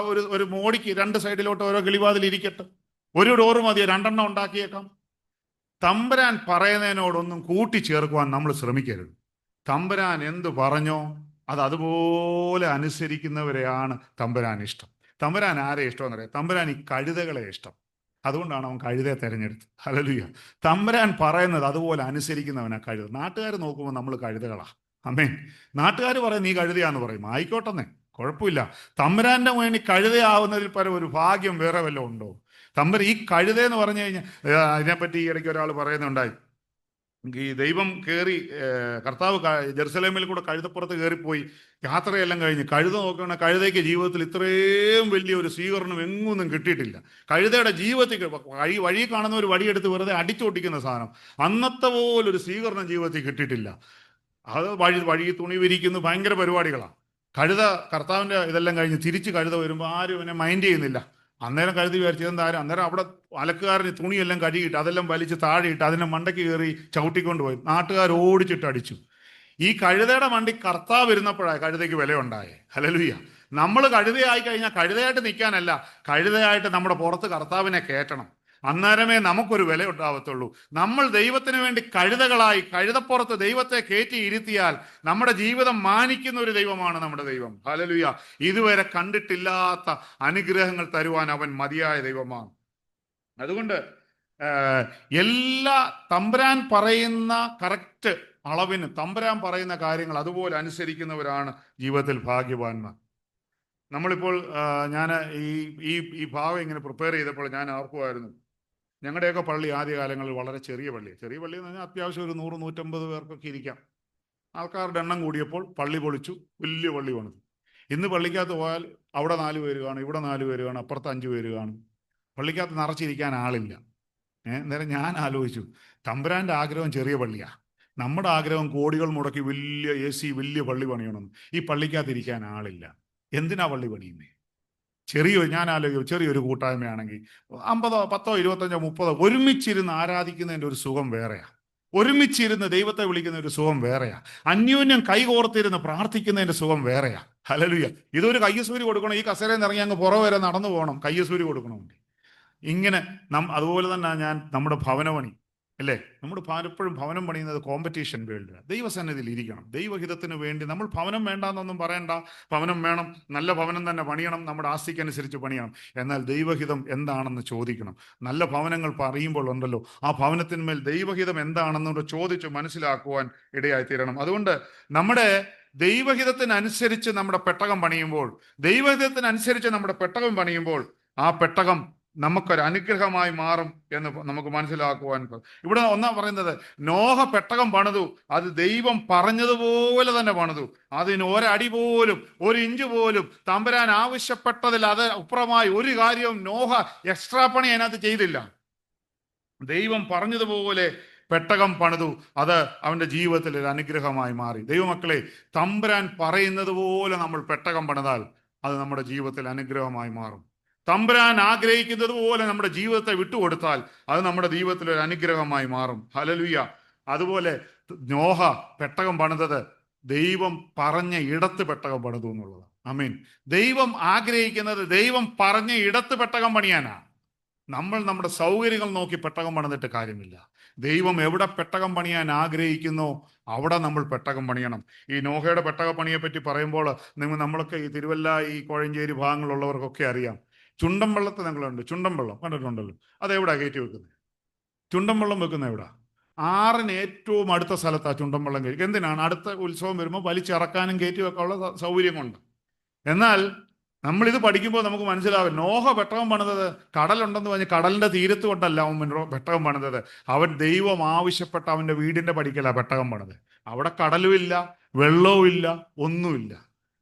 ഒരു മോടിക്ക് 2 സൈഡിലോട്ട് ഓരോ കിളിവാതിൽ ഇരിക്കട്ടെ. ഒരു ഡോറ് മതിയോ? 2 എണ്ണം ഉണ്ടാക്കിയേക്കാം. തമ്പുരാൻ പറയുന്നതിനോടൊന്നും കൂട്ടിച്ചേർക്കുവാൻ നമ്മൾ ശ്രമിക്കരുത്. തമ്പുരാൻ എന്ത് പറഞ്ഞോ അത് അതുപോലെ അനുസരിക്കുന്നവരെയാണ് തമ്പുരാൻ ഇഷ്ടം. തമ്പുരാൻ ആരെ ഇഷ്ടമെന്ന് അറിയാം? തമ്പുരാൻ ഈ കഴുതകളെ ഇഷ്ടം. അതുകൊണ്ടാണ് അവൻ കഴുതയെ തിരഞ്ഞെടുത്ത്. ഹല്ലേലൂയ. തമ്പുരാൻ പറയുന്നത് അതുപോലെ അനുസരിക്കുന്നവനാ കഴുത. നാട്ടുകാർ നോക്കുമ്പോൾ നമ്മൾ കഴുതകളാ. ആമേൻ. നാട്ടുകാർ പറയും നീ കഴുതയാന്ന് പറയും, ആയിക്കോട്ടെന്നേ, കുഴപ്പമില്ല. തമ്പുരാന്റെ വേണ്ടി കഴുതയാവുന്നതിൽ പരം ഒരു ഭാഗ്യം വേറെ വല്ലതും ഉണ്ടോ? ഈ കഴുതയെന്ന് പറഞ്ഞു കഴിഞ്ഞാൽ, അതിനെപ്പറ്റി ഈ ഇടയ്ക്ക് ഒരാൾ പറയുന്നുണ്ടായി. ഈ ദൈവം കർത്താവ് ജെറുസലേമിൽ കൂടെ കഴുതപ്പുറത്ത് കയറിപ്പോയി യാത്രയെല്ലാം കഴിഞ്ഞ് കഴുത നോക്കുകയാണ്. കഴുതയ്ക്ക് ജീവിതത്തിൽ ഇത്രയും വലിയ ഒരു സ്വീകരണം എങ്ങൊന്നും കിട്ടിയിട്ടില്ല. കഴുതയുടെ ജീവിതത്തിൽ വഴി കാണുന്ന ഒരു വടിയെടുത്ത് വെറുതെ അടിച്ചോട്ടിക്കുന്ന സാധനം, അന്നത്തെ പോലൊരു സ്വീകരണം ജീവിതത്തിൽ കിട്ടിയിട്ടില്ല. അത് വഴി തുണി വിരിക്കുന്നു, ഭയങ്കര പരിപാടികളാണ്. കഴുത കർത്താവിൻ്റെ ഇതെല്ലാം കഴിഞ്ഞ് തിരിച്ച് കഴുത വരുമ്പോൾ ആരും അവനെ മൈൻഡ് ചെയ്യുന്നില്ല. അന്നേരം കഴുതി വിചാരിച്ചതെന്തായാലും അന്നേരം അവിടെ അലക്കുകാരന് തുണിയെല്ലാം കഴുകിയിട്ട് അതെല്ലാം വലിച്ച് താഴെയിട്ട് അതിനെ മണ്ടയ്ക്ക് കയറി ചവിട്ടിക്കൊണ്ട് പോയി. നാട്ടുകാർ ഓടിച്ചിട്ട് അടിച്ചു. ഈ കഴുതയുടെ മണ്ടി കർത്താവ് വരുന്നപ്പോഴാണ് കഴുതയ്ക്ക് വിലയുണ്ടായേ. ഹല്ലേലൂയ. നമ്മൾ കഴുതയായി കഴിഞ്ഞാൽ കഴുതയായിട്ട് നിൽക്കാനല്ല, കഴുതയായിട്ട് നമ്മുടെ പുറത്ത് കർത്താവിനെ കയറ്റണം. അന്നേരമേ നമുക്കൊരു വില ഉണ്ടാവത്തുള്ളൂ. നമ്മൾ ദൈവത്തിന് വേണ്ടി കഴുതകളായി കഴുതപ്പുറത്ത് ദൈവത്തെ കയറ്റി ഇരുത്തിയാൽ നമ്മുടെ ജീവിതം മാനിക്കുന്ന ഒരു ദൈവമാണ് നമ്മുടെ ദൈവം. ഹല്ലേലൂയ. ഇതുവരെ കണ്ടിട്ടില്ലാത്ത അനുഗ്രഹങ്ങൾ തരുവാൻ അവൻ മതിയായ ദൈവമാണ്. അതുകൊണ്ട് എല്ലാ തമ്പുരാൻ പറയുന്ന കറക്റ്റ് അളവിന് തമ്പുരാൻ പറയുന്ന കാര്യങ്ങൾ അതുപോലെ അനുസരിക്കുന്നവരാണ് ജീവിതത്തിൽ ഭാഗ്യവാന്മാർ. നമ്മളിപ്പോൾ ഞാൻ ഈ ഭാഗം ഇങ്ങനെ പ്രിപ്പയർ ചെയ്തപ്പോൾ ഞാൻ ഓർക്കുമായിരുന്നു, ഞങ്ങളുടെയൊക്കെ പള്ളി ആദ്യകാലങ്ങളിൽ വളരെ ചെറിയ പള്ളി എന്ന് പറഞ്ഞാൽ അത്യാവശ്യം ഒരു 100-150 പേർക്കൊക്കെ ഇരിക്കാം. ആൾക്കാരുടെ എണ്ണം കൂടിയപ്പോൾ പള്ളി പൊളിച്ചു, വലിയ പള്ളി പണിതു. ഇന്ന് പള്ളിക്കകത്ത് പോയാൽ അവിടെ 4 പേര് കാണും, ഇവിടെ 4 പേര് കാണും, അപ്പുറത്ത് 5 പേര് കാണും. പള്ളിക്കകത്ത് നിറച്ചിരിക്കാൻ ആളില്ല. അന്നേരം ഞാൻ ആലോചിച്ചു, തമ്പുരാൻ്റെ ആഗ്രഹം ചെറിയ പള്ളിയാണ്, നമ്മുടെ ആഗ്രഹം കോടികൾ മുടക്കി വലിയ AC വലിയ പള്ളി പണിയണം. ഈ പള്ളിക്കകത്തിരിക്കാൻ ആളില്ല. എന്തിനാ പള്ളി പണിയുന്നേ? ഞാൻ ആലോചിക്കും, ചെറിയൊരു കൂട്ടായ്മയാണെങ്കിൽ 50, 10, 25, 30 ഒരുമിച്ചിരുന്ന് ആരാധിക്കുന്നതിൻ്റെ ഒരു സുഖം വേറെയാണ്. ഒരുമിച്ചിരുന്ന് ദൈവത്തെ വിളിക്കുന്ന ഒരു സുഖം വേറെയാ. അന്യോന്യം കൈകോർത്തിരുന്ന് പ്രാർത്ഥിക്കുന്നതിൻ്റെ സുഖം വേറെയാ. ഹല്ലേലൂയ. ഇതൊരു കയ്യസൂരി കൊടുക്കണം. ഈ കസേരയിൽ നിന്ന് ഇറങ്ങി അങ്ങ് പുറം വരെ നടന്നു പോകണം കയ്യസൂരി കൊടുക്കണമെങ്കിൽ. ഇങ്ങനെ അതുപോലെ തന്നെ നമ്മുടെ ഭവനപണി അല്ലേ, നമ്മുടെ എപ്പോഴും ഭവനം പണിയുന്നത് കോമ്പറ്റീഷൻ വേൾഡിലാണ്. ദൈവസന്നിധിയിൽ ഇരിക്കണം. ദൈവഹിതത്തിന് വേണ്ടി നമ്മൾ ഭവനം വേണ്ടാന്നൊന്നും പറയണ്ട. ഭവനം വേണം, നല്ല ഭവനം തന്നെ പണിയണം, നമ്മുടെ ആസ്തിക്കനുസരിച്ച് പണിയണം. എന്നാൽ ദൈവഹിതം എന്താണെന്ന് ചോദിക്കണം. നല്ല ഭവനങ്ങൾ പറയുമ്പോൾ ഉണ്ടല്ലോ, ആ ഭവനത്തിന്മേൽ ദൈവഹിതം എന്താണെന്നോട് ചോദിച്ച് മനസ്സിലാക്കുവാൻ ഇടയായിത്തീരണം. അതുകൊണ്ട് നമ്മുടെ ദൈവഹിതത്തിനനുസരിച്ച് നമ്മുടെ പെട്ടകം പണിയുമ്പോൾ ആ പെട്ടകം നമുക്കൊരു അനുഗ്രഹമായി മാറും എന്ന് നമുക്ക് മനസ്സിലാക്കുവാൻ. ഇവിടെ ഒന്നാ പറയുന്നത്, നോഹ പെട്ടകം പണിതു, അത് ദൈവം പറഞ്ഞതുപോലെ തന്നെ പണിതു. അതിന് ഒരടി പോലും 1 ഇഞ്ച് പോലും തമ്പുരാൻ ആവശ്യപ്പെട്ടതിൽ അത് അപ്പുറമായി ഒരു കാര്യവും നോഹ എക്സ്ട്രാ പണി അതിനകത്ത് ചെയ്തില്ല. ദൈവം പറഞ്ഞതുപോലെ പെട്ടകം പണിതു, അത് അവൻ്റെ ജീവിതത്തിൽ ഒരു അനുഗ്രഹമായി മാറി. ദൈവമക്കളെ, തമ്പുരാൻ പറയുന്നത് പോലെ നമ്മൾ പെട്ടകം പണിതാൽ അത് നമ്മുടെ ജീവിതത്തിൽ അനുഗ്രഹമായി മാറും. തമ്പുരാൻ ആഗ്രഹിക്കുന്നത് പോലെ നമ്മുടെ ജീവിതത്തെ വിട്ടുകൊടുത്താൽ അത് നമ്മുടെ ജീവിതത്തിൽ ഒരു അനുഗ്രഹമായി മാറും. ഹല്ലേലൂയ. അതുപോലെ നോഹ പെട്ടകം പണിതത് ദൈവം പറഞ്ഞ ഇടത്ത് പെട്ടകം പണിതു എന്നുള്ളത്. ആമേൻ. ദൈവം ആഗ്രഹിക്കുന്നത് ദൈവം പറഞ്ഞ ഇടത്ത് പെട്ടകം പണിയാനാണ്. നമ്മൾ നമ്മുടെ സൗകര്യങ്ങൾ നോക്കി പെട്ടകം പണിതിട്ട് കാര്യമില്ല. ദൈവം എവിടെ പെട്ടകം പണിയാൻ ആഗ്രഹിക്കുന്നോ അവിടെ നമ്മൾ പെട്ടകം പണിയണം. ഈ നോഹയുടെ പെട്ടക പണിയെ പറ്റി പറയുമ്പോൾ നമ്മളൊക്കെ ഈ തിരുവല്ല, ഈ കോഴഞ്ചേരി ഭാഗങ്ങളുള്ളവർക്കൊക്കെ അറിയാം. ചുണ്ടൻ വെള്ളത്തിൽ നിങ്ങളുണ്ട്, ചുണ്ടൻ വെള്ളം കണ്ടിട്ടുണ്ടല്ലോ. അതെവിടാ കയറ്റി വെക്കുന്നത്? ചുണ്ടൻ വെള്ളം വെക്കുന്നത് എവിടാ? ആറിന് ഏറ്റവും അടുത്ത സ്ഥലത്താണ് ചുണ്ടൻ വെള്ളം കയറ്റി. എന്തിനാണ്? അടുത്ത ഉത്സവം വരുമ്പോൾ വലിച്ചിറക്കാനും കയറ്റി വെക്കാനുള്ള സൗകര്യം കൊണ്ട്. എന്നാൽ നമ്മളിത് പഠിക്കുമ്പോൾ നമുക്ക് മനസ്സിലാവും, നോഹ പെട്ടകം പണിതത് കടലുണ്ടെന്ന് പറഞ്ഞ് കടലിന്റെ തീരത്ത് കൊണ്ടല്ല അവൻ പെട്ടകം പണിതത്. അവൻ ദൈവം ആവശ്യപ്പെട്ട അവൻ്റെ വീടിന്റെ പടിക്കലാണ് പെട്ടകം പണിത്. അവിടെ കടലുമില്ല, വെള്ളവുമില്ല, ഒന്നുമില്ല.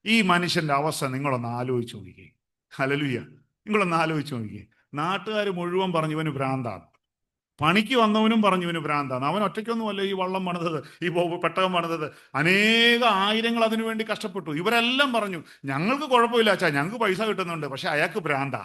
ഈ മനുഷ്യന്റെ അവസ്ഥ നിങ്ങളൊന്ന് ആലോചിച്ച് നോക്കിക്കേ. ഹല്ലേലൂയ. നിങ്ങളൊന്ന് ആലോചിച്ച് നോക്കിക്കേ. നാട്ടുകാർ മുഴുവൻ പറഞ്ഞു ഇവന് ഭ്രാന്താണ്. പണിക്ക് വന്നവനും പറഞ്ഞു ഇവന് ഭ്രാന്താണ്. അവൻ ഒറ്റയ്ക്കൊന്നുമല്ല ഈ വള്ളം പണിതത്, ഈ പെട്ടകം പണിതത്. അനേക ആയിരങ്ങൾ അതിനു വേണ്ടി കഷ്ടപ്പെട്ടു. ഇവരെല്ലാം പറഞ്ഞു ഞങ്ങൾക്ക് കുഴപ്പമില്ല അച്ഛാ, ഞങ്ങൾക്ക് പൈസ കിട്ടുന്നുണ്ട്, പക്ഷെ അയാൾക്ക് ഭ്രാന്താ.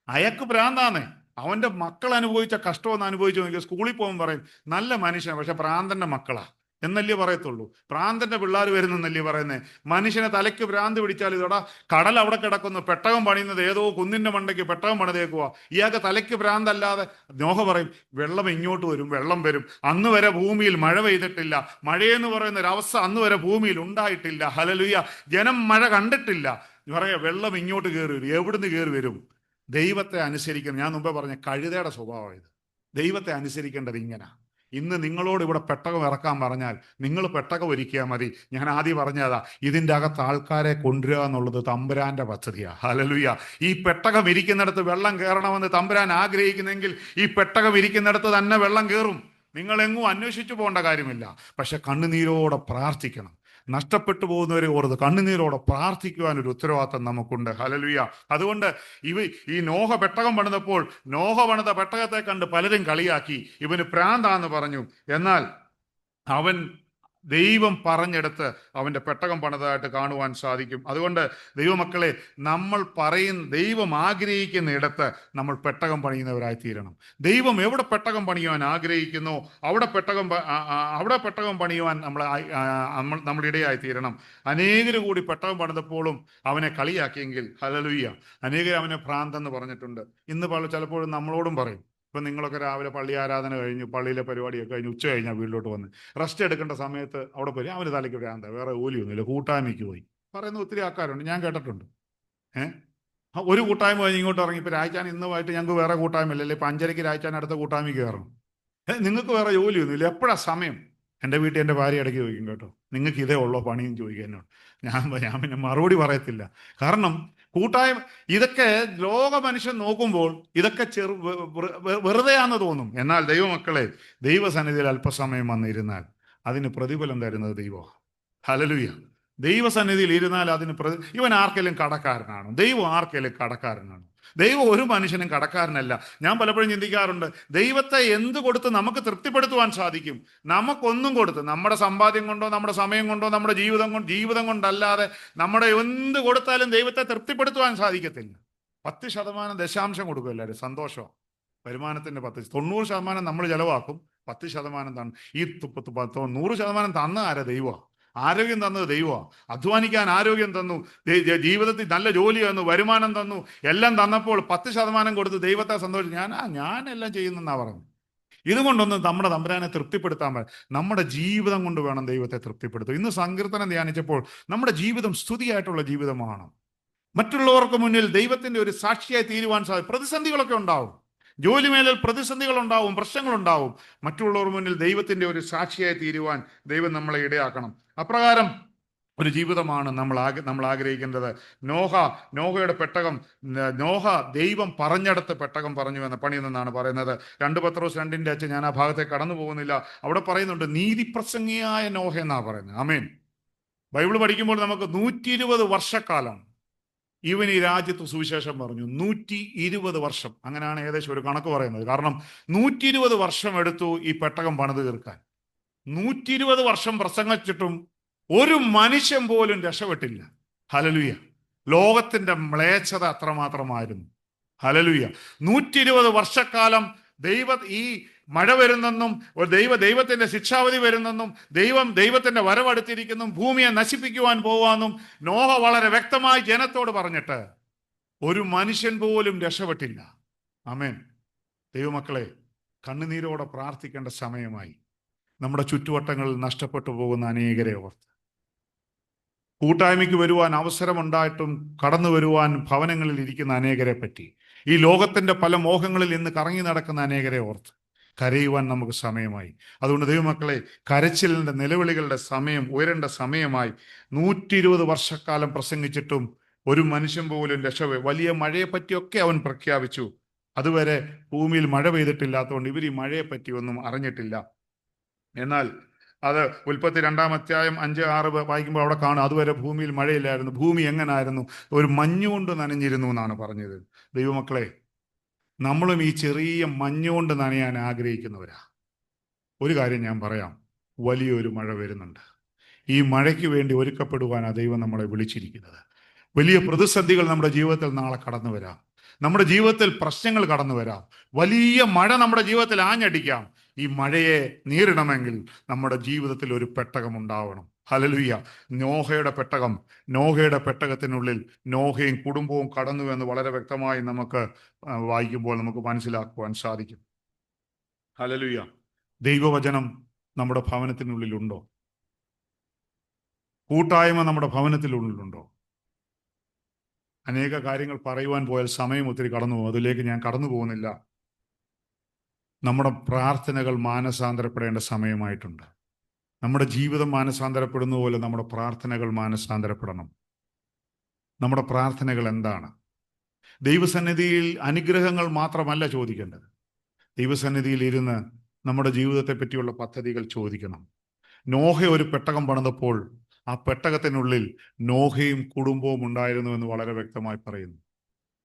അയാൾക്ക് ഭ്രാന്താന്നേ. അവന്റെ മക്കൾ അനുഭവിച്ച കഷ്ടമൊന്ന് അനുഭവിച്ചു നോക്കിയാൽ സ്കൂളിൽ പോകുമ്പോൾ പറയും നല്ല മനുഷ്യൻ, പക്ഷെ ഭ്രാന്തന്റെ മക്കളാ എന്നല്ലേ പറയത്തുള്ളൂ. ഭ്രാന്തന്റെ പിള്ളേർ വരുന്നെന്നല്ലേ പറയുന്നേ. മനുഷ്യനെ തലയ്ക്ക് ഭ്രാന്ത് പിടിച്ചാൽ ഇതോടാ കടൽ അവിടെ കിടക്കുന്നു, പെട്ടകം പണിയുന്നത് ഏതോ കുന്നിന്റെ മണ്ടയ്ക്ക് പെട്ടകം പണിതേക്കുക, ഇയാൾക്ക് തലയ്ക്ക് ഭ്രാന്തല്ലാതെ. നോഹ പറയും വെള്ളം ഇങ്ങോട്ട് വരും, വെള്ളം വരും. അന്ന് വരെ ഭൂമിയിൽ മഴ പെയ്തിട്ടില്ല. മഴയെന്ന് പറയുന്ന ഒരു അവസ്ഥ അന്ന് വരെ ഭൂമിയിൽ ഉണ്ടായിട്ടില്ല. ഹല്ലേലൂയ. ജനം മഴ കണ്ടിട്ടില്ല. പറയാ വെള്ളം ഇങ്ങോട്ട് കയറി വരും. എവിടുന്ന് കയറി വരും? ദൈവത്തെ അനുസരിക്കണം. ഞാൻ മുമ്പേ പറഞ്ഞ കഴുതയുടെ സ്വഭാവം ഇത്. ദൈവത്തെ അനുസരിക്കേണ്ടത് ഇങ്ങനെ. ഇന്ന് നിങ്ങളോട് ഇവിടെ പെട്ടകം ഇറക്കാൻ പറഞ്ഞാൽ നിങ്ങൾ പെട്ടകം ഒരുക്കിയാൽ മതി. ഞാൻ ആദ്യം പറഞ്ഞതാ, ഇതിൻ്റെ അകത്ത് ആൾക്കാരെ കൊണ്ടുവരിക എന്നുള്ളത് തമ്പുരാന്റെ പദ്ധതിയാ. ഹല്ലേലൂയ. ഈ പെട്ടകം ഇരിക്കുന്നിടത്ത് വെള്ളം കയറണമെന്ന് തമ്പുരാൻ ആഗ്രഹിക്കുന്നെങ്കിൽ ഈ പെട്ടകം ഇരിക്കുന്നിടത്ത് തന്നെ വെള്ളം കയറും. നിങ്ങളെങ്ങും അന്വേഷിച്ചു പോകേണ്ട കാര്യമില്ല. പക്ഷെ കണ്ണുനീരോടെ പ്രാർത്ഥിക്കണം. നഷ്ടപ്പെട്ടു പോകുന്നവരെ ഓർത്ത് കണ്ണുനീരോടെ പ്രാർത്ഥിക്കുവാനൊരു ഉത്തരവാദിത്തം നമുക്കുണ്ട്. ഹല്ലേലൂയ. അതുകൊണ്ട് ഈ നോഹ പെട്ടകം പണിതപ്പോൾ നോഹ പണിത പെട്ടകത്തെ കണ്ട് പലരും കളിയാക്കി, ഇവന് പ്രാന്താന്ന് പറഞ്ഞു. എന്നാൽ അവൻ ദൈവം പറഞ്ഞെടുത്ത് അവൻ്റെ പെട്ടകം പണിതായിട്ട് കാണുവാൻ സാധിക്കും. അതുകൊണ്ട് ദൈവമക്കളെ, നമ്മൾ ദൈവം ആഗ്രഹിക്കുന്ന ഇടത്ത് നമ്മൾ പെട്ടകം പണിയുന്നവരായി തീരണം. ദൈവം എവിടെ പെട്ടകം പണിയുവാൻ ആഗ്രഹിക്കുന്നോ അവിടെ പെട്ടകം പണിയുവാൻ നമ്മുടെ ഇടയായി തീരണം. അനേകർ കൂടി പെട്ടകം പണിതപ്പോഴും അവനെ കളിയാക്കിയെങ്കിൽ ഹല്ലേലൂയ, അനേകർ അവനെ ഭ്രാന്തെന്ന് പറഞ്ഞിട്ടുണ്ട്. ഇന്ന് ചിലപ്പോഴും നമ്മളോടും പറയും. ഇപ്പം നിങ്ങളൊക്കെ രാവിലെ പള്ളി ആരാധന കഴിഞ്ഞു, പള്ളിയിലെ പരിപാടിയൊക്കെ കഴിഞ്ഞ് ഉച്ച കഴിഞ്ഞാൽ വീട്ടിലോട്ട് വന്ന് റെസ്റ്റ് എടുക്കേണ്ട സമയത്ത് അവിടെ പോയി അവന് തലയ്ക്ക് ഭ്രാന്ത, വേറെ ജോലിയൊന്നുമില്ല, കൂട്ടായ്മയ്ക്ക് പോയി പറയുന്ന ഒത്തിരി ആൾക്കാരുണ്ട്. ഞാൻ കേട്ടിട്ടുണ്ട്. ഒരു കൂട്ടായ്മ കഴിഞ്ഞ് ഇങ്ങോട്ട് ഇറങ്ങി. ഇപ്പം രായ്ച്ചാൻ ഇന്നുമായിട്ട് ഞങ്ങൾക്ക് വേറെ കൂട്ടായ്മ ഇല്ലല്ലേ, ഇപ്പം 5:30 രായ്ച്ചാൻ അടുത്ത കൂട്ടായ്മയ്ക്ക് കയറണം. നിങ്ങൾക്ക് വേറെ ജോലിയൊന്നുമില്ല, എപ്പോഴാ സമയം? എൻ്റെ വീട്ടിൽ എൻ്റെ ഭാര്യ ഇടയ്ക്ക് ചോദിക്കും കേട്ടോ, നിങ്ങൾക്ക് ഇതേ ഉള്ളോ പണിയും ചോദിക്കുക എന്നോട്. ഞാൻ പിന്നെ മറുപടി പറയത്തില്ല. കാരണം കൂട്ടായ്മ ഇതൊക്കെ ലോക മനുഷ്യൻ നോക്കുമ്പോൾ ഇതൊക്കെ വെറുതെയാണെന്ന് തോന്നും. എന്നാൽ ദൈവമക്കളെ, ദൈവസന്നിധിയിൽ അല്പസമയം വന്നിരുന്നാൽ അതിന് പ്രതിഫലം തരുന്നത് ദൈവമാണ്. ഹല്ലേലൂയ. ദൈവസന്നിധിയിൽ ഇരുന്നാൽ അതിന് ഇവൻ ആർക്കെങ്കിലും കടക്കാരനാണ്? ദൈവം ആർക്കെങ്കിലും കടക്കാരനാണ്? ദൈവം ഒരു മനുഷ്യനും കടക്കാരനല്ല. ഞാൻ പലപ്പോഴും ചിന്തിക്കാറുണ്ട്, ദൈവത്തെ എന്ത് കൊടുത്ത് നമുക്ക് തൃപ്തിപ്പെടുത്തുവാൻ സാധിക്കും? നമുക്കൊന്നും കൊടുത്ത്, നമ്മുടെ സമ്പാദ്യം കൊണ്ടോ നമ്മുടെ സമയം കൊണ്ടോ നമ്മുടെ ജീവിതം കൊണ്ടല്ലാതെ നമ്മുടെ എന്ത് കൊടുത്താലും ദൈവത്തെ തൃപ്തിപ്പെടുത്തുവാൻ സാധിക്കത്തില്ല. 10% ദശാംശം കൊടുക്കും എല്ലാവരും. സന്തോഷം. വരുമാനത്തിൻ്റെ 90% നമ്മൾ ചെലവാക്കും, 10% തന്നു. ഈ 100% തന്ന ആരാ? ദൈവമാണ്. ആരോഗ്യം തന്നത് ദൈവമാണ്. അധ്വാനിക്കാൻ ആരോഗ്യം തന്നു, ജീവിതത്തിൽ നല്ല ജോലി തന്നു, വരുമാനം തന്നു, എല്ലാം തന്നപ്പോൾ 10% കൊടുത്ത് ദൈവത്തെ സന്തോഷിച്ചു. ഞാനെല്ലാം ചെയ്യുന്നെന്നാ പറഞ്ഞു. ഇതുകൊണ്ടൊന്നും നമ്മുടെ തമ്പുരാനെ തൃപ്തിപ്പെടുത്താൻ പറ്റും. നമ്മുടെ ജീവിതം കൊണ്ട് വേണം ദൈവത്തെ തൃപ്തിപ്പെടുത്തുക. ഇന്ന് സങ്കീർത്തനം ധ്യാനിച്ചപ്പോൾ നമ്മുടെ ജീവിതം സ്തുതിയായിട്ടുള്ള ജീവിതമാണ്. മറ്റുള്ളവർക്ക് മുന്നിൽ ദൈവത്തിന്റെ ഒരു സാക്ഷിയായി തീരുവാൻ സാധിക്കും. പ്രതിസന്ധികളൊക്കെ ഉണ്ടാവും, ജോലി മേലിൽ പ്രതിസന്ധികളുണ്ടാവും, പ്രശ്നങ്ങളുണ്ടാവും. മറ്റുള്ളവർ മുന്നിൽ ദൈവത്തിന്റെ ഒരു സാക്ഷിയായി തീരുവാൻ ദൈവം നമ്മളെ ഇടയാക്കണം. അപ്രകാരം ഒരു ജീവിതമാണ് നമ്മൾ ആഗ്രഹിക്കേണ്ടത്. നോഹയുടെ പെട്ടകം, നോഹ ദൈവം പറഞ്ഞെടുത്ത് പെട്ടകം പറഞ്ഞു എന്ന പണിയെന്നാണ് പറയുന്നത്. 2 പത്രോസ് 2:5 ഞാൻ ആ ഭാഗത്തേക്ക് കടന്നു പോകുന്നില്ല. അവിടെ പറയുന്നുണ്ട് നീതിപ്രസംഗിയായ നോഹ എന്നാ പറയുന്നത്. ആമേൻ. ബൈബിൾ പഠിക്കുമ്പോൾ നമുക്ക് 120 വർഷക്കാലം ഇവൻ ഈ രാജ്യത്ത് സുവിശേഷം പറഞ്ഞു. 120 വർഷം. അങ്ങനെയാണ് ഏകദേശം ഒരു കണക്ക് പറയുന്നത്. കാരണം 120 വർഷം എടുത്തു ഈ പെട്ടകം പണിത് തീർക്കാൻ. 120 വർഷം പ്രസംഗിച്ചിട്ടും ഒരു മനുഷ്യൻ പോലും രക്ഷപ്പെട്ടില്ല. ഹല്ലേലൂയ. ലോകത്തിന്റെ മ്ലേച്ഛത അത്രമാത്രമായിരുന്നു. ഹല്ലേലൂയ. 120 വർഷക്കാലം ഈ മഴ വരുന്നെന്നും ദൈവത്തിന്റെ ശിക്ഷാവധി വരുന്നെന്നും ദൈവത്തിന്റെ വരവടുത്തിരിക്കുന്നു, ഭൂമിയെ നശിപ്പിക്കുവാൻ പോവാന്നും നോഹ വളരെ വ്യക്തമായി ജനത്തോട് പറഞ്ഞിട്ട് ഒരു മനുഷ്യൻ പോലും രക്ഷപ്പെട്ടില്ല. ആമേൻ. ദൈവമക്കളെ, കണ്ണുനീരോടെ പ്രാർത്ഥിക്കേണ്ട സമയമായി. നമ്മുടെ ചുറ്റുവട്ടങ്ങളിൽ നഷ്ടപ്പെട്ടു പോകുന്ന അനേകരെ ഓർത്ത്, കൂട്ടായ്മയ്ക്ക് വരുവാൻ അവസരമുണ്ടായിട്ടും കടന്നു വരുവാൻ ഭവനങ്ങളിൽ ഇരിക്കുന്ന അനേകരെ പറ്റി, ഈ ലോകത്തിന്റെ പല മോഹങ്ങളിൽ ഇന്ന് കറങ്ങി നടക്കുന്ന അനേകരെ ഓർത്ത് കരയുവാൻ നമുക്ക് സമയമായി. അതുകൊണ്ട് ദൈവമക്കളെ, കരച്ചിലിന്റെ നിലവിളികളുടെ സമയം ഉയരേണ്ട സമയമായി. 120 വർഷക്കാലം പ്രസംഗിച്ചിട്ടും ഒരു മനുഷ്യൻ പോലും വലിയ മഴയെ പറ്റിയൊക്കെ അവൻ പ്രഖ്യാപിച്ചു. അതുവരെ ഭൂമിയിൽ മഴ പെയ്തിട്ടില്ലാത്തതുകൊണ്ട് ഇവർ ഈ മഴയെ പറ്റി ഒന്നും അറിഞ്ഞിട്ടില്ല. എന്നാൽ അത് ഉൽപ്പത്തി 2-ാം അധ്യായം 5-6 വായിക്കുമ്പോൾ അവിടെ കാണും, അതുവരെ ഭൂമിയിൽ മഴയില്ലായിരുന്നു. ഭൂമി എങ്ങനായിരുന്നു? ഒരു മഞ്ഞുകൊണ്ട് നനഞ്ഞിരുന്നു എന്നാണ് പറഞ്ഞത്. ദൈവമക്കളെ, നമ്മളും ഈ ചെറിയ മഞ്ഞുകൊണ്ട് നനയാൻ ആഗ്രഹിക്കുന്നവരാ. ഒരു കാര്യം ഞാൻ പറയാം, വലിയൊരു മഴ വരുന്നുണ്ട്. ഈ മഴയ്ക്ക് വേണ്ടി ഒരുക്കപ്പെടുവാനാണ് ദൈവം നമ്മളെ വിളിച്ചിരിക്കുന്നത്. വലിയ പ്രതിസന്ധികൾ നമ്മുടെ ജീവിതത്തിൽ നാളെ കടന്നു വരാം. നമ്മുടെ ജീവിതത്തിൽ പ്രശ്നങ്ങൾ കടന്നു വരാം. വലിയ മഴ നമ്മുടെ ജീവിതത്തിൽ ആഞ്ഞടിക്കാം. ഈ മഴയെ നേരിടണമെങ്കിൽ നമ്മുടെ ജീവിതത്തിൽ ഒരു പെട്ടകം ഉണ്ടാവണം. ഹല്ലേലൂയ. നോഹയുടെ പെട്ടകത്തിനുള്ളിൽ നോഹയും കുടുംബവും കടന്നു എന്ന് വളരെ വ്യക്തമായി നമുക്ക് വായിക്കുമ്പോൾ നമുക്ക് മനസ്സിലാക്കുവാൻ സാധിക്കും. ഹല്ലേലൂയ. ദൈവവചനം നമ്മുടെ ഭവനത്തിനുള്ളിലുണ്ടോ? കൂട്ടായ്മ നമ്മുടെ ഭവനത്തിനുള്ളിലുണ്ടോ? അനേക കാര്യങ്ങൾ പറയുവാൻ പോയാൽ സമയം ഒത്തിരി കടന്നു പോകും. അതിലേക്ക് ഞാൻ കടന്നു പോകുന്നില്ല. നമ്മുടെ പ്രാർത്ഥനകൾ മാനസാന്തരപ്പെടേണ്ട സമയമായിട്ടുണ്ട്. നമ്മുടെ ജീവിതം മാനസാന്തരപ്പെടുന്ന പോലെ നമ്മുടെ പ്രാർത്ഥനകൾ മാനസാന്തരപ്പെടണം. നമ്മുടെ പ്രാർത്ഥനകൾ എന്താണ്? ദൈവസന്നിധിയിൽ അനുഗ്രഹങ്ങൾ മാത്രമല്ല ചോദിക്കേണ്ടത്. ദൈവസന്നിധിയിൽ ഇരുന്ന് നമ്മുടെ ജീവിതത്തെ പറ്റിയുള്ള പദ്ധതികൾ ചോദിക്കണം. നോഹ ഒരു പെട്ടകം പണിതപ്പോൾ ആ പെട്ടകത്തിനുള്ളിൽ നോഹയും കുടുംബവും ഉണ്ടായിരുന്നു എന്ന് വളരെ വ്യക്തമായി പറയുന്നു.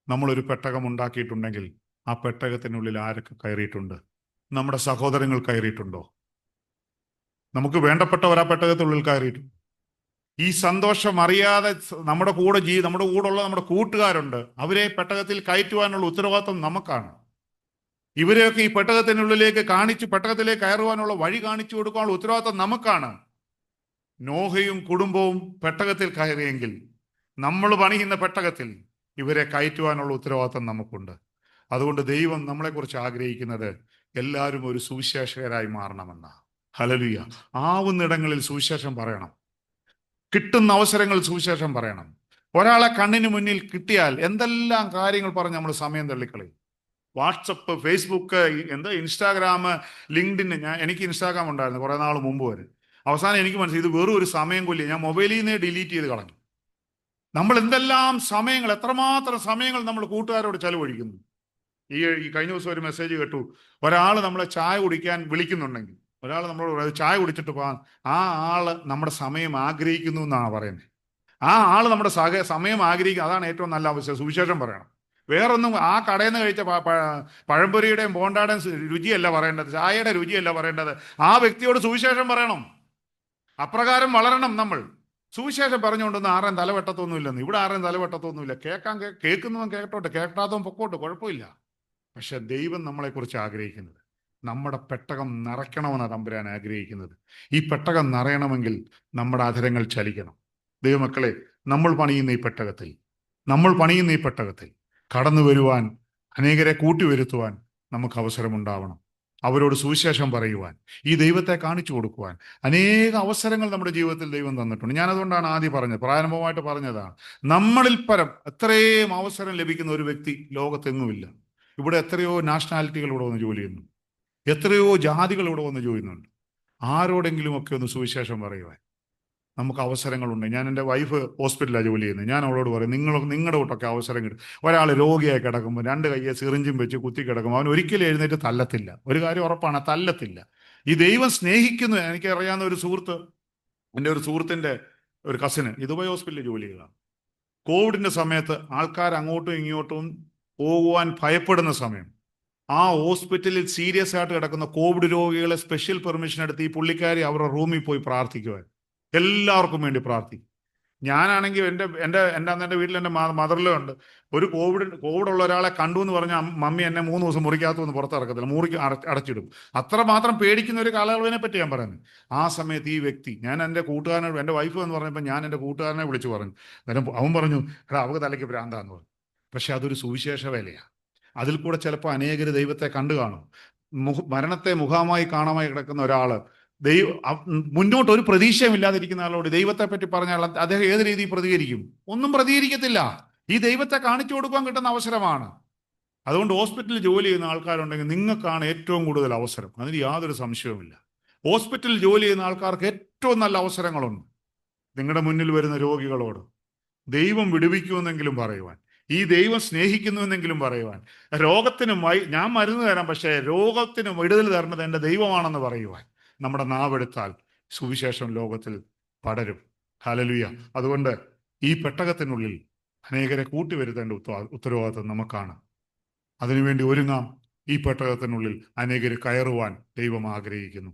നമ്മളൊരു പെട്ടകം ഉണ്ടാക്കിയിട്ടുണ്ടെങ്കിൽ ആ പെട്ടകത്തിനുള്ളിൽ ആരൊക്കെ കയറിയിട്ടുണ്ട്? നമ്മുടെ സഹോദരങ്ങൾ കയറിയിട്ടുണ്ടോ? നമുക്ക് വേണ്ടപ്പെട്ടവർ ആ പെട്ടകത്തിനുള്ളിൽ കയറിയിട്ടുണ്ട്. ഈ സന്തോഷം അറിയാതെ നമ്മുടെ കൂടെ ഉള്ള നമ്മുടെ കൂട്ടുകാരുണ്ട്. അവരെ പെട്ടകത്തിൽ കയറ്റുവാനുള്ള ഉത്തരവാദിത്വം നമുക്കാണ്. ഇവരെയൊക്കെ ഈ പെട്ടകത്തിനുള്ളിലേക്ക് പെട്ടകത്തിലേക്ക് കയറുവാനുള്ള വഴി കാണിച്ചു കൊടുക്കാനുള്ള ഉത്തരവാദിത്വം നമുക്കാണ്. നോഹയും കുടുംബവും പെട്ടകത്തിൽ കയറിയെങ്കിൽ നമ്മൾ പണിയുന്ന പെട്ടകത്തിൽ ഇവരെ കയറ്റുവാനുള്ള ഉത്തരവാദിത്വം നമുക്കുണ്ട്. അതുകൊണ്ട് ദൈവം നമ്മളെക്കുറിച്ച് ആഗ്രഹിക്കുന്നത് എല്ലാവരും ഒരു സുവിശേഷകരായി മാറണമെന്നാണ്. ഹല്ലേലൂയ. ആവുന്നിടങ്ങളിൽ സുവിശേഷം പറയണം. കിട്ടുന്ന അവസരങ്ങൾ സുവിശേഷം പറയണം. ഒരാളെ കണ്ണിന് മുന്നിൽ കിട്ടിയാൽ എന്തെല്ലാം കാര്യങ്ങൾ പറഞ്ഞ് നമ്മൾ സമയം തള്ളിക്കളയും. WhatsApp, Facebook, Instagram, LinkedIn. എനിക്ക് ഇൻസ്റ്റാഗ്രാം ഉണ്ടായിരുന്നു കുറെ നാൾ മുമ്പ് വരെ. അവസാനം എനിക്ക് മനസ്സിലായി ഇത് വെറും ഒരു സമയം കൊല്ലി. ഞാൻ മൊബൈലിൽ നിന്ന് ഡിലീറ്റ് ചെയ്ത് കളഞ്ഞു. നമ്മൾ എന്തെല്ലാം സമയങ്ങൾ, എത്രമാത്രം സമയങ്ങൾ നമ്മൾ കൂട്ടുകാരോട് ചെലവഴിക്കുന്നു. ഈ കഴിഞ്ഞ ദിവസം ഒരു മെസ്സേജ് കേട്ടു. ഒരാൾ നമ്മളെ ചായ കുടിക്കാൻ വിളിക്കുന്നുണ്ടെങ്കിൽ, ഒരാൾ നമ്മളോട് ചായ കുടിച്ചിട്ട് പോകാൻ, ആ ആള് നമ്മുടെ സമയം ആഗ്രഹിക്കുന്നു എന്നാണ് പറയുന്നത്. ആ ആള് നമ്മുടെ സമയം ആഗ്രഹിക്കുക. അതാണ് ഏറ്റവും നല്ല ആവശ്യം. സുവിശേഷം പറയണം. വേറൊന്നും ആ കടയിൽ നിന്ന് കഴിച്ച പഴംപൊരിയുടെയും ബോണ്ടായുടെയും രുചിയല്ല പറയേണ്ടത്, ചായയുടെ രുചിയല്ല പറയേണ്ടത്. ആ വ്യക്തിയോട് സുവിശേഷം പറയണം. അപ്രകാരം വളരണം നമ്മൾ. സുവിശേഷം പറഞ്ഞുകൊണ്ടൊന്നും ആരെയും തലവെട്ടത്തൊന്നുമില്ലെന്ന്. ഇവിടെ ആരെയും തലവെട്ടത്തൊന്നുമില്ല. കേൾക്കുന്നവൻ കേട്ടോട്ടെ, കേൾക്കാത്തവൻ പൊക്കോട്ടെ, കുഴപ്പമില്ല. പക്ഷെ ദൈവം നമ്മളെക്കുറിച്ച് ആഗ്രഹിക്കുന്നത് നമ്മുടെ പെട്ടകം നിറയ്ക്കണമെന്നാണ് തമ്പുരാൻ ആഗ്രഹിക്കുന്നത്. ഈ പെട്ടകം നിറയണമെങ്കിൽ നമ്മുടെ അധരങ്ങൾ ചലിക്കണം. ദൈവമക്കളെ, നമ്മൾ പണിയുന്ന ഈ പെട്ടകത്തിൽ കടന്നു വരുവാൻ, അനേകരെ കൂട്ടിവരുത്തുവാൻ നമുക്ക് അവസരമുണ്ടാവണം. അവരോട് സുവിശേഷം പറയുവാൻ, ഈ ദൈവത്തെ കാണിച്ചു കൊടുക്കുവാൻ അനേക അവസരങ്ങൾ നമ്മുടെ ജീവിതത്തിൽ ദൈവം തന്നിട്ടുണ്ട്. ഞാനതുകൊണ്ടാണ് ആദ്യം പറഞ്ഞത്, പ്രാരംഭമായിട്ട് പറഞ്ഞതാണ്, നമ്മളിൽ പരം എത്രയും അവസരം ലഭിക്കുന്ന ഒരു വ്യക്തി ലോകത്തെങ്ങുമില്ല. ഇവിടെ എത്രയോ നാഷണാലിറ്റികൾ ഇവിടെ വന്ന് ജോലി ചെയ്യുന്നു, എത്രയോ ജാതികൾ ഇവിടെ വന്ന് ജോലി ചെയ്യുന്നുണ്ട്. ആരോടെങ്കിലും ഒക്കെ ഒന്ന് സുവിശേഷം പറയുവാൻ നമുക്ക് അവസരങ്ങളുണ്ട്. ഞാൻ എൻ്റെ വൈഫ് ഹോസ്പിറ്റലിലാണ് ജോലി ചെയ്യുന്നത്. ഞാൻ അവളോട് പറയും, നിങ്ങളുടെ കൂട്ടൊക്കെ അവസരം കിട്ടും. ഒരാൾ രോഗിയായി കിടക്കുമ്പോൾ 2 കയ്യെ സിറിഞ്ചും വെച്ച് കുത്തി കിടക്കുമ്പോൾ അവൻ ഒരിക്കലും എഴുന്നേറ്റ് തല്ലത്തില്ല. ഒരു കാര്യം ഉറപ്പാണ്, തല്ലത്തില്ല. ഈ ദൈവം സ്നേഹിക്കുന്നു. എനിക്കറിയാവുന്ന ഒരു സുഹൃത്ത്, എൻ്റെ ഒരു സുഹൃത്തിൻ്റെ ഒരു കസിന് ദുബായ് ഹോസ്പിറ്റലിൽ ജോലി ചെയ്തതാണ്. കോവിഡിൻ്റെ സമയത്ത് ആൾക്കാർ അങ്ങോട്ടും ഇങ്ങോട്ടും പോകുവാൻ ഭയപ്പെടുന്ന സമയം, ആ ഹോസ്പിറ്റലിൽ സീരിയസ് ആയിട്ട് കിടക്കുന്ന കോവിഡ് രോഗികളെ സ്പെഷ്യൽ പെർമിഷൻ എടുത്ത് ഈ പുള്ളിക്കാരി അവരുടെ റൂമിൽ പോയി പ്രാർത്ഥിക്കുവാൻ, എല്ലാവർക്കും വേണ്ടി പ്രാർത്ഥിക്കും. ഞാനാണെങ്കിൽ എൻ്റെ വീട്ടിൽ എൻ്റെ മദറിലോ ഉണ്ട്. ഒരു കോവിഡ് ഉള്ള ഒരാളെ കണ്ടു എന്ന് പറഞ്ഞാൽ മമ്മി എന്നെ 3 ദിവസം മുറിക്കകത്തൊന്നും പുറത്തിറക്കത്തില്ല, മുറിക്ക് അടച്ചിടും. അത്രമാത്രം പേടിക്കുന്ന ഒരു കാലയളവിനെ പറ്റി ഞാൻ പറയുന്നത്. ആ സമയത്ത് ഈ വ്യക്തി, ഞാൻ എൻ്റെ കൂട്ടുകാരനോട്, എൻ്റെ വൈഫ് എന്ന് പറഞ്ഞപ്പോൾ ഞാൻ എൻ്റെ കൂട്ടുകാരനെ വിളിച്ചു പറഞ്ഞു. അന്നേരം അവൻ പറഞ്ഞു, എടാ അവൾക്ക് തലയ്ക്ക് ഭ്രാന്താന്ന് പറഞ്ഞു. പക്ഷെ അതൊരു സുവിശേഷ വേലയാണ്. അതിൽ കൂടെ ചിലപ്പോൾ അനേകർ ദൈവത്തെ കണ്ടു കാണും. മരണത്തെ മുഖാമായി കാണാമായി കിടക്കുന്ന ഒരാൾ മുന്നോട്ട് ഒരു പ്രതീക്ഷയും ഇല്ലാതിരിക്കുന്ന ആളോട് ദൈവത്തെ പറ്റി പറഞ്ഞാൽ അദ്ദേഹം ഏത് രീതിയിൽ പ്രതികരിക്കും? ഒന്നും പ്രതികരിക്കത്തില്ല. ഈ ദൈവത്തെ കാണിച്ചു കൊടുക്കാൻ കിട്ടുന്ന അവസരമാണ്. അതുകൊണ്ട് ഹോസ്പിറ്റലിൽ ജോലി ചെയ്യുന്ന ആൾക്കാരുണ്ടെങ്കിൽ നിങ്ങൾക്കാണ് ഏറ്റവും കൂടുതൽ അവസരം, അതിന് യാതൊരു സംശയവുമില്ല. ഹോസ്പിറ്റലിൽ ജോലി ചെയ്യുന്ന ആൾക്കാർക്ക് ഏറ്റവും നല്ല അവസരങ്ങളുണ്ട്. നിങ്ങളുടെ മുന്നിൽ വരുന്ന രോഗികളോട് ദൈവം വിടുവിക്കുമെന്നെങ്കിലും പറയുവാൻ, ഈ ദൈവം സ്നേഹിക്കുന്നുവെന്നെങ്കിലും പറയുവാൻ, ഞാൻ മരുന്ന് തരാം, പക്ഷേ രോഗത്തിന് വിടുതൽ തരുന്നത് എൻ്റെ ദൈവമാണെന്ന് പറയുവാൻ നമ്മുടെ നാവെടുത്താൽ സുവിശേഷം ലോകത്തിൽ പടരും. ഹല്ലേലൂയ. അതുകൊണ്ട് ഈ പെട്ടകത്തിനുള്ളിൽ അനേകരെ കൂട്ടിവരുത്തേണ്ട ഉത്തരവാദിത്വം നമുക്കാണ്. അതിനുവേണ്ടി ഒരുങ്ങാം. ഈ പെട്ടകത്തിനുള്ളിൽ അനേകർ കയറുവാൻ ദൈവം ആഗ്രഹിക്കുന്നു.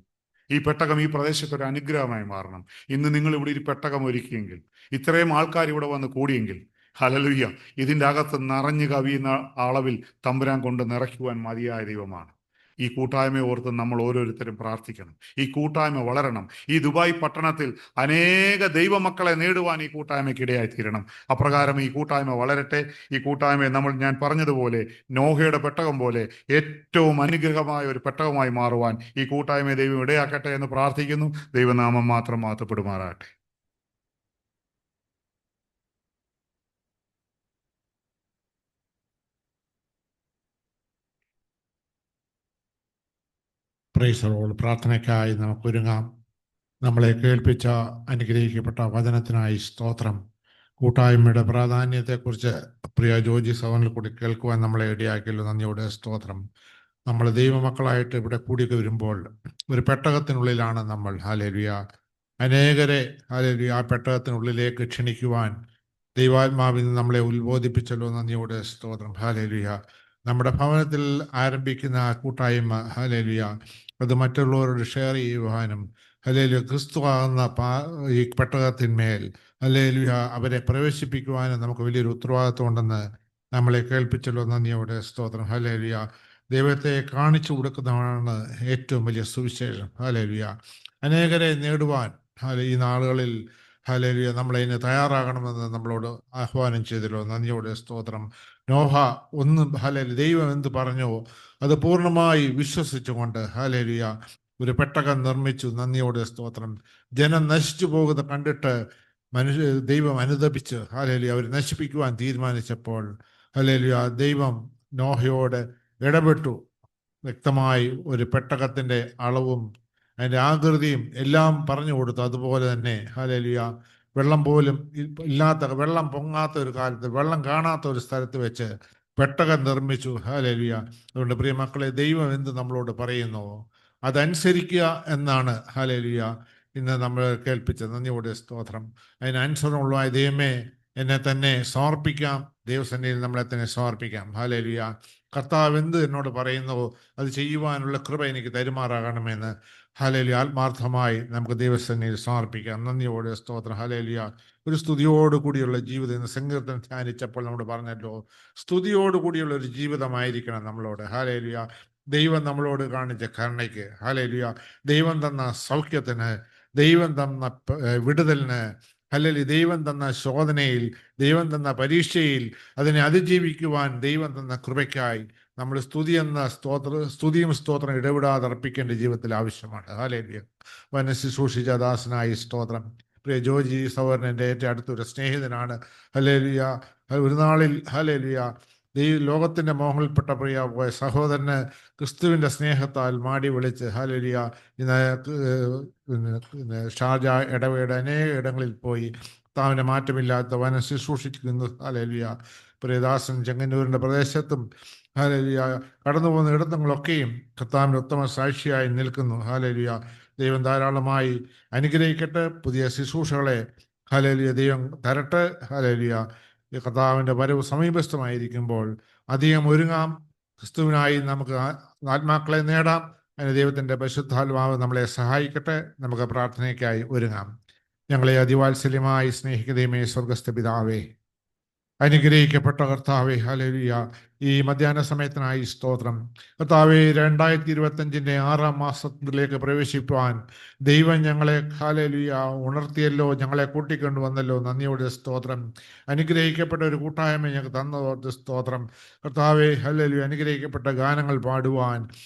ഈ പെട്ടകം ഈ പ്രദേശത്ത് ഒരു അനുഗ്രഹമായി മാറണം. ഇന്ന് നിങ്ങൾ ഇവിടെ ഒരു പെട്ടകം ഒരുക്കിയെങ്കിൽ, ഇത്രയും ആൾക്കാർ ഇവിടെ വന്ന് കൂടിയെങ്കിൽ, ഹല്ലേലൂയ, ഇതിൻ്റെ അകത്ത് നിറഞ്ഞു കവിയുന്ന അളവിൽ തമ്പുരാൻ കൊണ്ട് നിറയ്ക്കുവാൻ മതിയായ ദൈവമാണ്. ഈ കൂട്ടായ്മയെ ഓർത്ത് നമ്മൾ ഓരോരുത്തരും പ്രാർത്ഥിക്കണം. ഈ കൂട്ടായ്മ വളരണം. ഈ ദുബായ് പട്ടണത്തിൽ അനേക ദൈവമക്കളെ നേടുവാൻ ഈ കൂട്ടായ്മയ്ക്ക് ഇടയായി തീരണം. അപ്രകാരം ഈ കൂട്ടായ്മ വളരട്ടെ. ഈ കൂട്ടായ്മയെ ഞാൻ പറഞ്ഞതുപോലെ നോഹയുടെ പെട്ടകം പോലെ ഏറ്റവും അനുഗ്രഹമായ ഒരു പെട്ടകമായി മാറുവാൻ ഈ കൂട്ടായ്മയെ ദൈവം ഇടയാക്കട്ടെ എന്ന് പ്രാർത്ഥിക്കുന്നു. ദൈവനാമം മാത്രം മഹത്വപ്പെടുമാറാകട്ടെ. Praise the Lord. പ്രാർത്ഥനയ്ക്കായി നമുക്കൊരുങ്ങാം. നമ്മളെ കേൾപ്പിച്ച അനുഗ്രഹിക്കപ്പെട്ട വചനത്തിനായി സ്തോത്രം. കൂട്ടായ്മയുടെ പ്രാധാന്യത്തെക്കുറിച്ച് പ്രിയ ജോജി സവനിൽ കൂടി കേൾക്കുവാൻ നമ്മളെ ഇടയാക്കിയല്ലോ. നന്ദിയോടെ സ്തോത്രം. നമ്മൾ ദൈവമക്കളായിട്ട് ഇവിടെ കൂടി വരുമ്പോൾ ഒരു പെട്ടകത്തിനുള്ളിലാണ് നമ്മൾ. ഹല്ലേലൂയ. അനേകരെ ഹല്ലേലൂയ ആ പെട്ടകത്തിനുള്ളിലേക്ക് ക്ഷണിക്കുവാൻ ദൈവാത്മാവിൽ നിന്ന് നമ്മളെ ഉത്ബോധിപ്പിച്ചല്ലോ. നന്ദിയോടെ സ്തോത്രം. ഹല്ലേലൂയ. നമ്മുടെ ഭവനത്തിൽ ആരംഭിക്കുന്ന കൂട്ടായ്മ ഹല്ലേലൂയ അത് മറ്റുള്ളവരോട് ഷെയർ ചെയ്യുവാനും ഹല്ലേലൂയ ക്രിസ്തു ആകുന്ന ഈ പെട്ടകത്തിന്മേൽ ഹല്ലേലൂയ അവരെ പ്രവേശിപ്പിക്കുവാനും നമുക്ക് വലിയൊരു ഉത്തരവാദിത്വം ഉണ്ടെന്ന് നമ്മളെ കേൾപ്പിച്ചല്ലോ. നന്ദിയോടെ സ്തോത്രം. ഹല്ലേലൂയ. ദൈവത്തെ കാണിച്ചു കൊടുക്കുന്നതാണ് ഏറ്റവും വലിയ സുവിശേഷം. ഹല്ലേലൂയ. അനേകരെ നേടുവാൻ ഈ നാളുകളിൽ ഹല്ലേലൂയ നമ്മളതിന് തയ്യാറാകണമെന്ന് നമ്മളോട് ആഹ്വാനം ചെയ്തല്ലോ. നന്ദിയോടെ സ്തോത്രം. നോഹ ഒന്നും ഹല്ലേലൂയ ദൈവം എന്ത് പറഞ്ഞോ അത് പൂർണ്ണമായി വിശ്വസിച്ചുകൊണ്ട് ഹല്ലേലൂയ ഒരു നിർമ്മിച്ചു. നന്ദിയോടെ സ്തോത്രം. ജനം നശിച്ചു പോകുന്നത് കണ്ടിട്ട് ദൈവം അനുതപിച്ച് ഹല്ലേലൂയ അവർ നശിപ്പിക്കുവാൻ തീരുമാനിച്ചപ്പോൾ ഹല്ലേലൂയ ദൈവം നോഹയോട് ഇടപെട്ടു. വ്യക്തമായി ഒരു പെട്ടകത്തിൻ്റെ അളവും അതിൻ്റെ ആകൃതിയും എല്ലാം പറഞ്ഞു കൊടുത്തു. അതുപോലെ തന്നെ ഹല്ലേലൂയ വെള്ളം പോലും വെള്ളം പൊങ്ങാത്ത ഒരു കാലത്ത്, വെള്ളം കാണാത്ത ഒരു സ്ഥലത്ത് വെച്ച് പെട്ടകം നിർമ്മിച്ചു. ഹല്ലേലൂയ. അതുകൊണ്ട് പ്രിയ മക്കളെ, ദൈവം എന്ത് നമ്മളോട് പറയുന്നു അതനുസരിക്കുക എന്നാണ് ഹല്ലേലൂയ ഇന്ന് നമ്മൾ കേൾപ്പിച്ചത്. നന്ദിയോടെ സ്തോത്രം. അതിനനുസരണമുള്ള ദൈവമേ എന്നെ തന്നെ സമർപ്പിക്കാം. ദൈവസന്നിധിയിൽ നമ്മളെ തന്നെ സമർപ്പിക്കാം. ഹല്ലേലൂയ. കർത്താവ് എന്ത് എന്നോട് പറയുന്നുവോ അത് ചെയ്യുവാനുള്ള കൃപ എനിക്ക് തരുമാറാകണമെന്ന് ഹല്ലേലൂയ ആത്മാർത്ഥമായി നമുക്ക് ദൈവസന്നിധിയിൽ സമർപ്പിക്കാം. നന്ദിയോടെ സ്തോത്രം. ഹല്ലേലൂയ. ഒരു സ്തുതിയോടുകൂടിയുള്ള ജീവിതം ഇന്ന് സങ്കീർത്തനം ധ്യാനിച്ചപ്പോൾ നമ്മൾ പറഞ്ഞല്ലോ, സ്തുതിയോടുകൂടിയുള്ള ഒരു ജീവിതമായിരിക്കണം നമ്മളോട്. ഹല്ലേലൂയ. ദൈവം നമ്മളോട് കാണിച്ച കരുണയ്ക്ക്, ഹല്ലേലൂയ, ദൈവം തന്ന സൗഖ്യത്തിന്, ദൈവം തന്ന വിടുതലിന്, ഹല്ലേലൂയ, ദൈവം തന്ന ശോധനയിൽ, ദൈവം തന്ന പരീക്ഷയിൽ അതിനെ അതിജീവിക്കുവാൻ ദൈവം തന്ന കൃപയ്ക്കായി നമ്മൾ സ്തുതിയും സ്തോത്രം ഇടപെടാതെ അർപ്പിക്കേണ്ട ജീവിതത്തിൽ ആവശ്യമാണ്. ഹല്ലേലൂയ. ശുശ്രൂഷിച്ച ദാസനായി സ്തോത്രം. പ്രിയ ജോജി സഹോദരൻ്റെ ഏറ്റവും അടുത്തൊരു സ്നേഹിതനാണ്. ഹല്ലേലൂയ. ഒരു നാളിൽ ഹല്ലേലൂയ ലോകത്തിൻ്റെ മോഹങ്ങളിൽപ്പെട്ട പ്രിയ പോയ സഹോദരന് ക്രിസ്തുവിൻ്റെ സ്നേഹത്താൽ മാടി വിളിച്ച് ഹല്ലേലൂയ ഷാർജ ഇടവേട് അനേക ഇടങ്ങളിൽ പോയി കർത്താവിൻ്റെ മാറ്റമില്ലാത്ത വനം ശുശ്രൂഷിക്കുന്നു. ഹല്ലേലൂയ. പ്രിയദാസൻ ചെങ്ങന്നൂരിൻ്റെ പ്രദേശത്തും ഹല്ലേലൂയ കടന്നു പോകുന്ന ഇടങ്ങളൊക്കെയും കർത്താവിൻ്റെ ഉത്തമ സാക്ഷിയായി നിൽക്കുന്നു. ഹല്ലേലൂയ. ദൈവം ധാരാളമായി അനുഗ്രഹിക്കട്ടെ. പുതിയ ശുശ്രൂഷകളെ ഹല്ലേലൂയ ദൈവം തരട്ടെ. ഹല്ലേലൂയ. കർത്താവിൻ്റെ വരവ് സമീപസ്ഥമായിരിക്കുമ്പോൾ അധികം ഒരുങ്ങാം. ക്രിസ്തുവിനായി നമുക്ക് ആത്മാക്കളെ നേടാം. അതിന് ദൈവത്തിൻ്റെ പരിശുദ്ധാത്മാവ് നമ്മളെ സഹായിക്കട്ടെ. നമുക്ക് പ്രാർത്ഥനയ്ക്കായി ഒരുങ്ങാം. ഞങ്ങളെ അതിവാത്സല്യമായി സ്നേഹിക്കുന്നതേ സ്വർഗസ്ഥ പിതാവേ, അനുഗ്രഹിക്കപ്പെട്ട കർത്താവേ, ഹല്ലേലൂയ, ഈ മധ്യാഹ്ന സമയത്തിനായി സ്തോത്രം. കർത്താവേ, 2025 6-ാം മാസത്തിലേക്ക് പ്രവേശിക്കുവാൻ ദൈവം ഞങ്ങളെ ഹല്ലേലൂയ ഉണർത്തിയല്ലോ, ഞങ്ങളെ കൂട്ടിക്കൊണ്ടുവന്നല്ലോ. നന്ദിയോടെ സ്തോത്രം. അനുഗ്രഹിക്കപ്പെട്ട ഒരു കൂട്ടായ്മ ഞങ്ങൾക്ക് തന്നതോർത്ത് സ്തോത്രം. കർത്താവേ, ഹല്ലേലൂയ, അനുഗ്രഹിക്കപ്പെട്ട ഗാനങ്ങൾ പാടുവാൻ,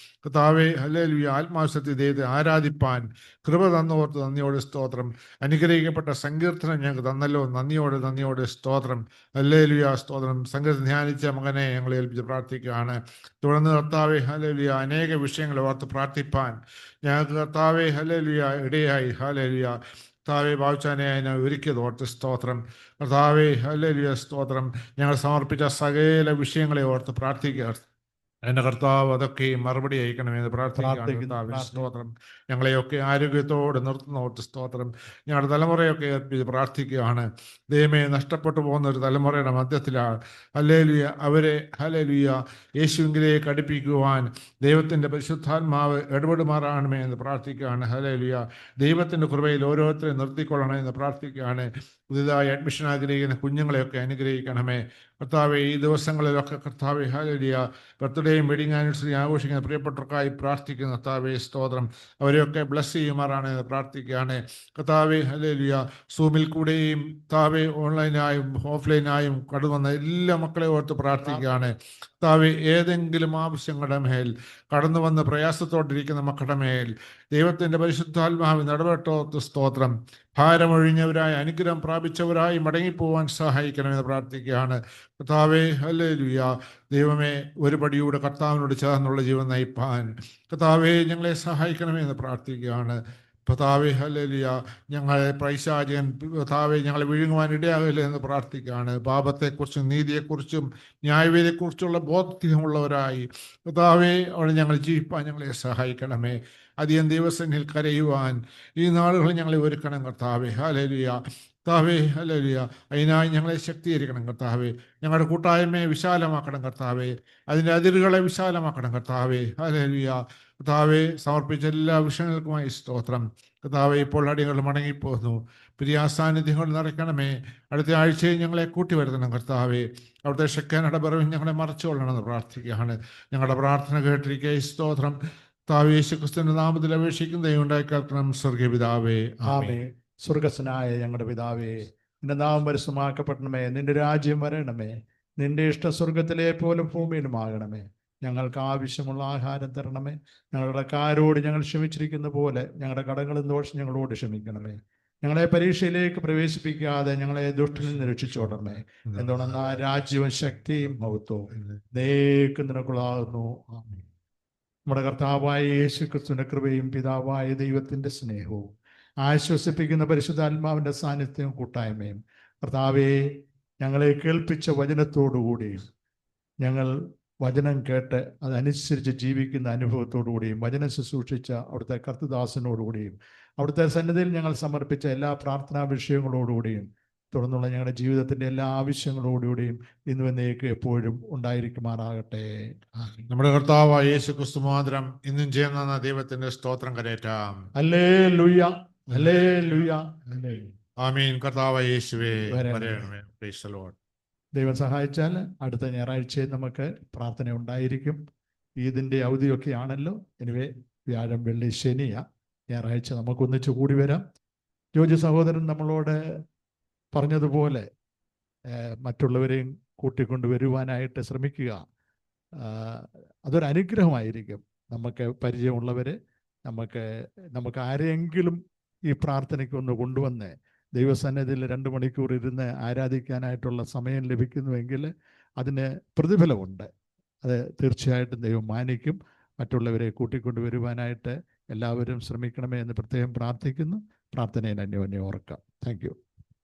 കർത്താവേ, ഹല്ലേലൂയ, ആത്മാവസത്തിൽ ദൈവത്തെ ആരാധിപ്പാൻ കൃപ തന്നോർത്ത് നന്ദിയോടെ സ്തോത്രം. അനുഗ്രഹിക്കപ്പെട്ട സങ്കീർത്തനം ഞങ്ങൾക്ക് തന്നല്ലോ. നന്ദിയോടെ സ്തോത്രം. ഹല്ലേലൂയ, സ്തോത്രം. സങ്കീർത്തനം ധ്യാനിച്ച മകനെ ഞങ്ങളെ ഏൽപ്പിച്ച് പ്രാർത്ഥിക്കുകയാണ്. തുടർന്ന് കർത്താവേ, ഹല്ലേലൂയ, അനേക വിഷയങ്ങൾ ഓർത്ത് പ്രാർത്ഥിപ്പാൻ ഞങ്ങൾക്ക് കർത്താവേ, ഹല്ലേലൂയ, ഇടയായി. ഹല്ലേലൂയ, കർത്താവേ, ഭാവിച്ചാനെ അതിനെ ഒരുക്കിയത് ഓർത്ത് സ്തോത്രം. കർത്താവേ, ഹല്ലേലൂയ, സ്തോത്രം. ഞങ്ങൾ സമർപ്പിച്ച സകല വിഷയങ്ങളെ ഓർത്ത് പ്രാർത്ഥിക്കുക. എന്റെ കർത്താവ് അതൊക്കെയും മറുപടി അയക്കണമെന്ന് പ്രാർത്ഥിക്കുകയാണ്. പ്രാർത്ഥിക്കുന്നു, കർത്താവേ, പ്രാർത്ഥിക്കുന്നു. സ്തോത്രം. ഞങ്ങളെയൊക്കെ ആരോഗ്യത്തോടെ നിർത്തുന്നോട്ട് സ്തോത്രം. ഞങ്ങളുടെ തലമുറയൊക്കെ അർപ്പിച്ച് പ്രാർത്ഥിക്കുകയാണ്. ദൈവമേ, നഷ്ടപ്പെട്ടു പോകുന്ന ഒരു തലമുറയുടെ മധ്യത്തിലാണ് ഹല്ലേലൂയ അവരെ ഹല്ലേലൂയ യേശുവിലേക്ക് അടുപ്പിക്കുവാൻ ദൈവത്തിൻ്റെ പരിശുദ്ധാത്മാവ് ഇടപെടുമാറാണമേ എന്ന് പ്രാർത്ഥിക്കുകയാണ്. ഹല്ലേലൂയ ദൈവത്തിൻ്റെ കൃപയിൽ ഓരോരുത്തരെയും നിർത്തിക്കൊള്ളണമേ എന്ന് പ്രാർത്ഥിക്കുകയാണ്. പുതിയതായി അഡ്മിഷൻ ആഗ്രഹിക്കുന്ന കുഞ്ഞുങ്ങളെയൊക്കെ അനുഗ്രഹിക്കണമേ കർത്താവെ. ഈ ദിവസങ്ങളിലൊക്കെ കർത്താവെ ഹല്ലേലൂയ ബർത്ത്ഡേയും വെഡിങ് ആനിവേഴ്സറി ആഘോഷിക്കുന്ന പ്രിയപ്പെട്ടവർക്കായി പ്രാർത്ഥിക്കുന്ന കർത്താവെ സ്തോത്രം. അവരെയൊക്കെ ബ്ലസ് ചെയ്യുമാറാണ് എന്ന് പ്രാർത്ഥിക്കുകയാണ് കർത്താവെ. ഹല്ലേലൂയ സൂമിൽ കൂടെയും കർത്താവെ ഓൺലൈനായും ഓഫ്ലൈനായും കടന്നുവന്ന എല്ലാ മക്കളെ ഓർത്ത് പ്രാർത്ഥിക്കുകയാണ് കർത്താവെ. ഏതെങ്കിലും ആവശ്യങ്ങളുടെ മേൽ കടന്നു വന്ന് പ്രയാസത്തോട്ടിരിക്കുന്ന മക്കളുടെ മേൽ ദൈവത്തിൻ്റെ പരിശുദ്ധാത്മാവിന് ഇടപെട്ടോർത്ത് സ്തോത്രം. ഭാരമൊഴിഞ്ഞവരായി അനുഗ്രഹം പ്രാപിച്ചവരായി മടങ്ങിപ്പോവാൻ സഹായിക്കണമെന്ന് പ്രാർത്ഥിക്കുകയാണ് കർത്താവേ. ഹല്ലേലൂയ ദൈവമേ, ഒരു പടിയൂടെ കർത്താവിനോട് ചേർന്നുള്ള ജീവൻ നയിപ്പാൻ കർത്താവേ ഞങ്ങളെ സഹായിക്കണമെന്ന് പ്രാർത്ഥിക്കുകയാണ് കർത്താവേ. ഹല്ലേലൂയ ഞങ്ങളെ പൈശാചകൻ കർത്താവേ ഞങ്ങളെ വിഴുങ്ങുവാൻ ഇടയാകില്ല എന്ന് പ്രാർത്ഥിക്കുകയാണ്. പാപത്തെക്കുറിച്ചും നീതിയെക്കുറിച്ചും ന്യായവിധിയെക്കുറിച്ചുള്ള ബോധ്യമുള്ളവരായി കർത്താവേ അവിടെ ഞങ്ങൾ ജീവിപ്പാൻ ഞങ്ങളെ സഹായിക്കണമേ. അധികം ദിവസങ്ങളിൽ കരയുവാൻ ഈ നാളുകൾ ഞങ്ങളെ ഒരുക്കണം കർത്താവേ. ഹല്ലേലൂയ കർത്താവേ. ഹല്ലേലൂയ അതിനായി ഞങ്ങളെ ശക്തീകരിക്കണം കർത്താവേ. ഞങ്ങളുടെ കൂട്ടായ്മയെ വിശാലമാക്കണം കർത്താവേ. അതിൻ്റെ അതിരുകളെ വിശാലമാക്കണം കർത്താവേ. ഹല്ലേലൂയ കർത്താവെ. സമർപ്പിച്ച എല്ലാ വിഷയങ്ങൾക്കുമായി സ്തോത്രം കർത്താവെ. ഇപ്പോൾ അടികൾ മടങ്ങിപ്പോകുന്നു. പ്രിയാസാന്നിധ്യങ്ങൾ നിറയ്ക്കണമേ. അടുത്ത ആഴ്ചയിൽ ഞങ്ങളെ കൂട്ടി വരുത്തണം കർത്താവെ. അവിടുത്തെ ശക്തനയുടെ ബറവിൽ ഞങ്ങളെ മറച്ചുകൊള്ളണമെന്ന് പ്രാർത്ഥിക്കുകയാണ്. ഞങ്ങളുടെ പ്രാർത്ഥന കേട്ടിരിക്കുക സ്തോത്രം കർത്താവേ. യേശുക്രിസ്തുവിന്റെ നാമത്തിൽ അപേക്ഷിക്കുന്ന ദൈവമുണ്ടായി കേൾക്കണം സ്വർഗീയ പിതാവേ. ആമേൻ. സ്വർഗസ്വനായ ഞങ്ങളുടെ പിതാവേ, നിന്റെ നാമം പരിശുദ്ധമാക്കപ്പെടണമേ. നിന്റെ രാജ്യം വരണമേ. നിന്റെ ഇഷ്ട സ്വർഗത്തിലെ പോലെ ഭൂമിയിലുമാകണമേ. ഞങ്ങൾക്ക് ആവശ്യമുള്ള ആഹാരം തരണമേ. ഞങ്ങളുടെ കടക്കാരോട് ഞങ്ങൾ ക്ഷമിച്ചിരിക്കുന്ന പോലെ ഞങ്ങളുടെ കടങ്ങളും ദോഷം ഞങ്ങളോട് ക്ഷമിക്കണമേ. ഞങ്ങളെ പരീക്ഷയിലേക്ക് പ്രവേശിപ്പിക്കാതെ ഞങ്ങളെ ദുഷ്ടനിൽ നിന്ന് രക്ഷിച്ചോടണമേ. എന്തുകൊണ്ടെന്നാ രാജ്യവും ശക്തിയും മഹത്വവും ദൈവം നിനക്കുള്ളാകുന്നു. ആമേൻ. നമ്മുടെ കർത്താവായ യേശുക്രിസ്തുവിന്റെ കൃപയും പിതാവായ ദൈവത്തിന്റെ സ്നേഹവും ആശ്വസിപ്പിക്കുന്ന പരിശുദ്ധാത്മാവിന്റെ സാന്നിധ്യവും കൂട്ടായ്മയും കർത്താവെ ഞങ്ങളെ കേൾപ്പിച്ച വചനത്തോടുകൂടി ഞങ്ങൾ വചനം കേട്ട് അതനുസരിച്ച് ജീവിക്കുന്ന അനുഭവത്തോടുകൂടിയും വചനം ശുശ്രൂഷിച്ച അവിടുത്തെ കർത്തദാസനോടുകൂടിയും അവിടുത്തെ സന്നിധിയിൽ ഞങ്ങൾ സമർപ്പിച്ച എല്ലാ പ്രാർത്ഥനാ വിഷയങ്ങളോടുകൂടിയും തുടർന്നുള്ള ഞങ്ങളുടെ ജീവിതത്തിന്റെ എല്ലാ ആവശ്യങ്ങളോടുകൂടിയും ഇന്നു എന്നേക്ക് എപ്പോഴും ഉണ്ടായിരിക്കുമാറാകട്ടെ. നമ്മുടെ കർത്താവായ യേശുക്രിസ്തു മുഖാന്തരം ഇന്നും ചെയ്യുന്ന ദൈവത്തിന്റെ സ്തോത്രം കരേറ്റാം. ഹല്ലേലൂയ, ഹല്ലേലൂയ, ഹല്ലേലൂയ. ആമീൻ. കർത്താവായ യേശുവേ വരണമേ. വരണമേ. Praise the Lord. ദൈവം സഹായിച്ചാൽ അടുത്ത ഞായറാഴ്ചയിൽ നമുക്ക് പ്രാർത്ഥന ഉണ്ടായിരിക്കും. ഈദിൻ്റെ അവധിയൊക്കെ ആണല്ലോ. എനിവേ വ്യാഴം വെള്ളി ശനിയാ. ഞായറാഴ്ച നമുക്കൊന്നിച്ച് കൂടി വരാം. ജോജി സഹോദരൻ നമ്മളോട് പറഞ്ഞതുപോലെ മറ്റുള്ളവരെയും കൂട്ടിക്കൊണ്ട് വരുവാനായിട്ട് ശ്രമിക്കുക. അതൊരു അനുഗ്രഹമായിരിക്കും. നമുക്ക് പരിചയമുള്ളവരെ നമുക്ക് ആരെയെങ്കിലും ഈ പ്രാർത്ഥനയ്ക്ക് ഒന്ന് കൊണ്ടുവന്ന് ദൈവസന്നിധിയിൽ 2 മണിക്കൂർ ഇരുന്ന് ആരാധിക്കാനായിട്ടുള്ള സമയം ലഭിക്കുന്നുവെങ്കിൽ അതിന് പ്രതിഫലമുണ്ട്. അത് തീർച്ചയായിട്ടും ദൈവം മാനിക്കും. മറ്റുള്ളവരെ കൂട്ടിക്കൊണ്ടുവരുവാനായിട്ട് എല്ലാവരും ശ്രമിക്കണമേ എന്ന് പ്രത്യേകം പ്രാർത്ഥിക്കുന്നു. പ്രാർത്ഥനയിൽ അന്യോന്യം ഓർക്കാം. Thank you.